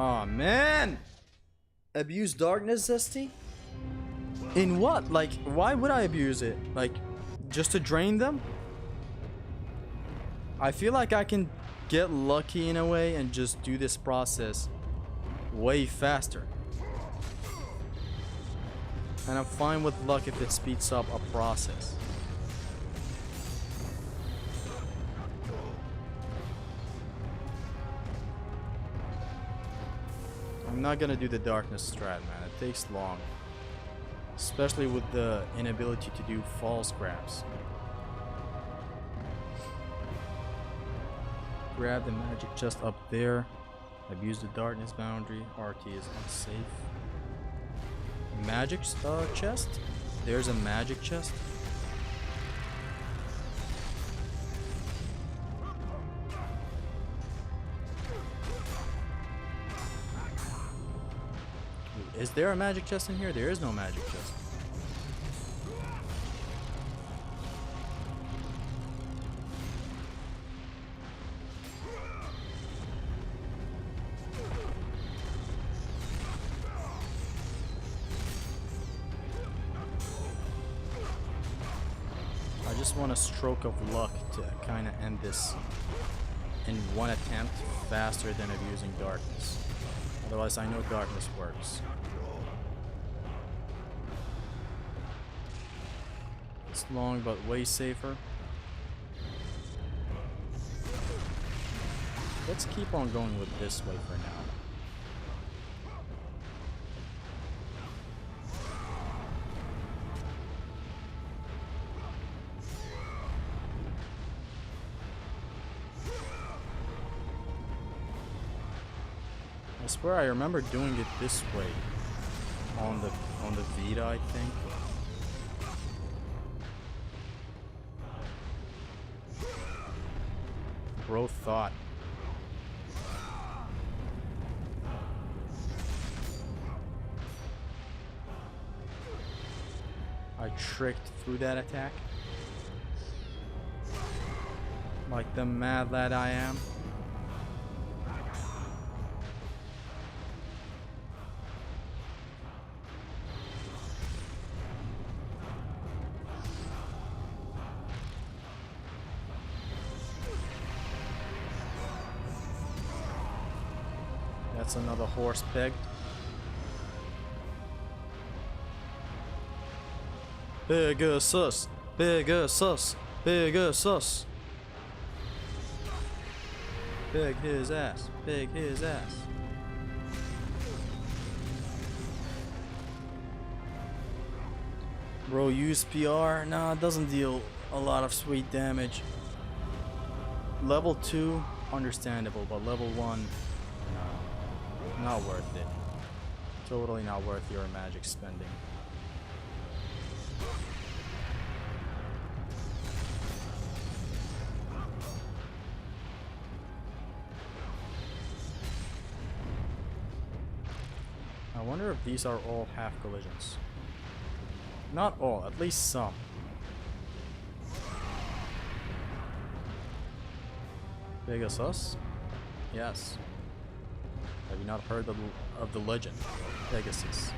Aw, man! Abuse darkness, Zesty? In what? Like, why would I abuse it? Like, just to drain them? I feel like I can get lucky in a way and just do this process way faster. And I'm fine with luck if it speeds up a process. I'm not gonna do the darkness strat, man. It takes long. Especially with the inability to do false grabs. Grab the magic chest up there. Abuse the darkness boundary. RT is unsafe. Magic chest? There's a magic chest. Is there a magic chest in here? There is no magic chest. just want a stroke of luck to kind of end this in one attempt faster than of using darkness. Otherwise, I know darkness works. It's long, but way safer. Let's keep on going with this way for now. I swear I remember doing it this way on the Vita, I think. Bro thought. I tricked through that attack. Like the mad lad I am. That's another horse peg. Pegasus, Pegasus, Pegasus. Peg his ass, peg his ass. Bro, use PR? Nah, it doesn't deal a lot of sweet damage. Level 2, understandable, but level 1, no, not worth it. Totally not worth your magic spending. I wonder if these are all half collisions. Not all, at least some. Pegasus? Yes. Have you not heard of the legend? Pegasus.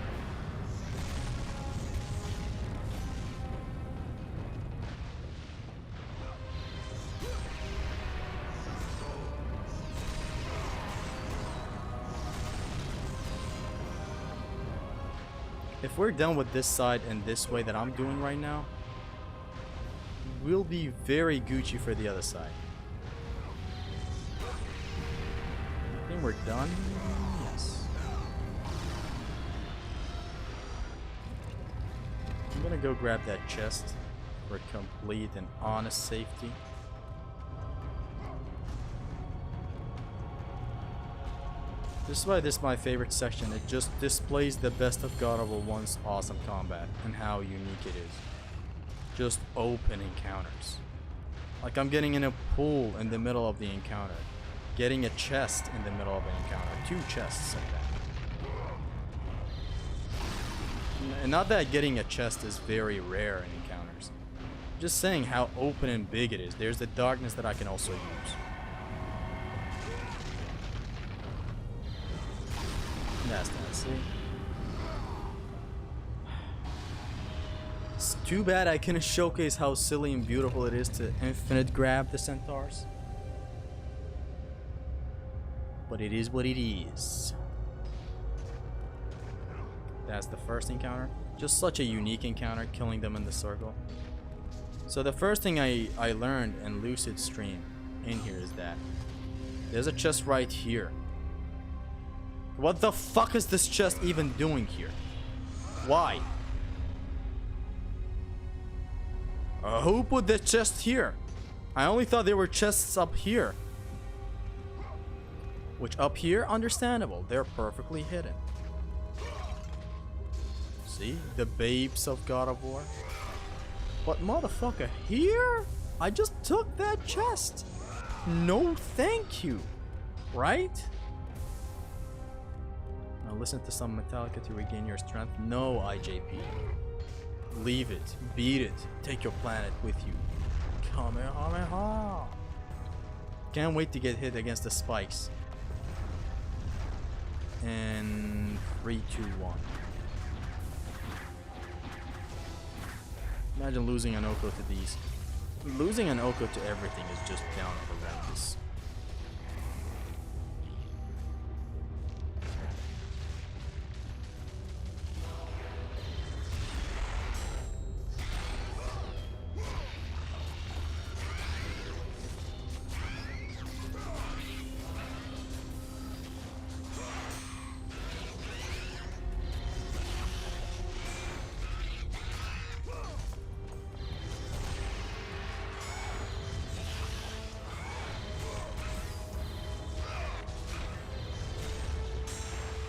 If we're done with this side and this way that I'm doing right now, we'll be very Gucci for the other side. I think we're done. Yes. I'm gonna go grab that chest for complete and honest safety. This is why this is my favorite section. It just displays the best of God of War 1's awesome combat and how unique it is. Just open encounters. Like I'm getting in a pool in the middle of the encounter. Getting a chest in the middle of an encounter. 2 chests like that. And not that getting a chest is very rare in encounters. Just saying how open and big it is. There's the darkness that I can also use. That's that, see? It's too bad I couldn't showcase how silly and beautiful it is to infinite grab the centaurs. But it is what it is. That's the first encounter. Just such a unique encounter, killing them in the circle. So the first thing I learned in Lucid Stream in here is that there's a chest right here. What the fuck is this chest even doing here? Why? Who put the chest here? I only thought there were chests up here. Which up here, understandable. They're perfectly hidden. See? The babes of God of War. But motherfucker, here? I just took that chest. No thank you. Right? Now listen to some Metallica to regain your strength. No, IJP. Leave it. Beat it. Take your planet with you. Kamehameha. Can't wait to get hit against the spikes. And 3, 2, 1. Imagine losing an Oko to these. Losing an Oko to everything is just down horrendous.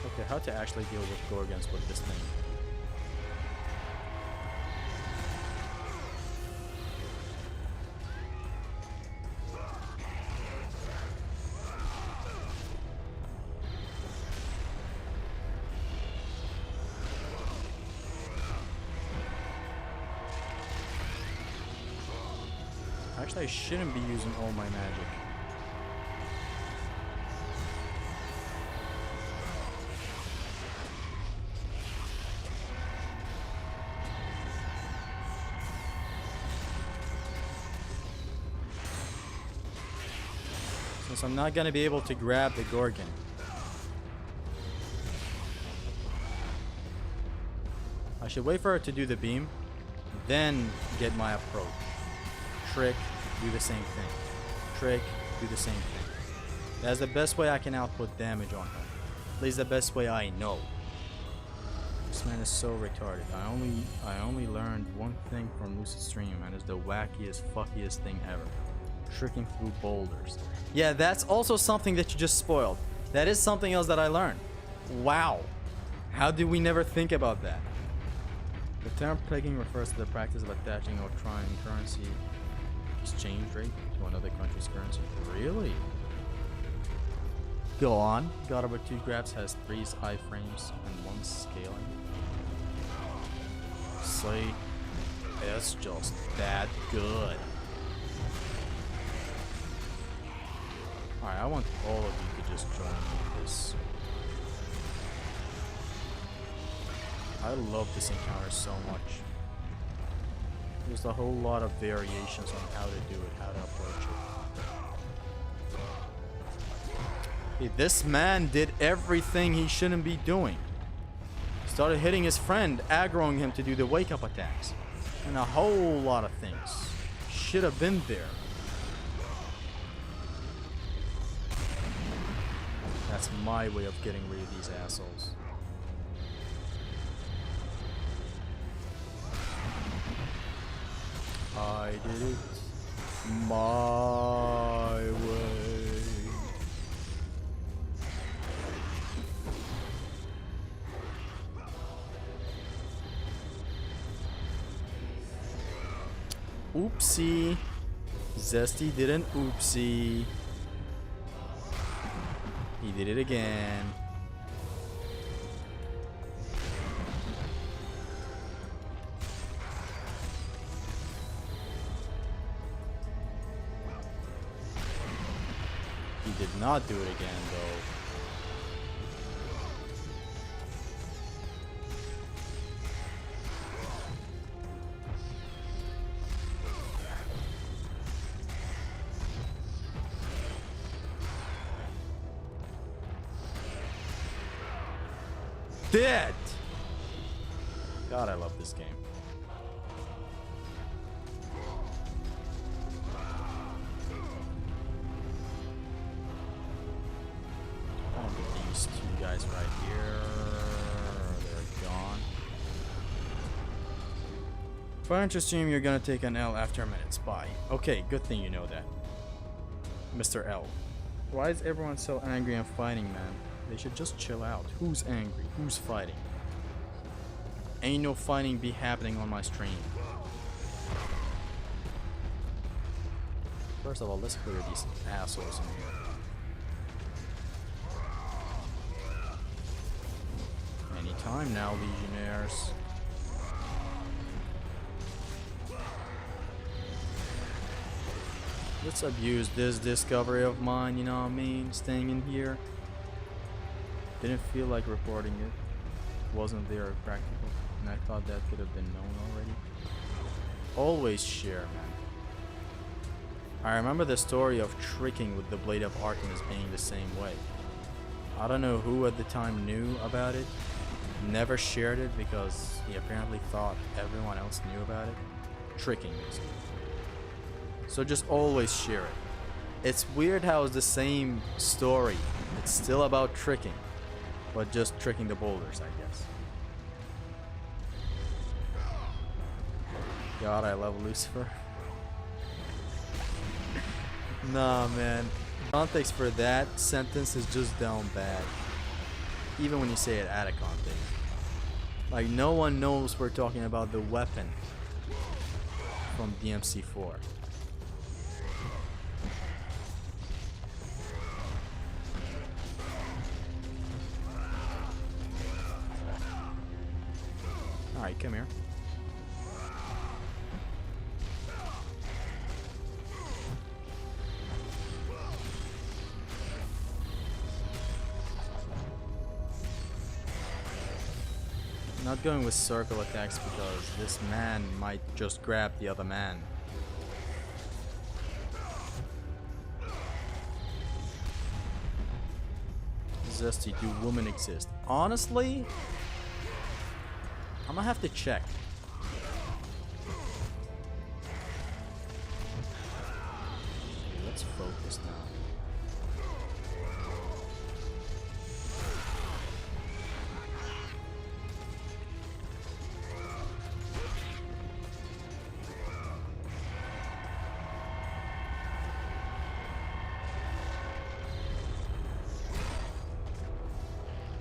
Okay, how to actually deal with Gorgons with this thing. Actually, I shouldn't be using all my magic. Since I'm not gonna be able to grab the Gorgon. I should wait for her to do the beam, then get my approach. Trick, do the same thing. Trick, do the same thing. That's the best way I can output damage on her. At least the best way I know. This man is so retarded. I only learned one thing from Lucid Stream, and it's the wackiest, fuckiest thing ever. Tricking through boulders. Yeah, that's also something that you just spoiled. That is something else that I learned. Wow. How did we never think about that? The term pegging refers to the practice of attaching or trying currency exchange rate to another country's currency. Really? Go on. God of War 2 Grabs has 3 iframes and 1 scaling. Slay. It's just that good. Alright, I want all of you to just join me in this. I love this encounter so much. There's a whole lot of variations on how to do it, how to approach it. Hey, this man did everything he shouldn't be doing. Started hitting his friend, aggroing him to do the wake-up attacks. And a whole lot of things. Should have been there. That's my way of getting rid of these assholes. I did it my way. Oopsie. Zesty did an oopsie. He did it again. He did not do it again, though. Dead! God, I love this game. I'll get these two guys right here. They're gone. Fire into stream, you're gonna take an L after a minute. Spy. Okay, good thing you know that. Mr. L. Why is everyone so angry and fighting, man? They should just chill out. Who's angry? Who's fighting? Ain't no fighting be happening on my stream. First of all, let's clear these assholes in here. Anytime now, Legionnaires. Let's abuse this discovery of mine, you know what I mean? Staying in here. Didn't feel like reporting it. Wasn't there practical. And I thought that could have been known already. Always share, man. I remember the story of tricking with the Blade of Artemis being the same way. I don't know who at the time knew about it, never shared it because he apparently thought everyone else knew about it. Tricking, basically. So just always share it. It's weird how it's the same story. It's still about tricking, but just tricking the boulders, I guess. God, I love Lucifer. Nah, man. Context for that sentence is just down bad. Even when you say it out of context. Like, no one knows we're talking about the weapon from DMC4. Alright, come here. Not going with circle attacks because this man might just grab the other man. Zesty, do women exist? Honestly, I'm gonna have to check. Okay, let's focus now.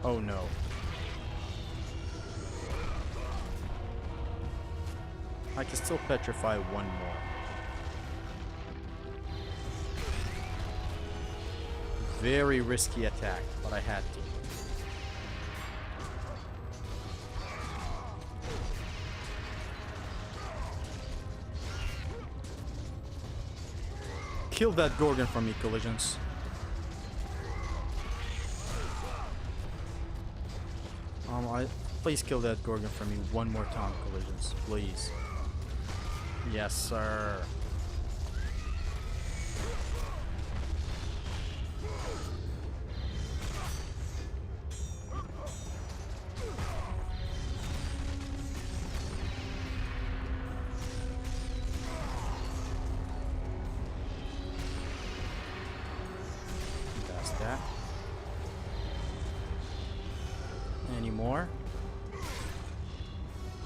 Oh no. I can still petrify one more. Very risky attack, but I had to. Kill that Gorgon from me, collisions. Please kill that Gorgon for me one more time, collisions, please. Yes, sir. That's that. Any more?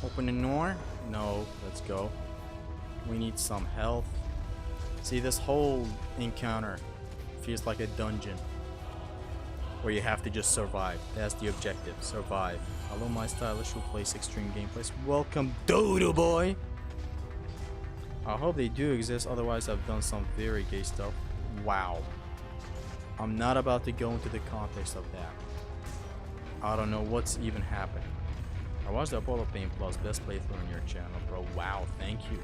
Open the door? No, let's go. We need some health. See, this whole encounter feels like a dungeon where you have to just survive. That's the objective, survive. Hello, my stylish who plays extreme gameplays. Welcome, Dodo boy! I hope they do exist, otherwise I've done some very gay stuff. Wow. I'm not about to go into the context of that. I don't know what's even happening. I watched the Apollo Pain Plus best playthrough on your channel, bro. Wow, thank you.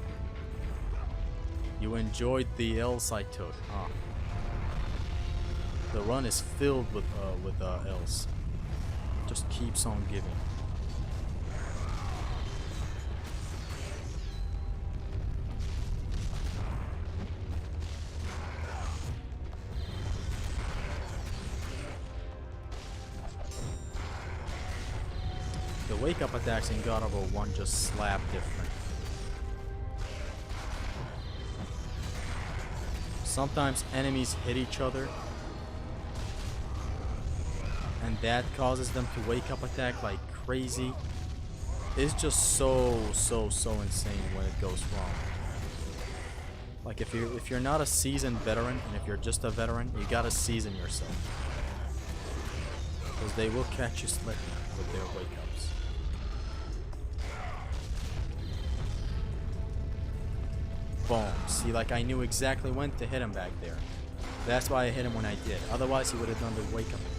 You enjoyed the L's I took, huh? The run is filled with L's. Just keeps on giving. The wake up attacks in God of War 1 just slap different. Sometimes enemies hit each other and that causes them to wake up attack like crazy. It's just so insane when it goes wrong. Like if you're not a seasoned veteran, and if you're just a veteran, you gotta season yourself. Because they will catch you slipping with their wake ups. Boom. See, like I knew exactly when to hit him back there. That's why I hit him when I did. Otherwise he would have done the wake up attack.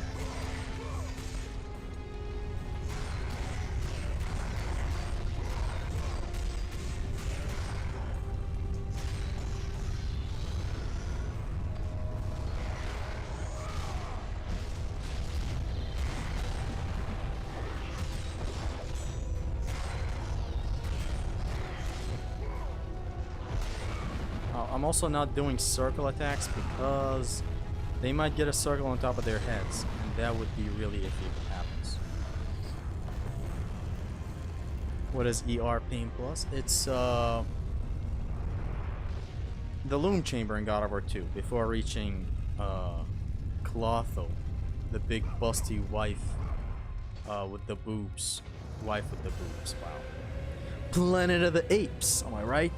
I'm also not doing circle attacks because they might get a circle on top of their heads, and that would be really iffy if it happens. What is ER Pain Plus? It's the Loom Chamber in God of War 2 before reaching Clotho, the big busty wife with the boobs. Wife with the boobs, wow. Planet of the Apes, am I right?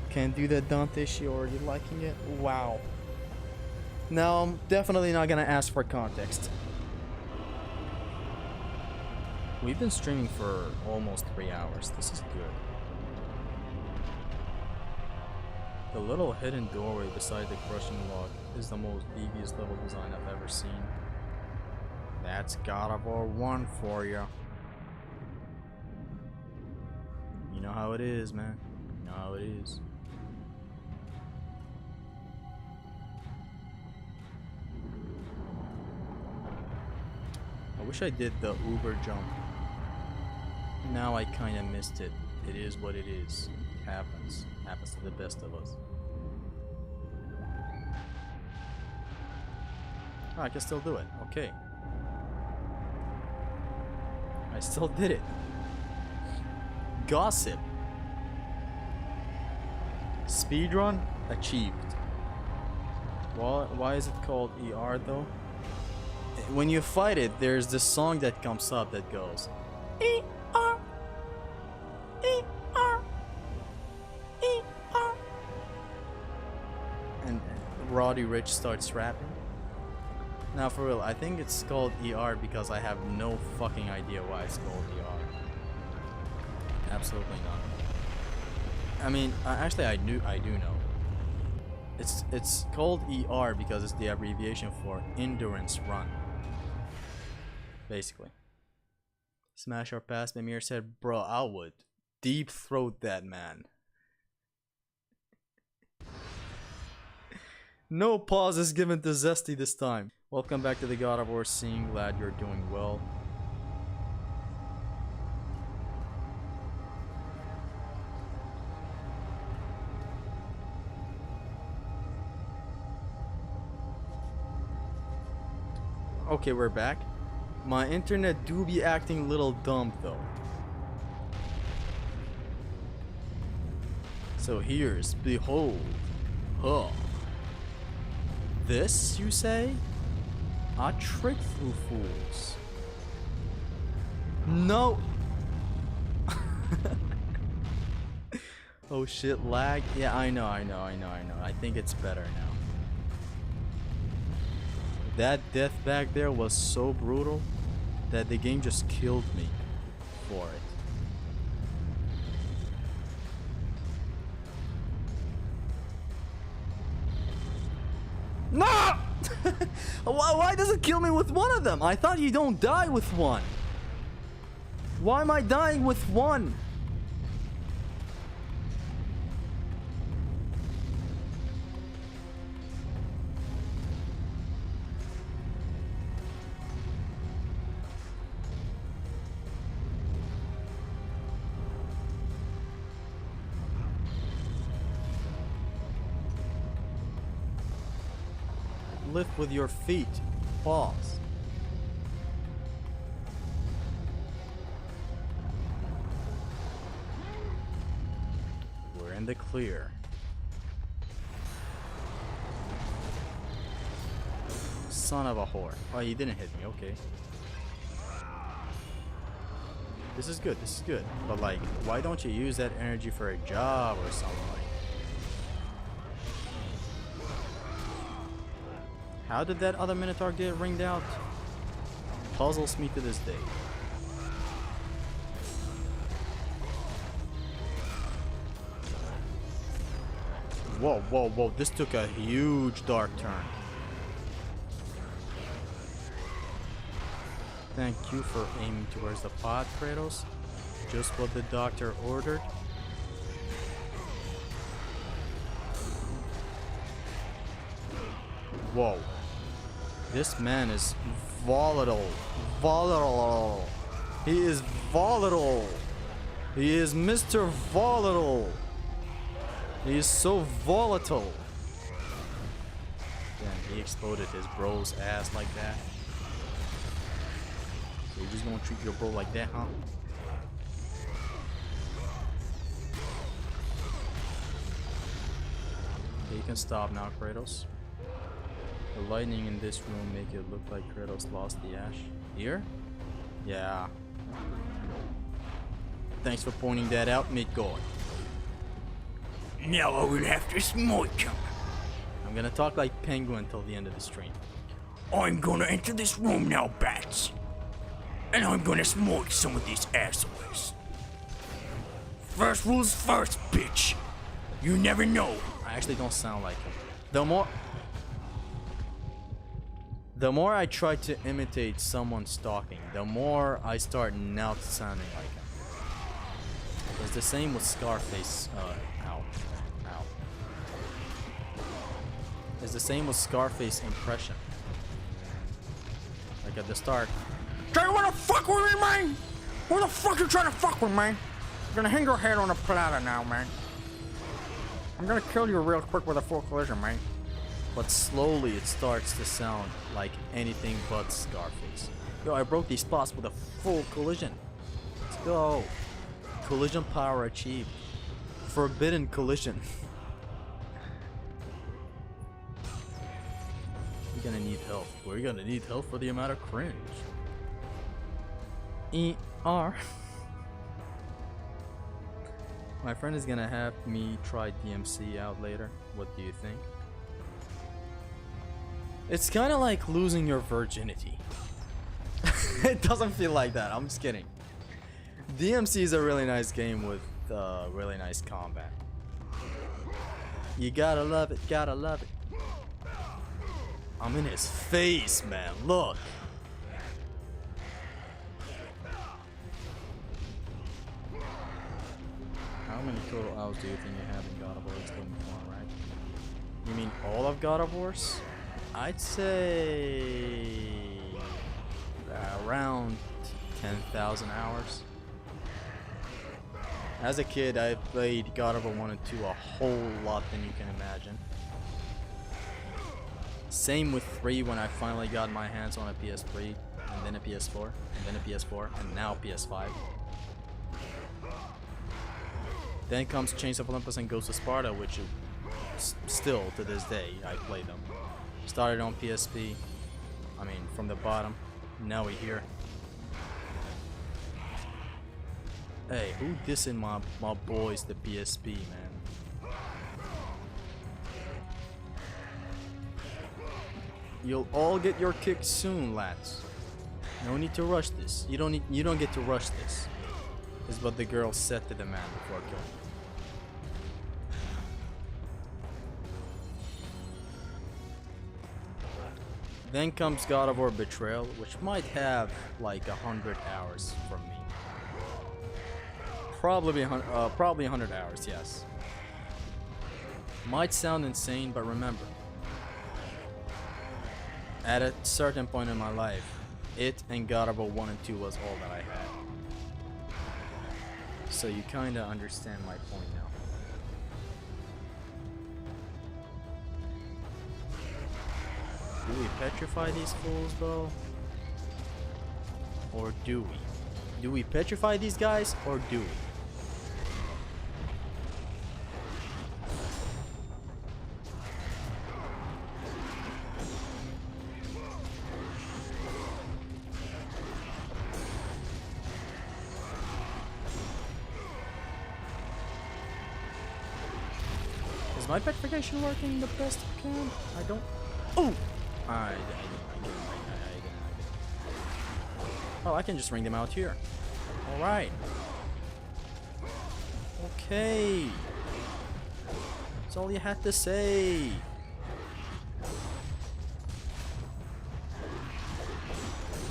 Can't do that, Dante Shiori. You liking it? Wow. Now, I'm definitely not gonna ask for context. We've been streaming for almost 3 hours. This is good. The little hidden doorway beside the crushing log is the most devious level design I've ever seen. That's God of War 1 for you. You know how it is, man. You know how it is. I wish I did the Uber jump. Now I kinda missed it. It is what it is. It happens. Happens to the best of us. Oh, I can still do it. Okay. I still did it. Gossip. Speedrun achieved. Why is it called ER though? When you fight it, there's this song that comes up that goes ER, ER, ER, and Roddy Ricch starts rapping. Now for real, I think it's called ER because I have no fucking idea why it's called ER. Absolutely not. I mean, actually I do know. It's called ER because it's the abbreviation for Endurance Run. Basically. Smash or pass, Mimir said, bro, I would deep throat that man. No pause is given to Zesty this time. Welcome back to the God of War scene. Glad you're doing well. Okay, we're back. My internet do be acting a little dumb though. So here's, behold, huh. This, you say? A trick through fools. No. Oh shit, lag. Yeah, I know. I think it's better now. That death back there was so brutal that the game just killed me for it. No! Why does it kill me with one of them? I thought you don't die with one. Why am I dying with one? Lift with your feet. Pause. We're in the clear. Son of a whore. Oh, he didn't hit me. Okay. This is good. This is good. But like, why don't you use that energy for a job or something? How did that other Minotaur get ringed out? Puzzles me to this day. Whoa, whoa, whoa. This took a huge dark turn. Thank you for aiming towards the pod, Kratos. Just what the doctor ordered. Whoa. This man is volatile. Volatile. He is volatile. He is Mr. Volatile. He's so volatile. Damn, he exploded his bro's ass like that. So you're just gonna treat your bro like that, huh? Okay, you can stop now, Kratos. The lightning in this room make it look like Kratos lost the ash. Here? Yeah. Thanks for pointing that out, Midgard. Now I will have to smoke him. I'm gonna talk like Penguin till the end of the stream. I'm gonna enter this room now, bats. And I'm gonna smoke some of these assholes. First rules first, bitch. You never know. I actually don't sound like him. The more I try to imitate someone stalking, the more I start not sounding like him. It's the same with Scarface. Ow. It's the same with Scarface impression. Like at the start. Do you wanna fuck with me, man? Who the fuck you trying to fuck with, man? I'm gonna hang your head on a platter now, man. I'm gonna kill you real quick with a full collision, man. But slowly it starts to sound like anything but Scarface. Yo, I broke these spots with a full collision. Let's go. Collision power achieved. Forbidden collision. We're gonna need help. We're gonna need help for the amount of cringe. ER. My friend is gonna have me try DMC out later. What do you think? It's kind of like losing your virginity. It doesn't feel like that. I'm just kidding. DMC is a really nice game with really nice combat. You gotta love it. Gotta love it. I'm in his face, man. Look. How many total hours do you think you have in God of War? It's going on, right? You mean all of God of Wars? I'd say around 10,000 hours. As a kid, I played God of War 1 and 2 a whole lot than you can imagine. Same with 3 when I finally got my hands on a PS3, and then a PS4, and then a PS4, and now PS5. Then comes Chains of Olympus and Ghost of Sparta, which still to this day I play them. Started on PSP, I mean from the bottom, now we're here. Hey, who dissing my boys the PSP, man? You'll all get your kick soon, lads. No need to rush this. You don't get to rush this. Is what the girl said to the man before killing him. Then comes God of War Betrayal, which might have like 100 hours from me. Probably 100 hours, yes. Might sound insane, but remember, at a certain point in my life, it and God of War 1 and 2 was all that I had. So you kinda understand my point now. Do we petrify these fools though? Or do we? Do we petrify these guys or do we? Is my petrification working the best it can? I don't. Oh! I didn't. Oh, I can just ring them out here. Alright. Okay. That's all you had to say.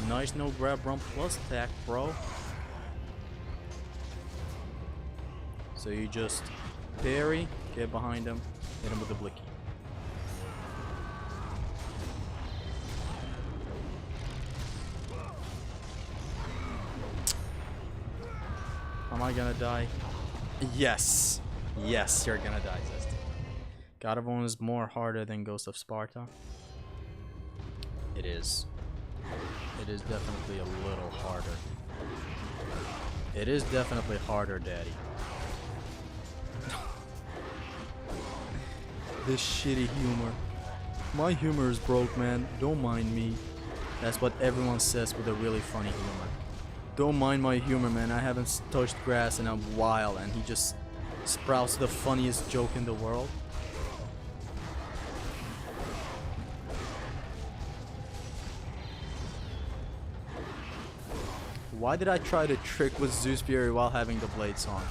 Nice no grab run plus attack, bro. So you just parry, get behind him, hit him with the blicky. Am I gonna die? Yes. Yes, you're gonna die, Zest. God of War is more harder than Ghost of Sparta. It is. It is definitely a little harder. It is definitely harder, Daddy. This shitty humor. My humor is broke, man. Don't mind me. That's what everyone says with a really funny humor. Don't mind my humor, man. I haven't touched grass in a while, and he just sprouts the funniest joke in the world. Why did I try to trick with Zeus Fury while having the blades on?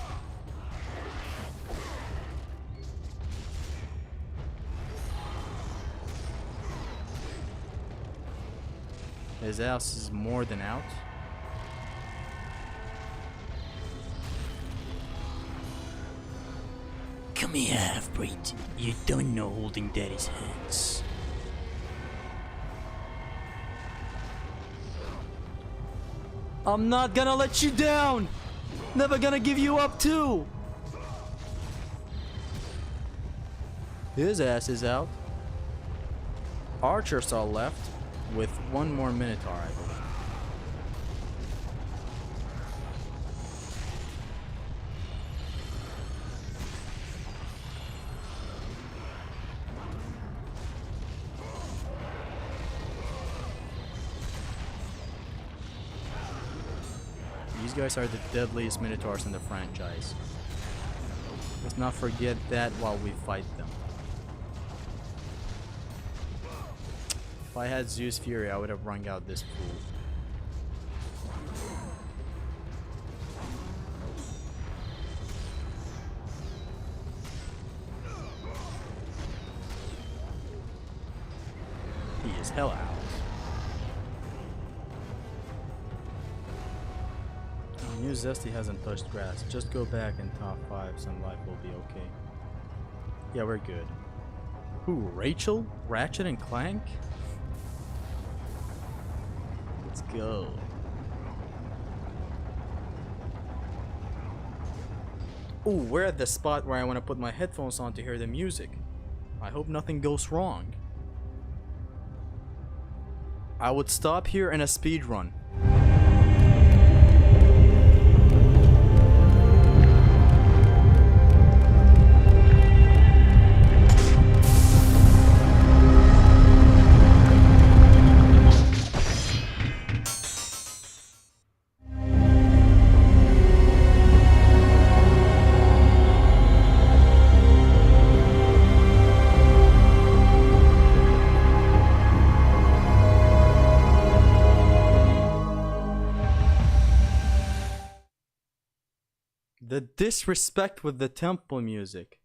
His ass is more than out. Come here, half-breed. You don't know holding Daddy's hands. I'm not gonna let you down! Never gonna give you up too! His ass is out. Archers are left with one more Minotaur, I believe. These guys are the deadliest Minotaurs in the franchise. Let's not forget that while we fight them. If I had Zeus Fury, I would have wrung out this fool. He is hella out. I knew Zesty hasn't touched grass. Just go back in top 5, and life will be okay. Yeah, we're good. Who, Rachel? Ratchet and Clank? Let's go. Ooh, we're at the spot where I want to put my headphones on to hear the music. I hope nothing goes wrong. I would stop here in a speed run. The disrespect with the temple music.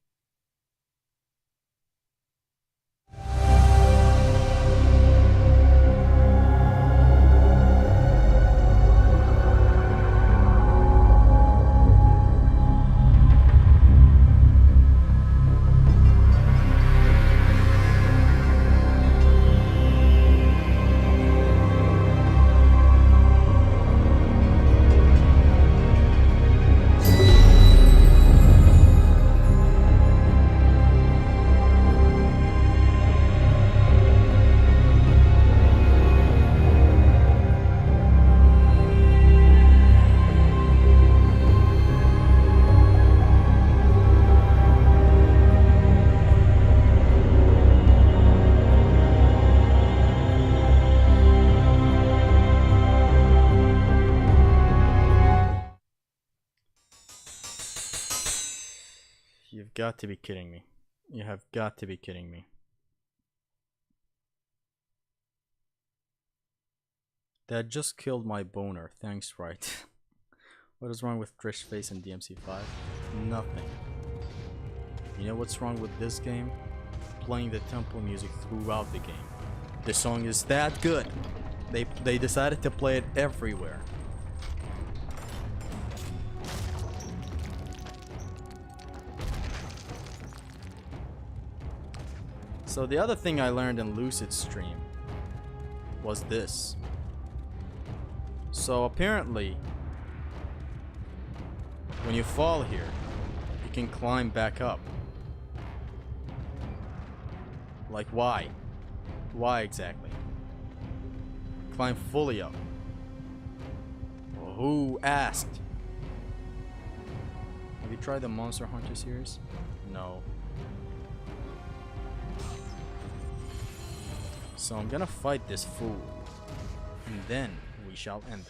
You've got to be kidding me. You have got to be kidding me. That just killed my boner. Thanks, right? What is wrong with Trish Face and DMC5? Nothing. You know what's wrong with this game? Playing the temple music throughout the game. The song is that good. They decided to play it everywhere. So the other thing I learned in Lucid's stream was this. So apparently, when you fall here, you can climb back up. Like, why? Why exactly? Climb fully up. Who asked? Have you tried the Monster Hunter series? No. So I'm gonna fight this fool. And then we shall end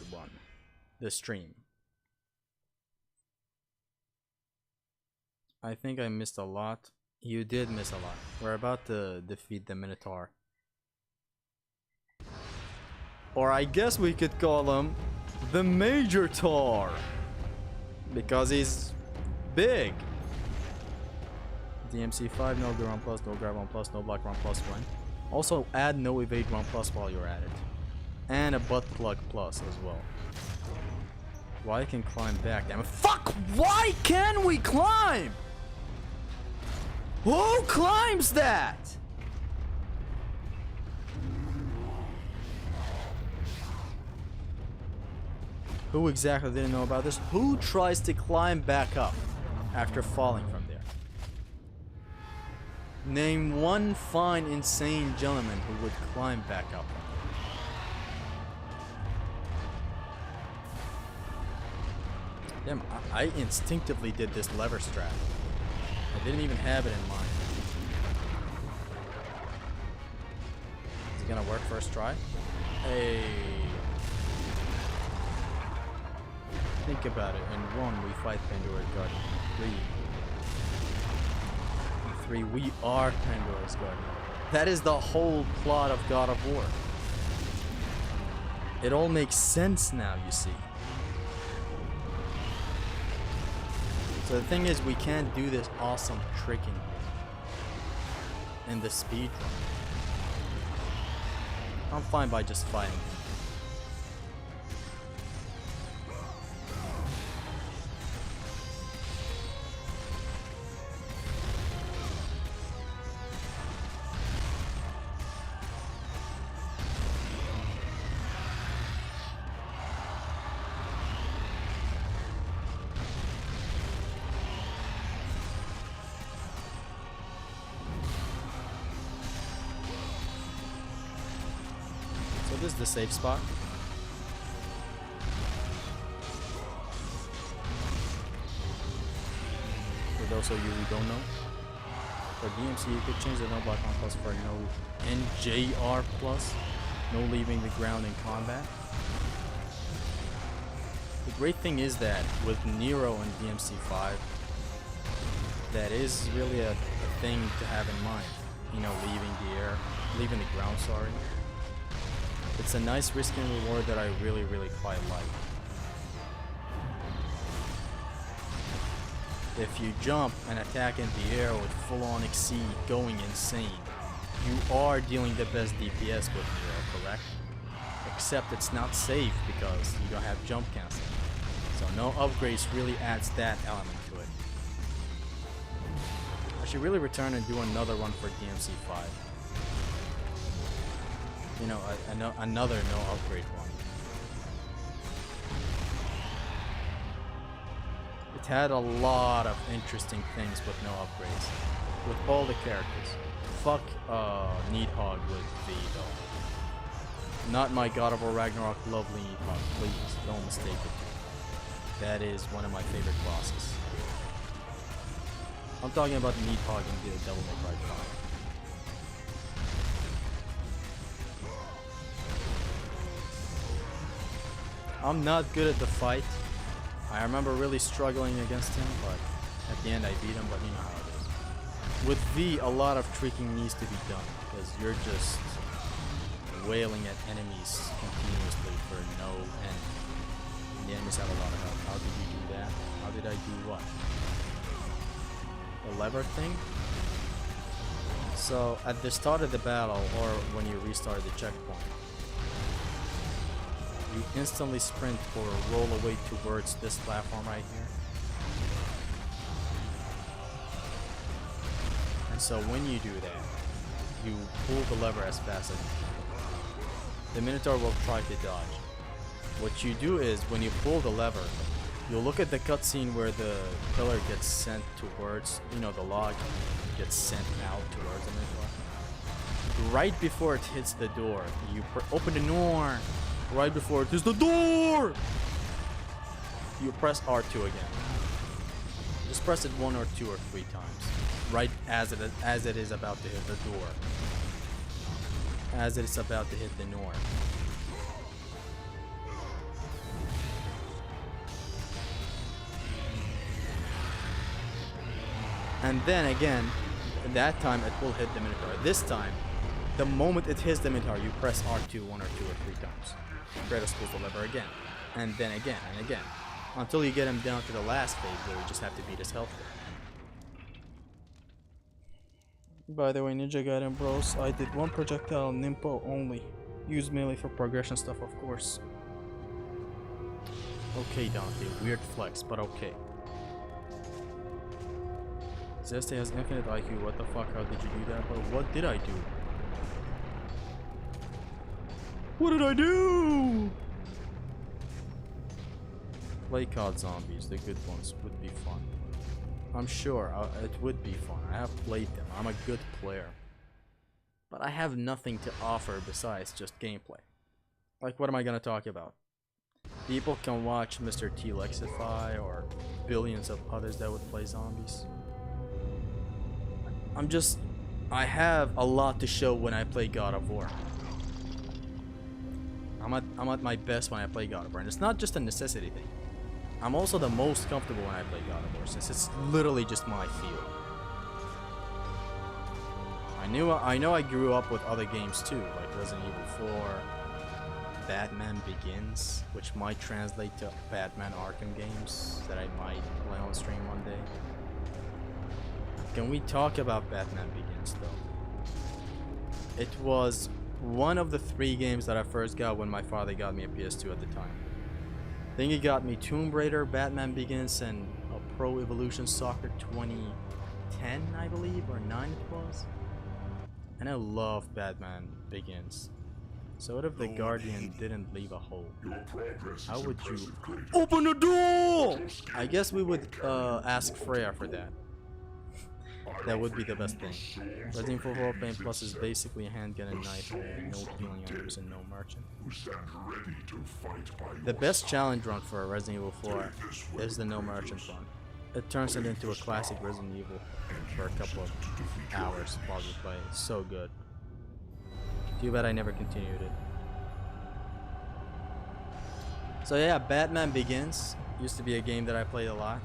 the stream. I think I missed a lot. You did miss a lot. We're about to defeat the Minotaur. Or I guess we could call him the Major Tar. Because he's big. DMC 5, no Ground Plus, no Grab 1 Plus, no Block 1 Plus 1. Also add no Evade 1 Plus while you're at it. And a Butt Plug Plus as well. Why can climb back? Damn it. Fuck! Why can we climb? Who climbs that? Who exactly didn't know about this? Who tries to climb back up after falling from there? Name one fine, insane gentleman who would climb back up. Damn, I instinctively did this lever strat. I didn't even have it in mind. Is it gonna work first try? Hey. Think about it. In 1, we fight Pandora's Guardian. 3. In 3, we are Pandora's Guardian. That is the whole plot of God of War. It all makes sense now, you see. So the thing is, we can't do this awesome tricking in the speed run. I'm fine by just fighting him. This is the safe spot. For those of you who don't know, for DMC you could change the no block on plus for no NJR plus, no leaving the ground in combat. The great thing is that with Nero and DMC 5, that is really a thing to have in mind. You know, leaving the ground, sorry. It's a nice risk and reward that I really quite like. If you jump and attack in the air with full-on exceed going insane, you are dealing the best DPS with Nero, correct? Except it's not safe because you don't have jump cancel. So no upgrades really adds that element to it. I should really return and do another one for DMC 5. You know, another no upgrade one. It had a lot of interesting things with no upgrades. With all the characters. Fuck Needhog with V though. Not my God of War Ragnarok lovely Needhog, please, don't mistake it. That is one of my favorite bosses. I'm talking about Needhog in the Devil May Cry 5. I'm not good at the fight. I remember really struggling against him, but at the end I beat him, but you know how it is. With V, a lot of tricking needs to be done, because you're just wailing at enemies continuously for no end. And the enemies have a lot of health. How did you do that? How did I do what? The lever thing? So, at the start of the battle, or when you restart the checkpoint, you instantly sprint or roll away towards this platform right here. And so when you do that, you pull the lever as fast as you can. The Minotaur will try to dodge. What you do is, when you pull the lever, you'll look at the cutscene where the pillar gets sent towards, you know, the log gets sent out towards the Minotaur. right before it hits the door, you open the door. Right before it hits the door, you press R2 again. Just press it 1 or 2 or 3 times. Right as it is about to hit the door. As it is about to hit the door. And then again, that time it will hit the Minotaur. This time, the moment it hits the Minotaur, you press R2 1 or 2 or 3 times. Kratos pulls the lever again, and then again, and again. Until you get him down to the last phase where you just have to beat his health there. By the way, Ninja Gaiden bros, I did 1 projectile Nimpo only. Use melee for progression stuff, of course. Okay, Dante, weird flex, but okay. Zesty has infinite IQ, what the fuck, how did you do that? But what did I do? What did I do? Play COD Zombies, the good ones, would be fun. I'm sure it would be fun. I have played them. I'm a good player. But I have nothing to offer besides just gameplay. Like, what am I gonna talk about? People can watch Mr. T Lexify or billions of others that would play zombies. I have a lot to show when I play God of War. I'm at my best when I play God of War, and it's not just a necessity thing. I'm also the most comfortable when I play God of War, since it's literally just my field. I know I grew up with other games too, like Resident Evil 4, Batman Begins, which might translate to Batman Arkham games that I might play on stream one day. Can we talk about Batman Begins though? It was one of the 3 games that I first got when my father got me a PS2 at the time. I think he got me Tomb Raider, Batman Begins, and a Pro Evolution Soccer 2010, I believe, or 9 it was. And I love Batman Begins. So what if the Guardian didn't leave a hole? How would you open the door? I guess we would ask Freya for that. That would be the best thing. Resident Evil 4 Pain Plus is basically a handgun and knife, no healing items and no merchant. The best challenge run for a Resident Evil 4 is the no merchant run. It turns it into a classic Resident Evil for a couple of hours while you play. It's so good. Too bad I never continued it. So yeah, Batman Begins used to be a game that I played a lot.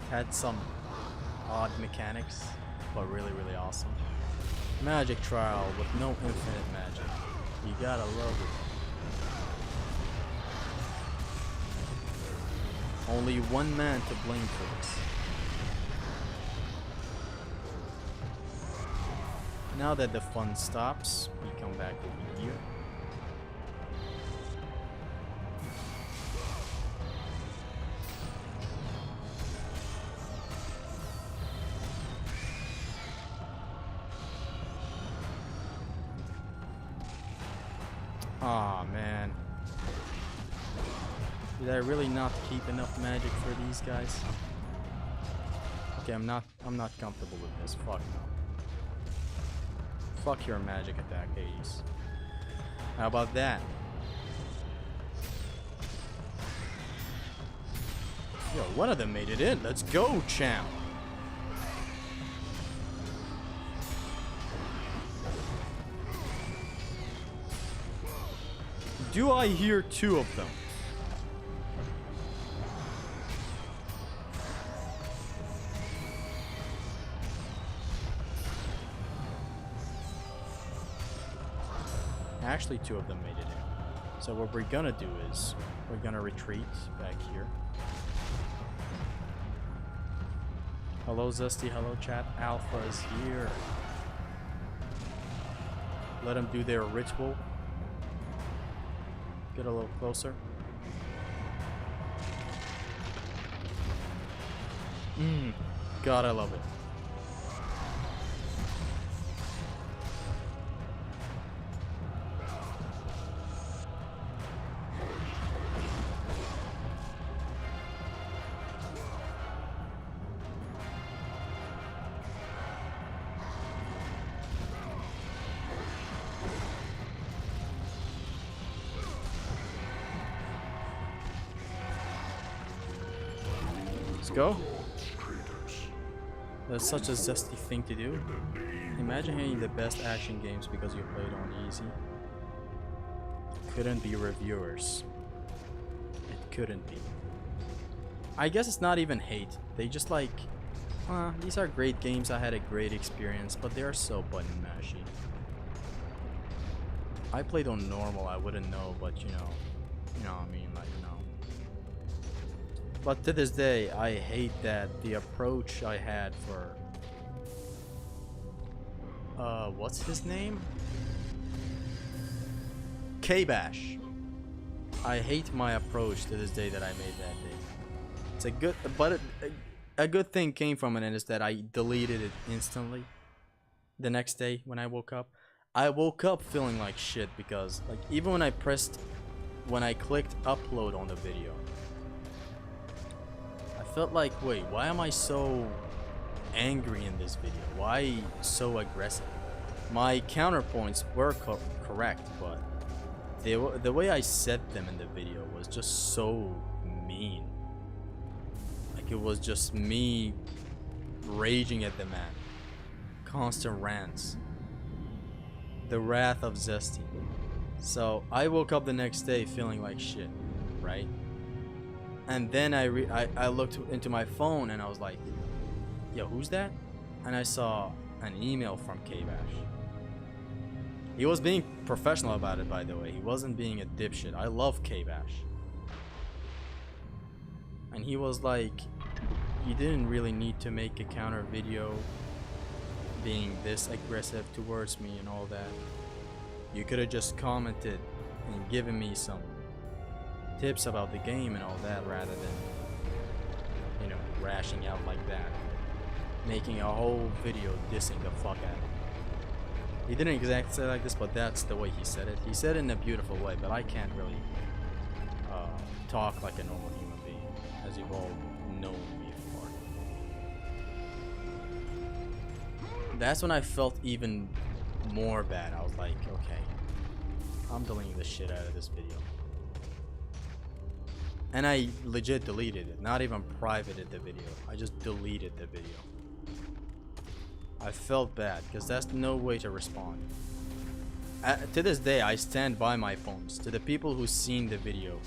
It had some odd mechanics, but really awesome. Magic Trial with no infinite magic. You gotta love it. Only one man to blame for this. Now that the fun stops, we come back over here. Aw, man. Did I really not keep enough magic for these guys? Okay, I'm not comfortable with this. Fuck no. Fuck your magic attack, Hades. How about that? Yo, one of them made it in. Let's go, champ. Do I hear 2 of them? Actually, 2 of them made it in. So what we're gonna do is we're gonna retreat back here. Hello Zesty, hello chat. Alpha is here. Let them do their ritual. Get a little closer. God, I love it. go. That's such a zesty thing to do. Imagine hating the best action games because you played on easy. Couldn't be reviewers. It couldn't be. I guess it's not even hate. They just like, these are great games. I had a great experience, but they are so button mashy. I played on normal. I wouldn't know, but you know what I mean, like, you know. But to this day, I hate that the approach I had for what's his name? K-Bash. I hate my approach to this day that I made that day. It's a good, but a good thing came from it, and is that I deleted it instantly. The next day when I woke up, feeling like shit because like even when I clicked upload on the video, I felt like, wait, why am I so angry in this video? Why so aggressive? My counterpoints were correct, but the way I said them in the video was just so mean. Like it was just me raging at the man. Constant rants. The wrath of Zesty. So I woke up the next day feeling like shit, right? And then I looked into my phone and I was like, yo, who's that? And I saw an email from K-Bash. He was being professional about it, by the way. He wasn't being a dipshit. I love K-Bash. And he was like, you didn't really need to make a counter video being this aggressive towards me and all that. You could have just commented and given me some tips about the game and all that, rather than, you know, rashing out like that, making a whole video dissing the fuck out of me. He didn't exactly say it like this, but that's the way he said it. He said it in a beautiful way, but I can't really talk like a normal human being, as you've all known me before. That's when I felt even more bad. I was like, okay, I'm deleting the shit out of this video. And I legit deleted it, not even privated the video. I just deleted the video. I felt bad because that's no way to respond. To this day, I stand by my poems. To the people who seen the video,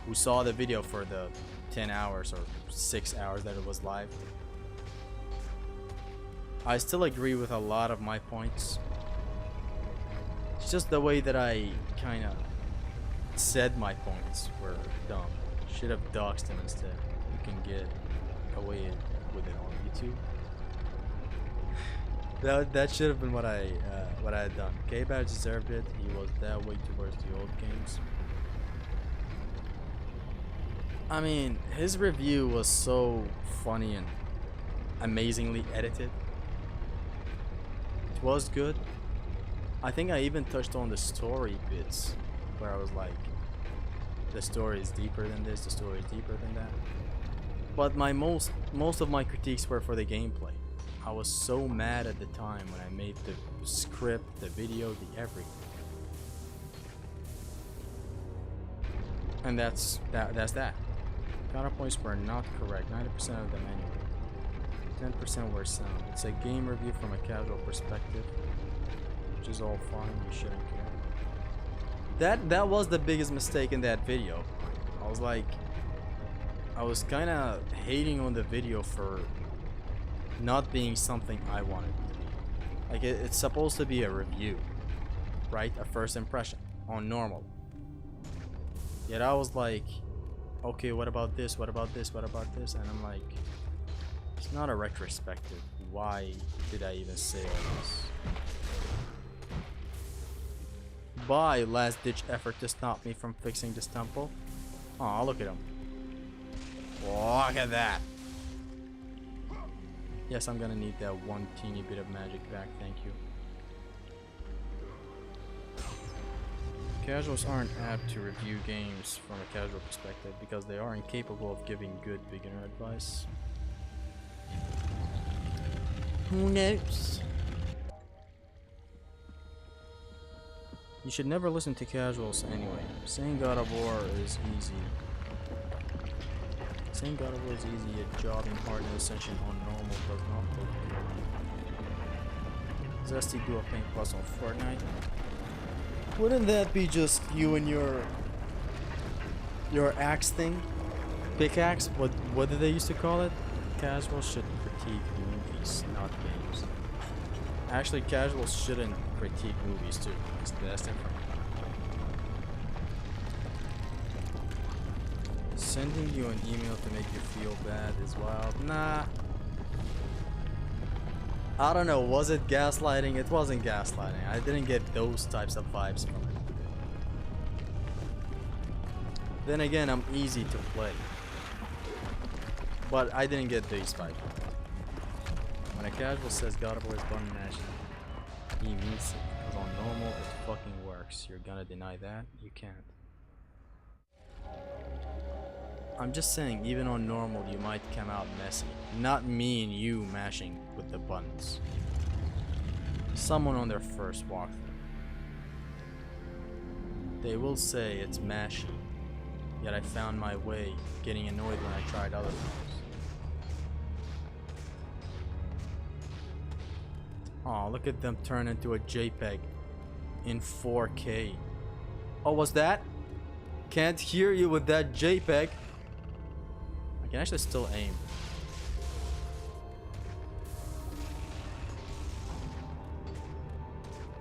who saw the video for the 10 hours or 6 hours that it was live, I still agree with a lot of my points. It's just the way that I kind of said my points were dumb. Should have doxed him instead. You can get away with it on YouTube. That should have been what I had done. K-Bash deserved it. He was that way towards the old games. I mean, his review was so funny and amazingly edited. It was good. I think I even touched on the story bits where I was like, the story is deeper than this, the story is deeper than that. But most of my critiques were for the gameplay. I was so mad at the time when I made the script, the video, the everything. And that's that. Counterpoints were not correct. 90% of them anyway. 10% were sound. It's a game review from a casual perspective, which is all fine. You shouldn't care. That was the biggest mistake in that video. I was kind of hating on the video for not being something I wanted it to be. Like it's supposed to be a review, right? A first impression on normal. Yet I was like, okay, what about this? What about this? What about this? And I'm like, it's not a retrospective. Why did I even say all this? By last ditch effort to stop me from fixing this temple. Oh, look at him. Look at that. Yes, I'm gonna need that one teeny bit of magic back, thank you. Casuals aren't apt to review games from a casual perspective because they are incapable of giving good beginner advice. Who knows? You should never listen to casuals anyway. Saying God of War is easy. Saying God of War is easy, yet jobbing hard and Ascension on normal does not look good. Does ST do a Paint Plus on Fortnite? Wouldn't that be just you and your axe thing? Pickaxe? What did they used to call it? Casual should critique movies, not games. Actually, casuals shouldn't critique movies too. That's different. Sending you an email to make you feel bad is wild. Nah. I don't know. Was it gaslighting? It wasn't gaslighting. I didn't get those types of vibes from it. Then again, I'm easy to play. But I didn't get these vibes. When a casual says God of War is button mashing, he means it. Because on normal, it fucking works. You're gonna deny that? You can't. I'm just saying, even on normal, you might come out messy. Not me and you mashing with the buttons. Someone on their first walkthrough. They will say it's mashy, yet I found my way, getting annoyed when I tried other things. Oh, look at them turn into a JPEG in 4K. Oh, what's that? Can't hear you with that JPEG. I can actually still aim.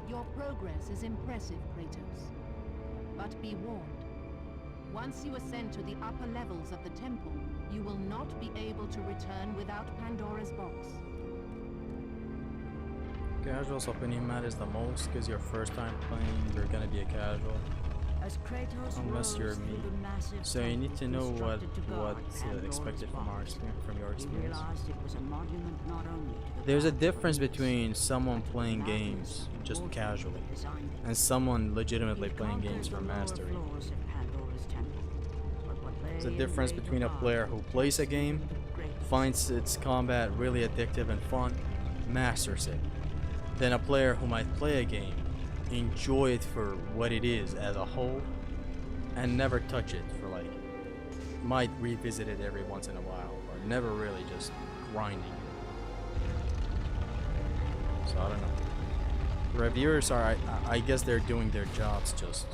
Your progress is impressive, Kratos. But be warned. Once you ascend to the upper levels of the temple, you will not be able to return without Pandora's box. Casual's opinion matters the most because your first time playing, you're gonna be a casual. As Kratos Unless rose you're through me. the massive So you need to temple know what's constructed to guard Pandora's expected from box, your he experience. realized it was a monument not only to the There's a gods of difference Olympus, between someone playing but games Magnus just mortally casually designed it. and someone legitimately He'd playing conquered games for the lower mastery. floors of Pandora's temple, but what There's lay a in difference wait between a above player who plays a game, was the greatest. finds its combat really addictive and fun, masters it, than a player who might play a game, enjoy it for what it is as a whole, and never touch it for like, might revisit it every once in a while, or never really just grinding it. So I don't know. Reviewers are, I guess they're doing their jobs, just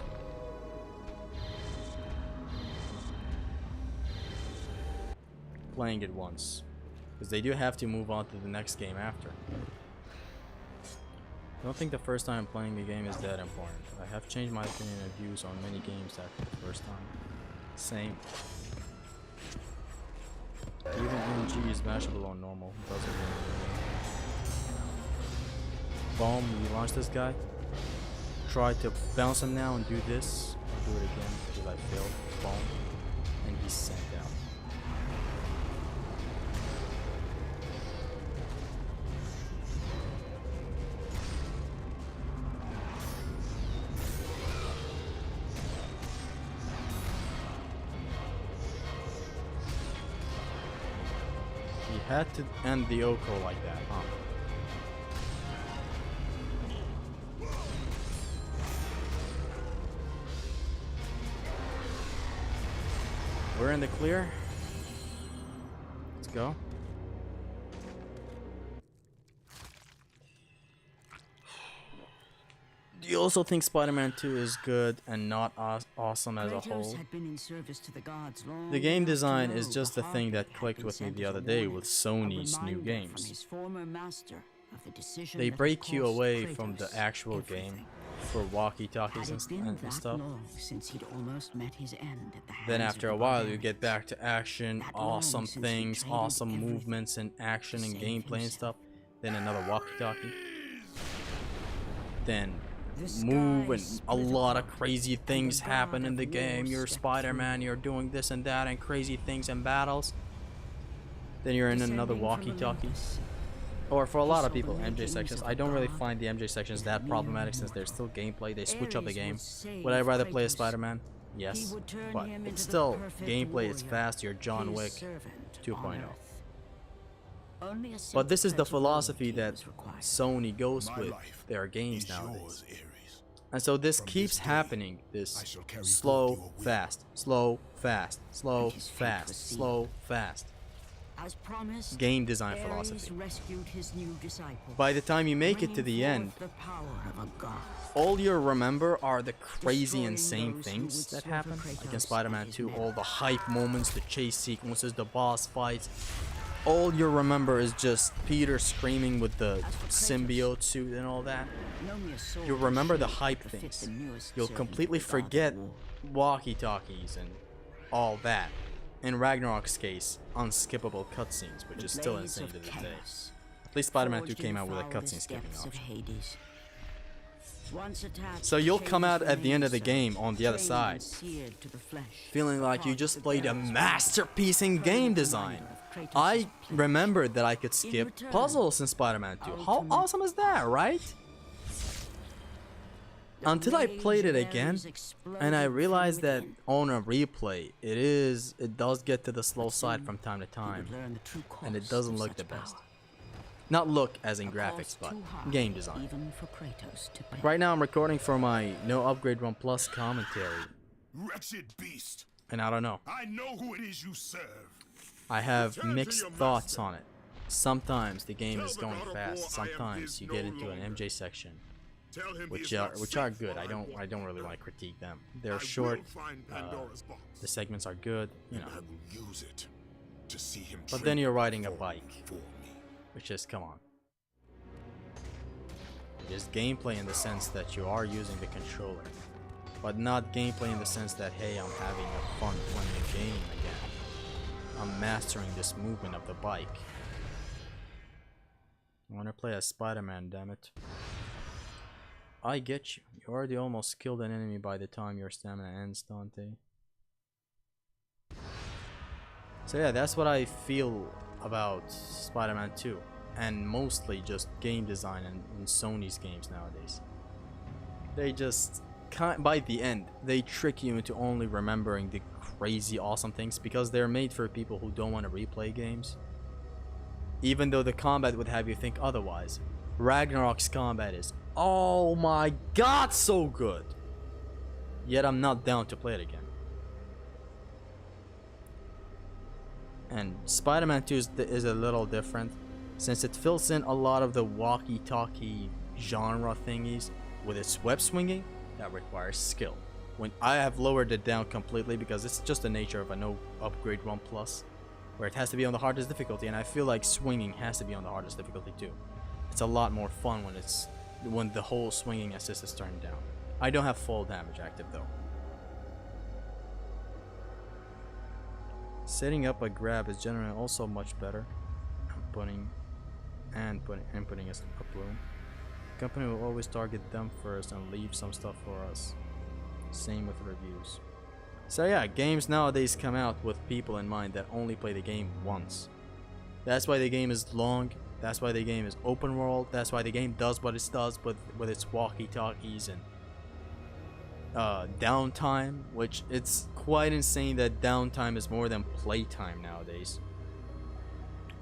playing it once, because they do have to move on to the next game after. I don't think the first time playing a game is that important. I have changed my opinion and views on many games after the first time. Same. Even MG is mashable on normal. Doesn't really. Boom, we launch this guy. Try to bounce him now and do this. I'll do it again because I failed. Boom. And he's sent out. He had to end the Oko like that, huh? We're in the clear. Let's go. Do you also think Spider-Man 2 is good and not awesome as a Kratos whole? had been in service to the gods long The game enough to design know is just the hard thing that had clicked been with me sent the as other a day warning, with a Sony's new reminder games. from his former master of the decision They that break you cost away from the Kratos actual everything. game for walkie-talkies Had and, it been and that stuff. long since he'd almost met his end at the Then hands after of a the while you barbarians. get back to action, That long awesome since we things, traded awesome everything movements and action to and save gameplay and himself. stuff. Then another walkie-talkie. Then The move sky and a split lot of apart, crazy and things the happen god in of the war game. You're stepped Spider-Man, through. you're doing this and that and crazy things and battles. Then you're in another Descending from walkie-talkie. Olympus, Or for a lot He of saw the people, MJ makings sections. of I a don't really god find the MJ sections in that a problematic mere since there's still mortal. gameplay. They switch up the Ares game. would save Would I rather play as Kratos. Spider-Man? He Yes. would turn But him it's into the still, perfect gameplay is warrior, fast. You're John his Wick servant 2.0. on Earth. Only a But this is the simple philosophy loyalty that was required. Sony goes My with life their games is nowadays. yours, Ares. And so this From keeps this day, happening. I This shall carry slow, forth your will. fast, slow, fast, slow, And his fate was fast, sealed. slow, fast. As promised, Game design Ares philosophy. rescued his new disciple. By the time you make it to bringing the end, forth the power of a god. all you remember are the crazy, Destroying insane those who things would that slaughter happen. Like in Kratos Spider-Man and his 2, men. all the hype moments, the chase sequences, the boss fights. All you remember is just Peter screaming with the As for Kratos, symbiote suit and all that. No mere sword You'll or remember the shield hype could fit things. the newest You'll servant completely of the god of forget war. walkie-talkies and all that. In Ragnarok's case, unskippable cutscenes, which The is still blades insane of to this day. chaos, At least Spider-Man 2 forged in came the out with a foulest cutscene skipping depths of option. Hades. Once attached So to you'll come out chains at the end of the remain game on the other trained side, and seared to the flesh, feeling a like you part just of the played a God's masterpiece in will, game permanent design. reminder of Kratos' I pledge. remembered that I could skip return, puzzles in Spider-Man 2. How ultimate awesome is that, right? The Until I rage played it of again, Ares and I exploded from realized that within. on a replay, it does get to the slow side soon from time to He time, would learn the true and it cost doesn't of look such the best. power. Not look as in A graphics, cost but too high game design. Even for Kratos to bear. Right now I'm recording for my No Upgrade 1 Plus commentary, Wretched beast, and I don't know. I know who it is you serve. I have Return to mixed your thoughts master. on it. Sometimes the game Tell is the going God of fast. War I am Sometimes his you no get into an longer. MJ section, Tell him he which is are not good. safe I while I don't walk really the want to earth. critique them. I They're will short. find Pandora's box, The segments are good, you and know. I will use it to see him. But tremble then you're riding a before me bike. for me. Which is, come on. It is gameplay in the sense that you are using the controller, but not gameplay in the sense that, hey, I'm having a fun playing a game again. I'm mastering this movement of the bike. I wanna play as Spider-Man, damn it. I get you. You already almost killed an enemy by the time your stamina ends, Dante. So yeah, that's what I feel about Spider-Man 2. And mostly just game design in Sony's games nowadays. They just by the end, they trick you into only remembering the crazy awesome things because they're made for people who don't want to replay games. Even though the combat would have you think otherwise. Ragnarok's combat is, oh my god, so good. Yet I'm not down to play it again. And Spider-Man 2 is a little different, since it fills in a lot of the walkie-talkie genre thingies with its web swinging that requires skill. When I have lowered it down completely because it's just the nature of a no upgrade 1 plus, where it has to be on the hardest difficulty, and I feel like swinging has to be on the hardest difficulty too. It's a lot more fun when the whole swinging assist is turned down. I don't have full damage active though. Setting up a grab is generally also much better. Putting a bloom. Company will always target them first and leave some stuff for us. Same with reviews. So yeah, games nowadays come out with people in mind that only play the game once. That's why the game is long. That's why the game is open world. That's why the game does what it does with its walkie-talkies and downtime, which it's quite insane that downtime is more than playtime nowadays.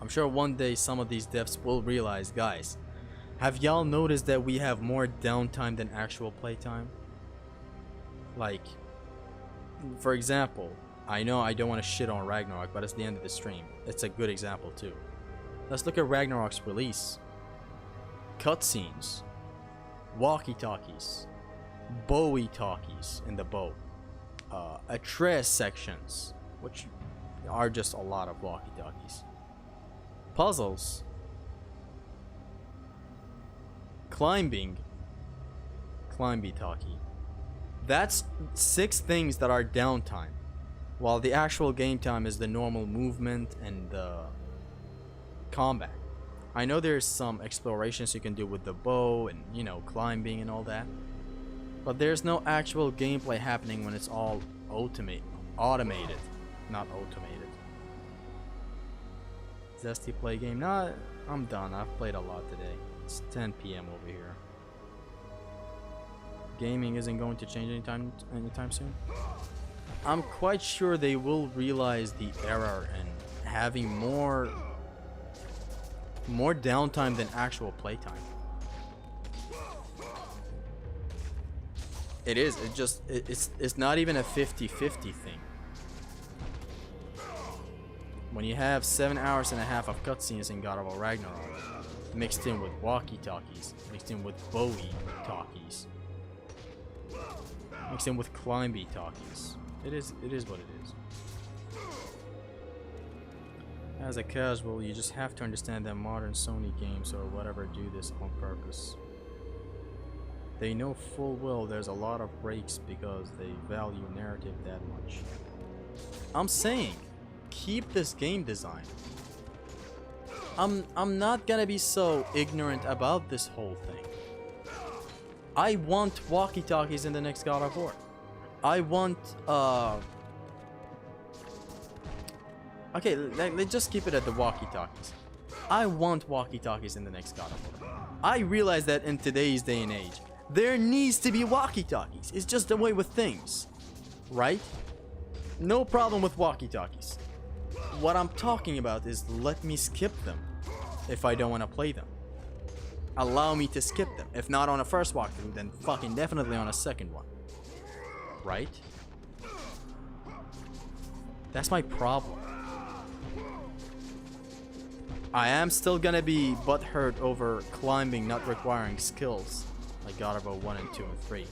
I'm sure one day some of these devs will realize, guys, have y'all noticed that we have more downtime than actual playtime? Like, for example, I know I don't want to shit on Ragnarok, but it's the end of the stream. It's a good example too. Let's look at Ragnarok's release. Cutscenes, walkie-talkies, Bowie-talkies in the bow, Atreus sections, which are just a lot of walkie-talkies. Puzzles, climbing talkie. That's 6 things that are downtime, while the actual game time is the normal movement and the combat. I know there's some explorations you can do with the bow and, you know, climbing and all that, but there's no actual gameplay happening when it's all automated, not automated. Zesty play game? Nah, I'm done. I've played a lot today. It's 10 p.m. over here. Gaming isn't going to change anytime soon. I'm quite sure they will realize the error and having more downtime than actual playtime. It is. It's not even a 50-50 thing. When you have 7 hours and a half of cutscenes in God of War Ragnarok, mixed in with walkie-talkies, mixed in with Bowie talkies, mixed in with Climby talkies, it is what it is. As a casual, you just have to understand that modern Sony games or whatever do this on purpose. They know full well there's a lot of breaks because they value narrative that much. I'm saying, keep this game design. I'm not gonna be so ignorant about this whole thing. I want walkie-talkies in the next God of War. I want okay, let's just keep it at the walkie-talkies. I want walkie-talkies in the next God of War. I realize that in today's day and age, there needs to be walkie-talkies. It's just the way with things, right? No problem with walkie-talkies. What I'm talking about is let me skip them if I don't want to play them. Allow me to skip them. If not on a first walkthrough, then fucking definitely on a second one. Right? That's my problem. I am still gonna be butthurt over climbing not requiring skills like God of War 1 and 2 and 3.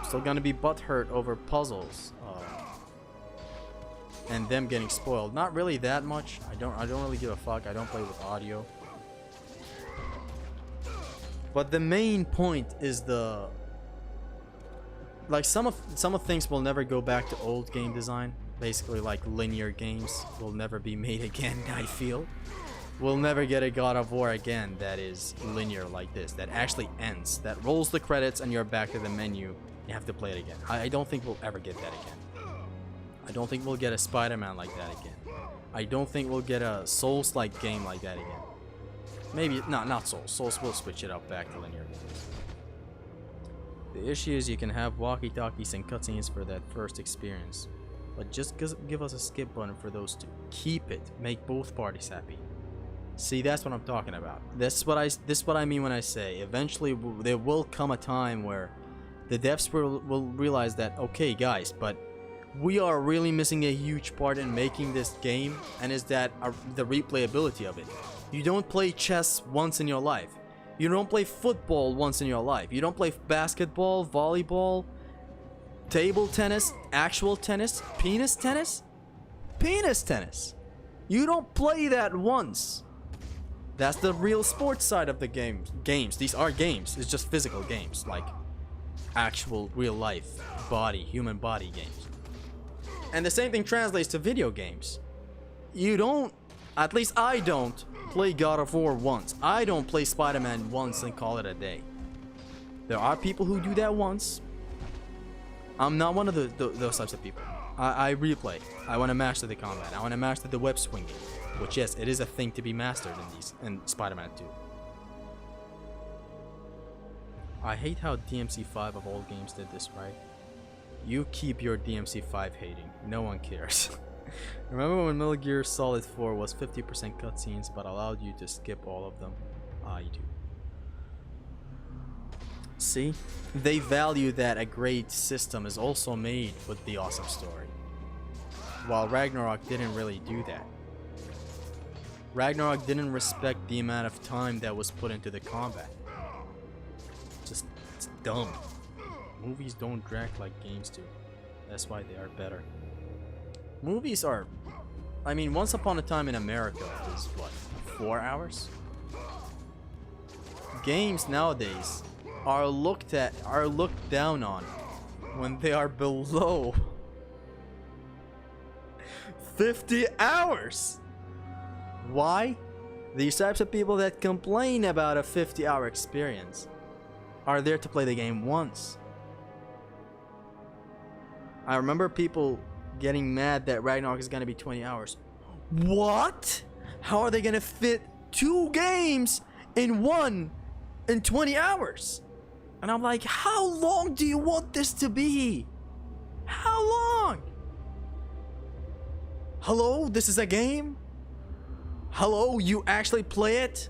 Still gonna be butthurt over puzzles and them getting spoiled. Not really that much. I don't really give a fuck. I don't play with audio. But the main point is the like some of things will never go back to old game design. Basically, like linear games will never be made again, I feel. We'll never get a God of War again that is linear like this, that actually ends, that rolls the credits and you're back to the menu. You have to play it again. I don't think we'll ever get that again. I don't think we'll get a Spider-Man like that again. I don't think we'll get a Souls-like game like that again. Maybe, not Souls. Souls will switch it up back to linear games. The issue is you can have walkie-talkies and cutscenes for that first experience. But just give us a skip button for those two. Keep it. Make both parties happy. See, that's what I'm talking about. This is what I mean when I say eventually there will come a time where the devs will realize that, okay guys, but we are really missing a huge part in making this game, and is that the replayability of it. You don't play chess once in your life. You don't play football once in your life. You don't play basketball, volleyball, table tennis, actual tennis, penis tennis? Penis tennis. You don't play that once. That's the real sports side of the games. These are games. It's just physical games, like actual real life human body games. And the same thing translates to video games. You don't, at least I don't, play God of War once. I don't play Spider-Man once and call it a day. There are people who do that once. I'm not one of those types of people. I replay. I want to master the combat. I want to master the web swinging, which yes, it is a thing to be mastered in Spider-Man 2. I hate how DMC5 of all games did this, right? You keep your DMC5 hating. No one cares. Remember when Metal Gear Solid 4 was 50% cutscenes but allowed you to skip all of them? I do. See? They value that a great system is also made with the awesome story. While Ragnarok didn't really do that. Ragnarok didn't respect the amount of time that was put into the combat. Just, it's dumb. Movies don't drag like games do. That's why they are better. Movies are... I mean, Once Upon a Time in America is what? 4 hours? Games nowadays are looked down on when they are below 50 hours. Why? These types of people that complain about a 50-hour experience are there to play the game once. I remember people getting mad that Ragnarok is gonna be 20 hours. What? How are they gonna fit 2 games in 20 hours? And I'm like, how long do you want this to be? How long? Hello, this is a game? Hello, you actually play it?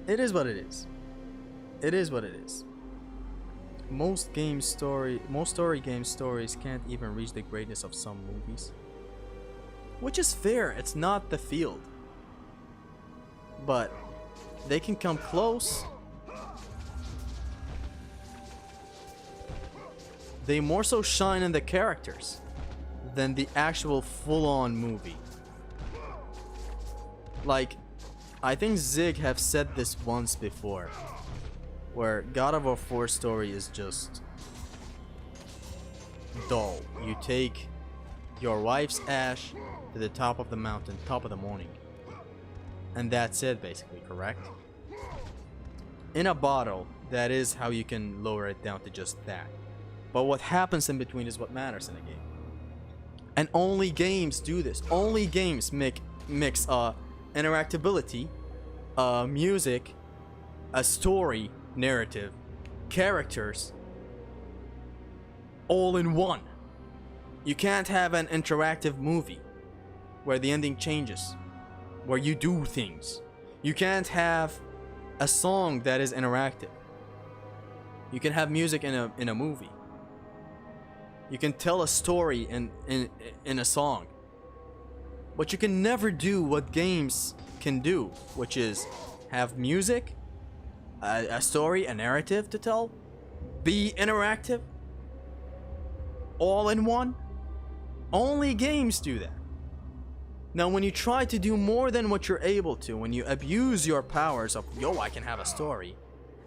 It is what it is. It is what it is. Most story game stories can't even reach the greatness of some movies. Which is fair, it's not the field. But they can come close. They more so shine in the characters than the actual full-on movie. Like, I think Zig have said this once before, where God of War 4 story is just dull. You take your wife's ash to the top of the mountain, top of the morning, and that's it basically, correct? In a bottle, that is how you can lower it down to just that. But what happens in between is what matters in a game. And only games do this. Only games mix interactability, music, a story, narrative, characters, all in one. You can't have an interactive movie where the ending changes, where you do things. You can't have a song that is interactive. You can have music in a movie. You can tell a story in a song. But you can never do what games can do, which is have music, a story, a narrative to tell, be interactive, all in one. Only games do that. Now, when you try to do more than what you're able to, when you abuse your powers of, yo, I can have a story,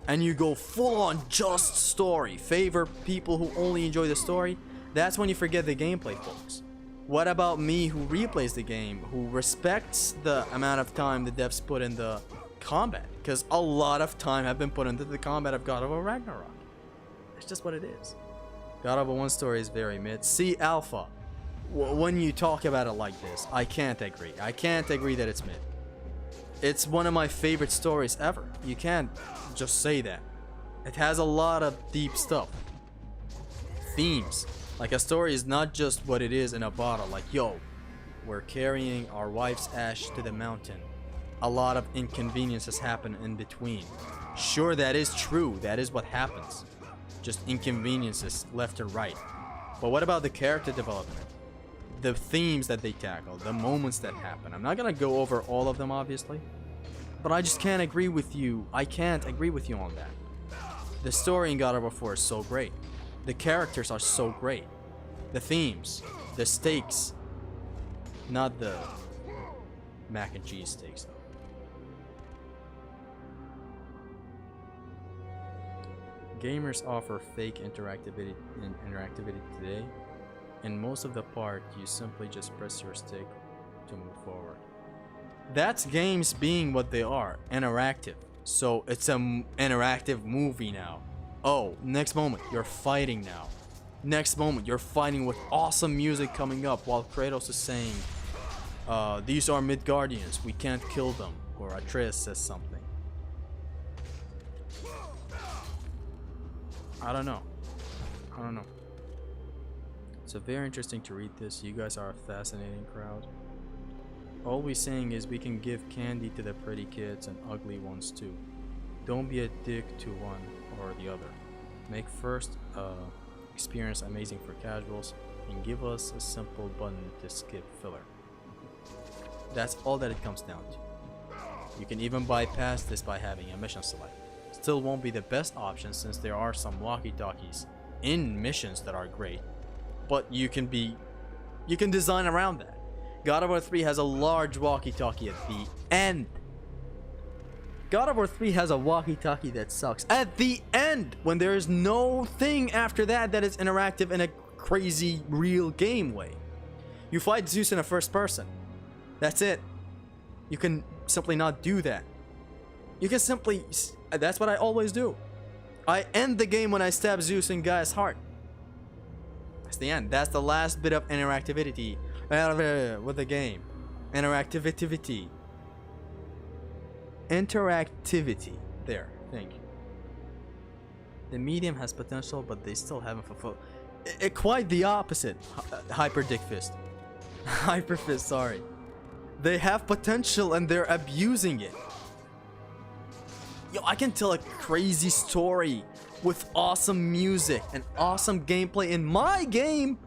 and you go full on just story, favor people who only enjoy the story, that's when you forget the gameplay, folks. What about me who replays the game, who respects the amount of time the devs put in the combat? Because a lot of time have been put into the combat of God of War Ragnarok. It's just what it is. God of War 1 story is very mid. See Alpha. When you talk about it like this, I can't agree. I can't agree that it's mid. It's one of my favorite stories ever. You can't just say that. It has a lot of deep stuff. Themes. Like, a story is not just what it is in a bottle. Like, yo, we're carrying our wife's ash to the mountain. A lot of inconveniences happen in between. Sure, that is true. That is what happens. Just inconveniences left and right. But what about the character development? The themes that they tackle, the moments that happen. I'm not gonna go over all of them, obviously, but I just can't agree with you. I can't agree with you on that. The story in God of War 4 is so great. The characters are so great. The themes, the stakes, not the mac and cheese stakes though. Gamers offer fake interactivity today. In most of the part, you simply just press your stick to move forward. That's games being what they are, interactive. So it's an interactive movie now. Oh, next moment, you're fighting now. Next moment, you're fighting with awesome music coming up while Kratos is saying, these are Midgardians, we can't kill them. Or Atreus says something. I don't know. So very interesting to read this. You guys are a fascinating crowd. All we're saying is we can give candy to the pretty kids and ugly ones too. Don't be a dick to one or the other. Make first experience amazing for casuals and give us a simple button to skip filler. That's all that it comes down to. You can even bypass this by having a mission select. Still won't be the best option since there are some walkie-talkies in missions that are great. But you can design around that. God of War 3 has a large walkie-talkie at the end. God of War 3 has a walkie-talkie that sucks at the end, when there is no thing after that that is interactive in a crazy real game way. You fight Zeus in a first person. That's it. You can simply not do that. You can simply... That's what I always do. I end the game when I stab Zeus in Gaia's heart. That's the end. That's the last bit of interactivity with the game. Interactivity. There. Thank you. The medium has potential, but they still haven't fulfilled. Quite the opposite. Hyper Dick Fist. Hyper Fist, sorry. They have potential and they're abusing it. Yo, I can tell a crazy story with awesome music and awesome gameplay in my game.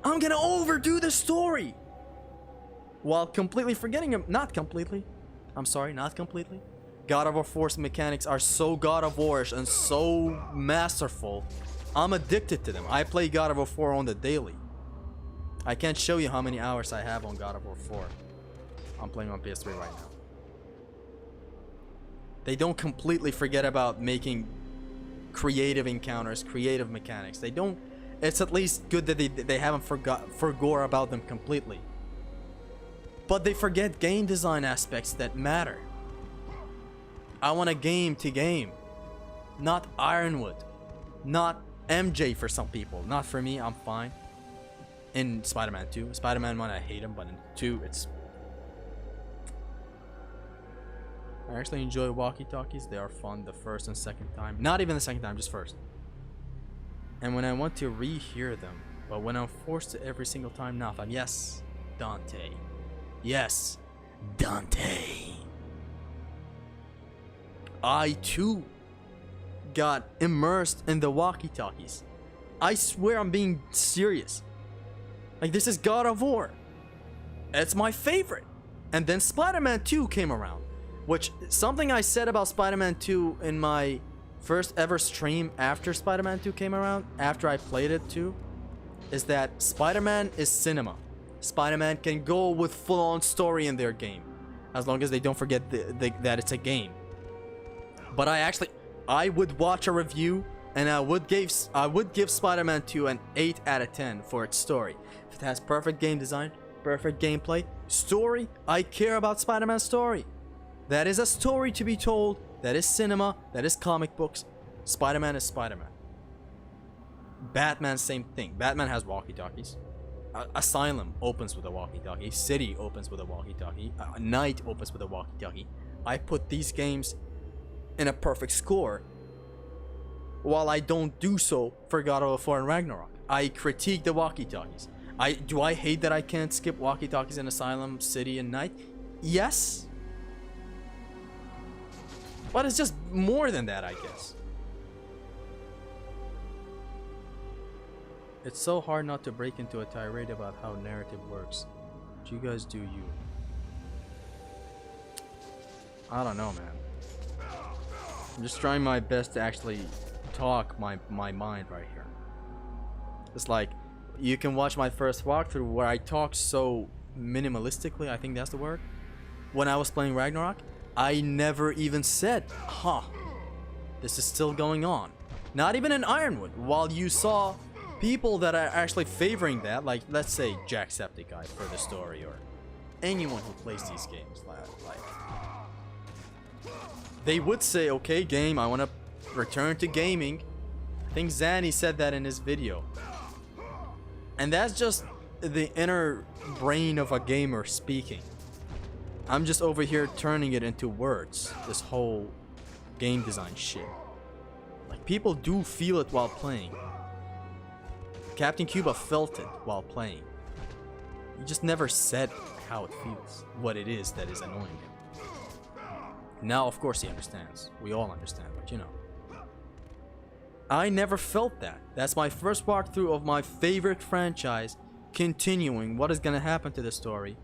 I'm gonna overdo the story while completely forgetting him. Not completely. I'm sorry, not completely. God of War 4's mechanics are so God of War-ish and so masterful. I'm addicted to them. I play God of War 4 on the daily. I can't show you how many hours I have on God of War 4. I'm playing on PS3 right now. They don't completely forget about making creative encounters, creative mechanics. They don't. It's at least good that they haven't forgot about them completely. But they forget game design aspects that matter. I want a game to game, not Ironwood, not MJ for some people. Not for me, I'm fine. In Spider-Man 2. Spider-Man 1, I hate him, but in 2, it's... I actually enjoy walkie-talkies. They are fun the first and second time. Not even the second time, just first. And when I want to rehear them, but when I'm forced to every single time, nothing. Yes, Dante. Yes, Dante. I too got immersed in the walkie-talkies. I swear I'm being serious. Like, this is God of War. It's my favorite. And then Spider-Man 2 came around, which something I said about Spider-Man 2 in my first ever stream after Spider-Man 2 came around, after I played it too, is that Spider-Man is cinema. Spider-Man can go with full-on story in their game, as long as they don't forget that it's a game. But I would watch a review and I would give Spider-Man 2 an 8 out of 10 for its story. If it has perfect game design, perfect gameplay, story, I care about Spider-Man's story. That is a story to be told. That is cinema. That is comic books. Spider-Man is Spider-Man. Batman, same thing. Batman has walkie-talkies. Asylum opens with a walkie-talkie. City opens with a walkie-talkie. Night opens with a walkie-talkie. I put these games in a perfect score, while I don't do so for God of War 4 and Ragnarok. I critique the walkie-talkies. Do I hate that I can't skip walkie-talkies in Asylum, City, and Night? Yes. But it's just more than that, I guess. It's so hard not to break into a tirade about how narrative works. But you guys do you. I don't know, man. I'm just trying my best to actually talk my mind right here. It's like, you can watch my first walkthrough where I talk so minimalistically, I think that's the word. When I was playing Ragnarok, I never even said, huh, this is still going on. Not even in Ironwood, while you saw people that are actually favoring that, like, let's say Jacksepticeye for the story, or anyone who plays these games, like they would say, okay, game, I want to return to gaming. I think Zanny said that in his video. And that's just the inner brain of a gamer speaking. I'm just over here turning it into words, this whole game design shit. Like, people do feel it while playing. Captain Cuba felt it while playing. He just never said how it feels, what it is that is annoying him. Now, of course, he understands. We all understand, but you know. I never felt that. That's my first walkthrough of my favorite franchise, continuing what is going to happen to the story,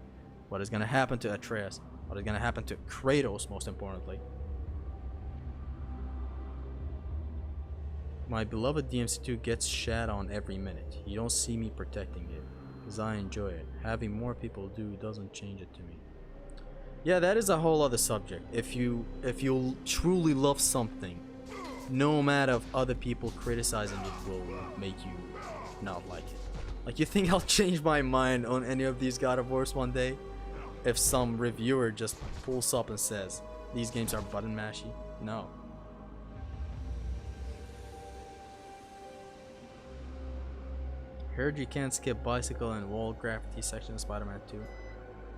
what is going to happen to Atreus, what is going to happen to Kratos, most importantly. My beloved DMC2 gets shat on every minute. You don't see me protecting it, because I enjoy it. Having more people do doesn't change it to me. Yeah, that is a whole other subject. If you truly love something, no matter of other people criticizing it will make you not like it. Like, you think I'll change my mind on any of these God of Wars one day? If some reviewer just pulls up and says, these games are button mashy? No. Heard you can't skip bicycle and wall graffiti section of Spider-Man 2.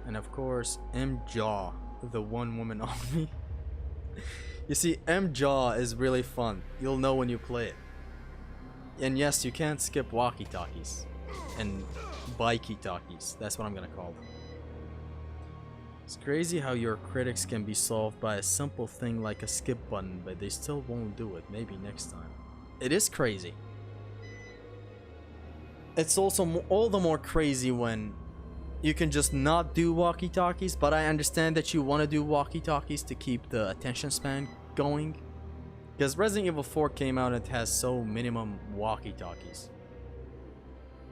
And of course, M-Jaw, the one-woman army. You see, M-Jaw is really fun. You'll know when you play it. And yes, you can't skip walkie-talkies and bikey-talkies. That's what I'm gonna call them. It's crazy how your critics can be solved by a simple thing like a skip button, but they still won't do it. Maybe next time. It is crazy. It's also all the more crazy when you can just not do walkie-talkies, but I understand that you want to do walkie-talkies to keep the attention span going. Because Resident Evil 4 came out and it has so minimum walkie-talkies.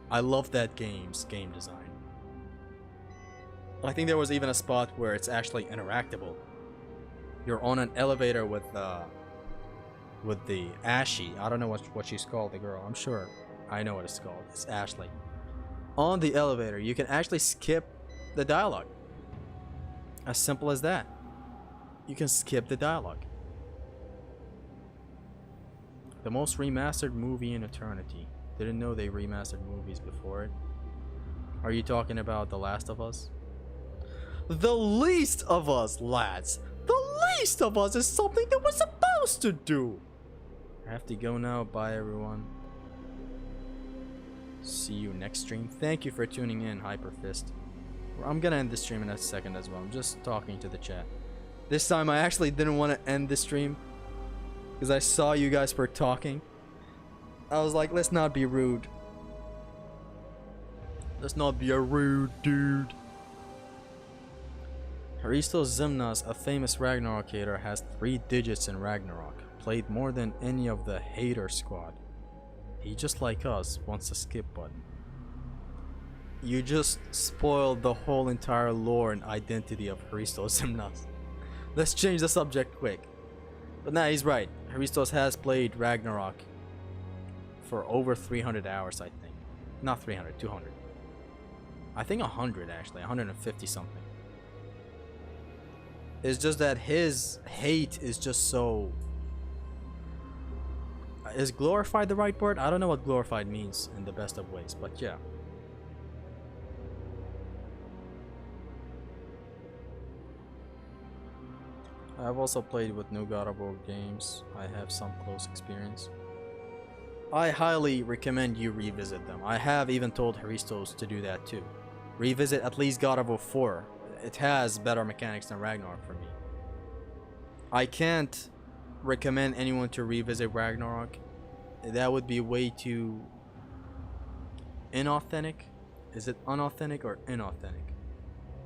I love that game's game design. I think there was even a spot where it's actually interactable. You're on an elevator with the Ashley. I don't know what she's called, the girl. I'm sure I know what it's called. It's Ashley. On the elevator, you can actually skip the dialogue. As simple as that. You can skip the dialogue. The most remastered movie in eternity. Didn't know they remastered movies before it. Are you talking about The Last of Us? The least of us, lads. The least of us is something that we're supposed to do. I have to go now. Bye, everyone. See you next stream. Thank you for tuning in, Hyperfist. I'm gonna end the stream in a second as well. I'm just talking to the chat. This time I actually didn't want to end the stream because I saw you guys were talking. I was like, let's not be rude. Let's not be a rude dude. Hristos Zimnas, a famous Ragnarok hater, has 3 digits in Ragnarok. Played more than any of the hater squad. He, just like us, wants a skip button. You just spoiled the whole entire lore and identity of Hristos Zimnas. Let's change the subject quick. But nah, he's right. Hristos has played Ragnarok for over 300 hours, I think. Not 300, 200. I think 100 actually, 150 something. It's just that his hate is just so... Is glorified the right word? I don't know what glorified means in the best of ways, but yeah. I've also played with new God of War games. I have some close experience. I highly recommend you revisit them. I have even told Hristos to do that too. Revisit at least God of War 4. It has better mechanics than Ragnarok for me. I can't recommend anyone to revisit Ragnarok. That would be way too inauthentic. Is it unauthentic or inauthentic?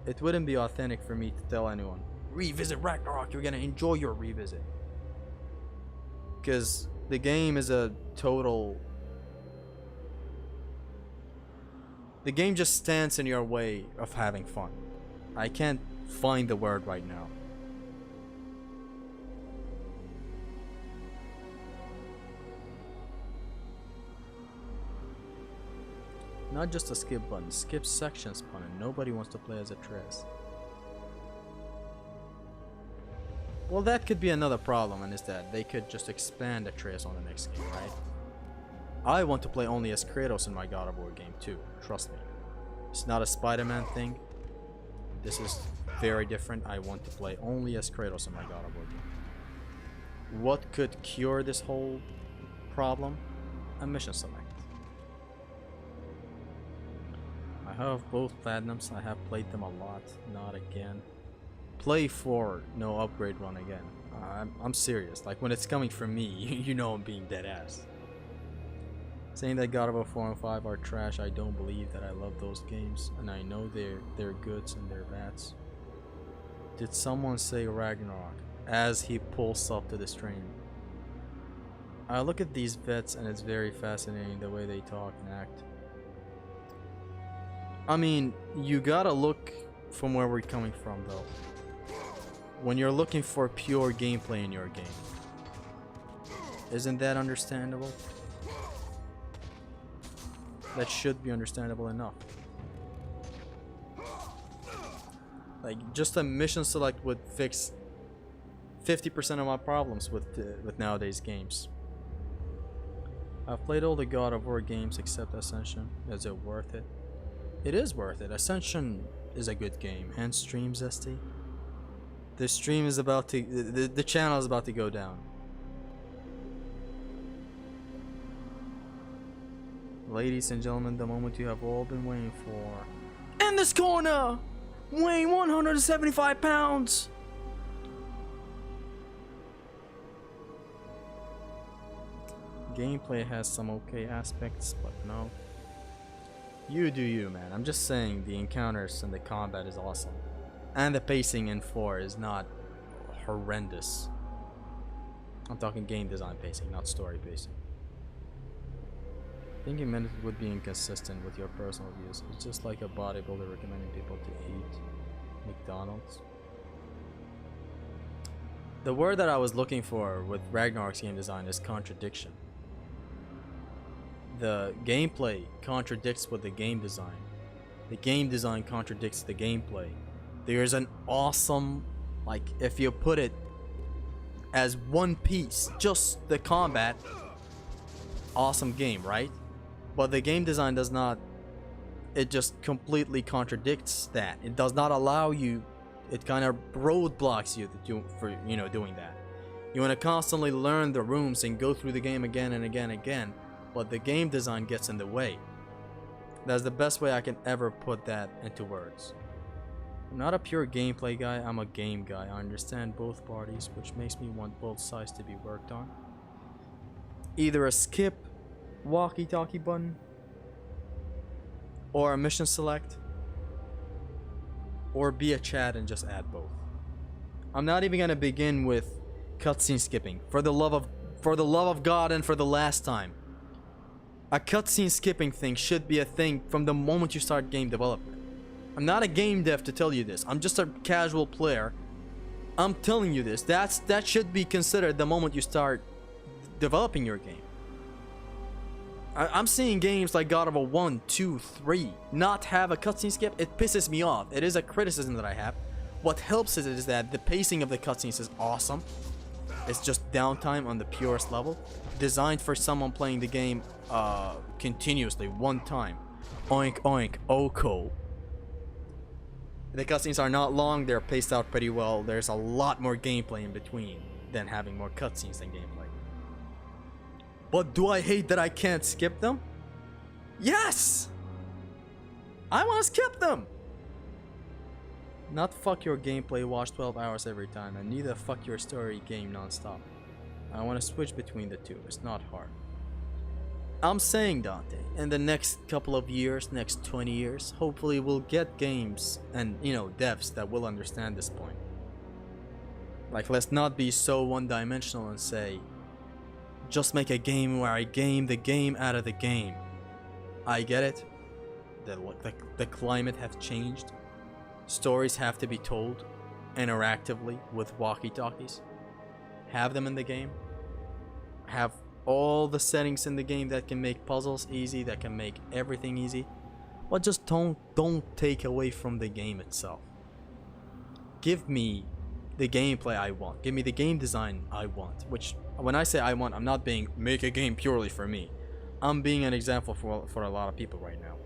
It wouldn't be authentic for me to tell anyone, revisit Ragnarok, you're gonna enjoy your revisit. Because the game is a total... The game just stands in your way of having fun. I can't find the word right now. Not just a skip button, skip sections button. Nobody wants to play as Atreus. Well, that could be another problem, and is that they could just expand Atreus on the next game, right? I want to play only as Kratos in my God of War game too, trust me. It's not a Spider-Man thing. This is very different. I want to play only as Kratos in my God of War game. What could cure this whole problem? A mission select. I have both platinums. I have played them a lot. Not again. Play 4, no upgrade run again. I'm serious. Like when it's coming from me, you know I'm being dead ass. Saying that God of War 4 and 5 are trash, I don't believe that. I love those games, and I know they're goods and they're bads. Did someone say Ragnarok as he pulls up to the stream? I look at these vets and it's very fascinating the way they talk and act. I mean, you gotta look from where we're coming from though. When you're looking for pure gameplay in your game. Isn't that understandable? That should be understandable enough. Like, just a mission select would fix 50% of my problems with nowadays games. I've played all the God of War games except Ascension. Is it worth it? It is worth it. Ascension is a good game. And stream Zesty. The stream is about to... The channel is about to go down. Ladies and gentlemen, the moment you have all been waiting for. In this corner! weighing 175 pounds. Gameplay has some okay aspects, but no. You do you, man. I'm just saying the encounters and the combat is awesome. And the pacing in 4 is not horrendous. I'm talking game design pacing, not story pacing. I think you meant it would be inconsistent with your personal views. It's just like a bodybuilder recommending people to eat McDonald's. The word that I was looking for with Ragnarok's game design is contradiction. The gameplay contradicts with the game design. The game design contradicts the gameplay. There's an awesome, like, if you put it as one piece, just the combat, awesome game, right? But the game design does not, it just completely contradicts that. It does not allow you, it kind of roadblocks you for doing that. You want to constantly learn the rooms and go through the game again and again and again, but the game design gets in the way. That's the best way I can ever put that into words. I'm not a pure gameplay guy, I'm a game guy. I understand both parties, which makes me want both sides to be worked on. Either a skip walkie-talkie button, or a mission select, or be a chat and just add both. I'm not even gonna begin with cutscene skipping. For the love of God and for the last time. A cutscene skipping thing should be a thing from the moment you start game development. I'm not a game dev to tell you this. I'm just a casual player. I'm telling you this. That should be considered the moment you start developing your game. I'm seeing games like God of War 1, 2, 3 not have a cutscene skip. It pisses me off. It is a criticism that I have. What helps is that the pacing of the cutscenes is awesome. It's just downtime on the purest level. Designed for someone playing the game continuously, one time. Oink oink, Oko. The cutscenes are not long, they're paced out pretty well. There's a lot more gameplay in between than having more cutscenes than gameplay. But do I hate that I can't skip them? Yes! I want to skip them! Not fuck your gameplay, watch 12 hours every time, and neither fuck your story game non-stop. I want to switch between the two, it's not hard. I'm saying, Dante, in the next couple of years, next 20 years, hopefully we'll get games and, devs that will understand this point. Like, let's not be so one-dimensional and say, just make a game where I game the game out of the game. I get it. The climate has changed. Stories have to be told interactively with walkie-talkies. Have them in the game. Have all the settings in the game that can make puzzles easy, that can make everything easy. But just don't take away from the game itself. Give me the gameplay I want. Give me the game design I want. Which, when I say I want, I'm not being make a game purely for me. I'm being an example for a lot of people right now.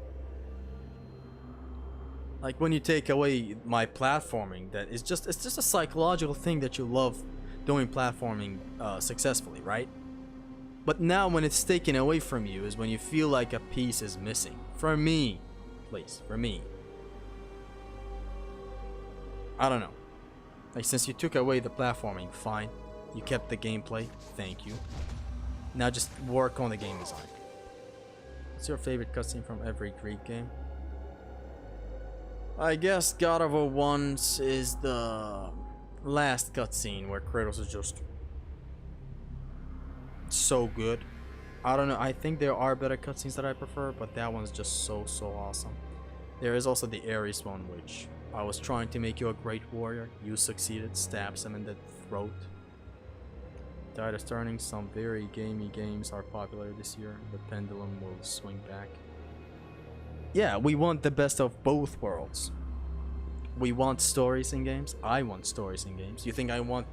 Like when you take away my platforming, it's just a psychological thing that you love doing platforming successfully, right? But now when it's taken away from you is when you feel like a piece is missing. For me, please, for me. I don't know. Like, since you took away the platforming, fine. You kept the gameplay, thank you. Now just work on the game design. What's your favorite cutscene from every Greek game? I guess God of War 1's is the last cutscene where Kratos is just so good. I don't know, I think there are better cutscenes that I prefer, but that one's just so awesome. There is also the Ares one, which I was trying to make you a great warrior. You succeeded, stabs him in the throat. Tide is turning. Some very gamey games are popular this year. The pendulum will swing back. Yeah, we want the best of both worlds. We want stories in games. I want stories in games. You think I want...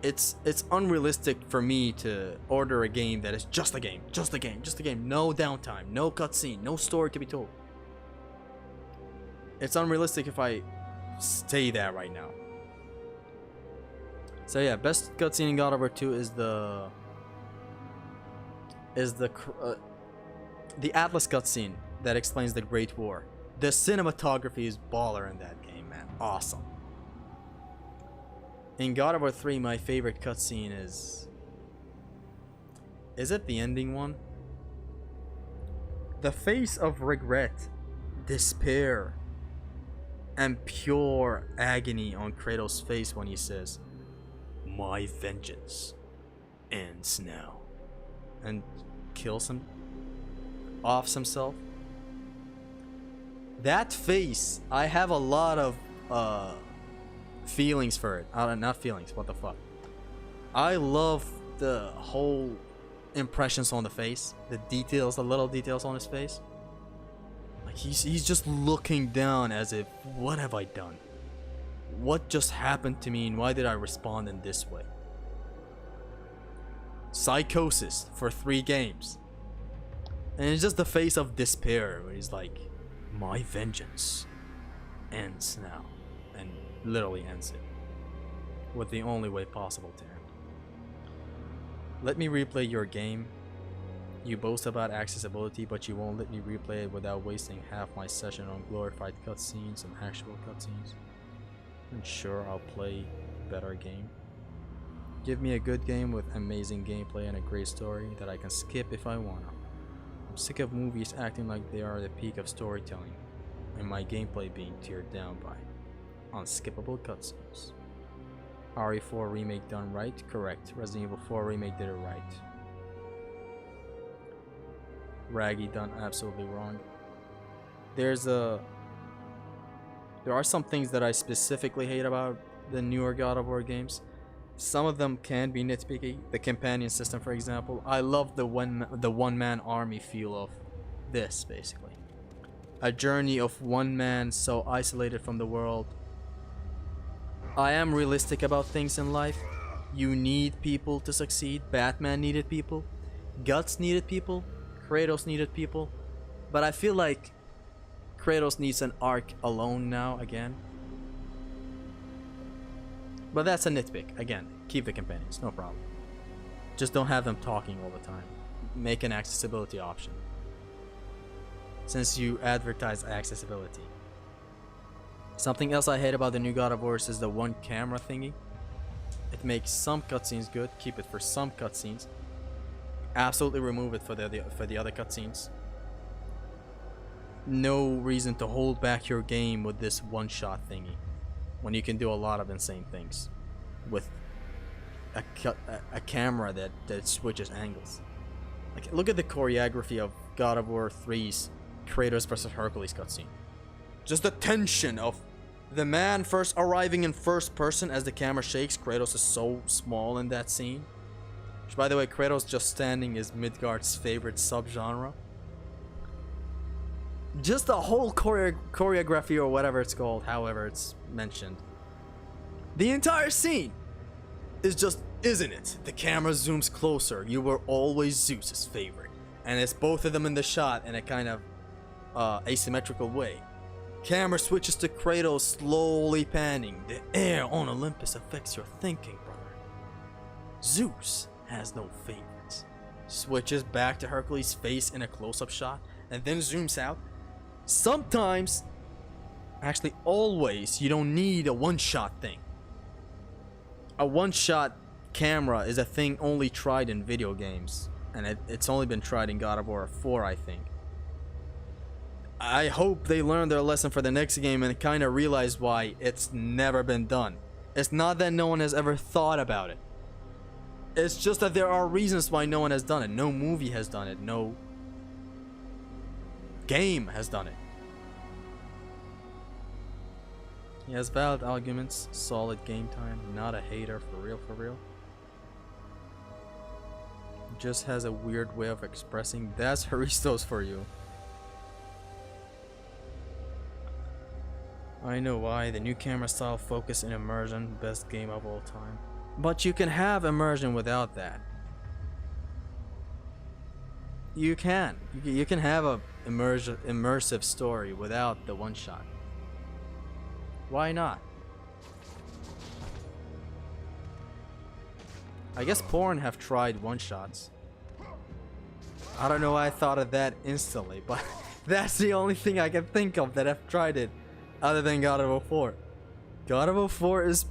It's unrealistic for me to order a game that is just a game. Just a game. Just a game. No downtime. No cutscene. No story to be told. It's unrealistic if I say that right now. So yeah, best cutscene in God of War 2 is the Atlas cutscene that explains the Great War. The cinematography is baller in that game, man. Awesome. In God of War 3, my favorite cutscene is... Is it the ending one? The face of regret, despair, and pure agony on Kratos' face when he says, "My vengeance ends now," and kills him, offs himself. That face, I have a lot of feelings for it. Not feelings, what the fuck. I love the whole impressions on the face, the details, the little details on his face. Like he's just looking down as if, what have I done? What just happened to me and why did I respond in this way? Psychosis for 3 games. And it's just the face of despair where he's like, "My vengeance ends now," and literally ends it with the only way possible to end. Let me replay your game. You boast about accessibility, but you won't let me replay it without wasting half my session on glorified cutscenes and actual cutscenes. And sure, I'll play a better game. Give me a good game with amazing gameplay and a great story that I can skip if I wanna. I'm sick of movies acting like they are the peak of storytelling, and my gameplay being teared down by unskippable cutscenes. RE4 remake done right? Correct. Resident Evil 4 remake did it right. Raggy done absolutely wrong. There are some things that I specifically hate about the newer God of War games. Some of them can be nitpicky. The companion system, for example. I love the one-man army feel of this, basically. A journey of one man so isolated from the world. I am realistic about things in life. You need people to succeed. Batman needed people. Guts needed people. Kratos needed people. But I feel like Kratos needs an arc alone now again. But that's a nitpick. Again, keep the companions, no problem. Just don't have them talking all the time. Make an accessibility option, since you advertise accessibility. Something else I hate about the new God of War is the one camera thingy. It makes some cutscenes good. Keep it for some cutscenes. Absolutely remove it for the other cutscenes. No reason to hold back your game with this one-shot thingy, when you can do a lot of insane things with a camera that switches angles. Like, look at the choreography of God of War 3's Kratos vs. Hercules cutscene. Just the tension of the man first arriving in first person as the camera shakes. Kratos is so small in that scene. Which, by the way, Kratos just standing is Midgard's favorite subgenre. Just the whole choreography, or whatever it's called, however it's mentioned. The entire scene is just, isn't it? The camera zooms closer. You were always Zeus's favorite. And it's both of them in the shot in a kind of asymmetrical way. Camera switches to Kratos slowly panning. The air on Olympus affects your thinking, brother. Zeus has no favorites. Switches back to Hercules' face in a close-up shot, and then zooms out. Sometimes, actually always, you don't need a one-shot thing. A one-shot camera is a thing only tried in video games, and it's only been tried in God of War 4, I think. I hope they learn their lesson for the next game and kind of realize why it's never been done. It's not that no one has ever thought about it. It's just that there are reasons why no one has done it. No movie has done it. No game has done it. He has valid arguments, solid game time, not a hater, for real, for real. Just has a weird way of expressing. That's Haristos for you. I know why. The new camera style, focus and immersion, best game of all time. But you can have immersion without that. You can. You can have a immersive story without the one shot. Why not? I guess porn have tried one shots. I don't know why I thought of that instantly, but That's the only thing I can think of that I've tried it, other than God of War 4. God of War 4 is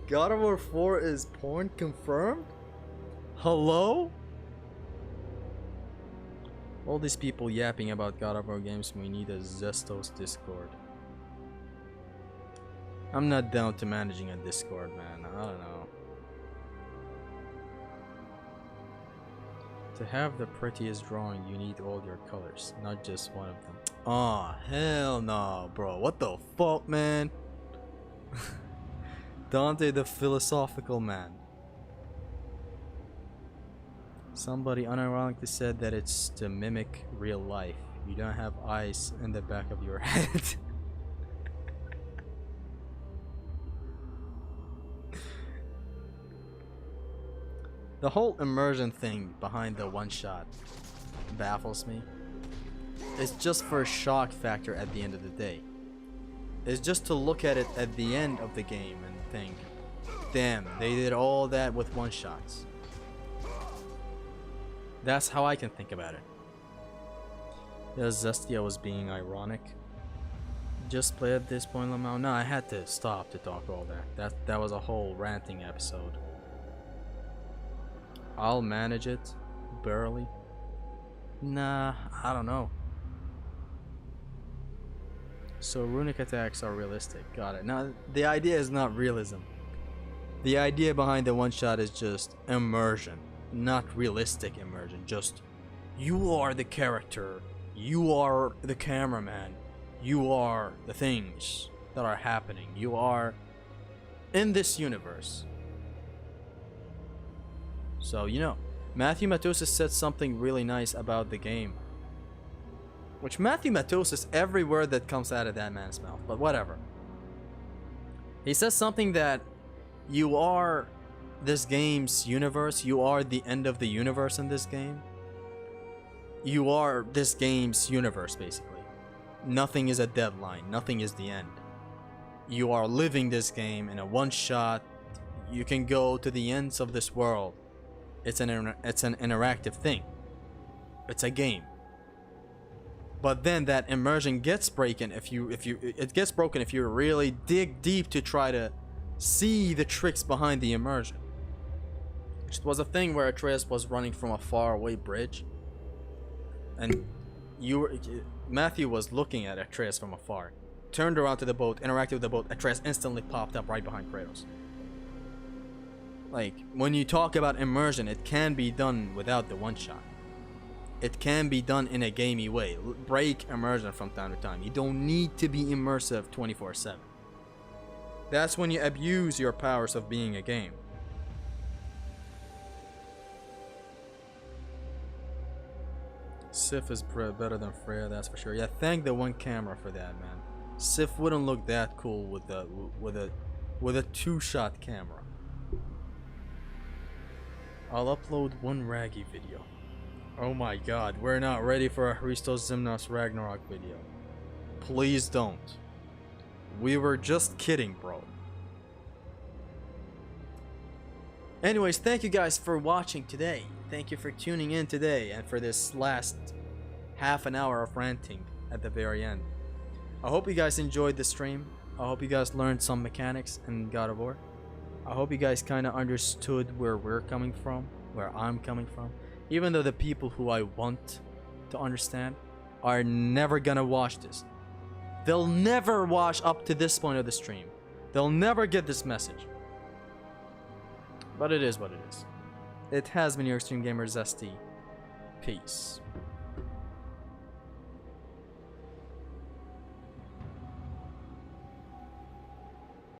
God of War 4 is porn confirmed? Hello? All these people yapping about God of War games, we need a Zestos Discord. I'm not down to managing a Discord, man. I don't know. To have the prettiest drawing, you need all your colors, not just one of them. Aw, hell no, bro. What the fuck, man? Dante the philosophical man. Somebody unironically said that it's to mimic real life. You don't have eyes in the back of your head. The whole immersion thing behind the one shot baffles me. It's just for a shock factor at the end of the day. It's just to look at it at the end of the game and think, damn, they did all that with one shots. That's how I can think about it. Yeah, Zestia was being ironic. Just play at this point, Lamau. No, I had to stop to talk all that. That was a whole ranting episode. I'll manage it, barely. Nah, I don't know. So runic attacks are realistic. Got it. Now, the idea is not realism. The idea behind the one shot is just immersion, not realistic immersion. Just you are the character, you are the cameraman, you are the things that are happening. You are in this universe. So, you know, Matthew Matosis said something really nice about the game. Which Matthew Matosis, every word that comes out of that man's mouth, but whatever. He says something that you are this game's universe, you are the end of the universe in this game. You are this game's universe, basically. Nothing is a deadline, nothing is the end. You are living this game in a one shot. You can go to the ends of this world. It's an interactive thing. It's a game. But then that immersion gets broken if you really dig deep to try to see the tricks behind the immersion. Which was a thing where Atreus was running from a faraway bridge, and Matthew was looking at Atreus from afar, turned around to the boat, interacted with the boat. Atreus instantly popped up right behind Kratos. Like, when you talk about immersion, it can be done without the one shot. It can be done in a gamey way. Break immersion from time to time. You don't need to be immersive 24/7. That's when you abuse your powers of being a game. Sif is better than Freya, that's for sure. Yeah, thank the one camera for that, man. Sif wouldn't look that cool with a two-shot camera. I'll upload one Raggy video. Oh my god, we're not ready for a Hristos Zimnos Ragnarok video. Please don't. We were just kidding, bro. Anyways, thank you guys for watching today. Thank you for tuning in today and for this last half an hour of ranting at the very end. I hope you guys enjoyed the stream. I hope you guys learned some mechanics in God of War. I hope you guys kind of understood where we're coming from, where I'm coming from. Even though the people who I want to understand are never gonna watch this. They'll never watch up to this point of the stream. They'll never get this message. But it is what it is. It has been your Extreme Gamer Zesty. Peace.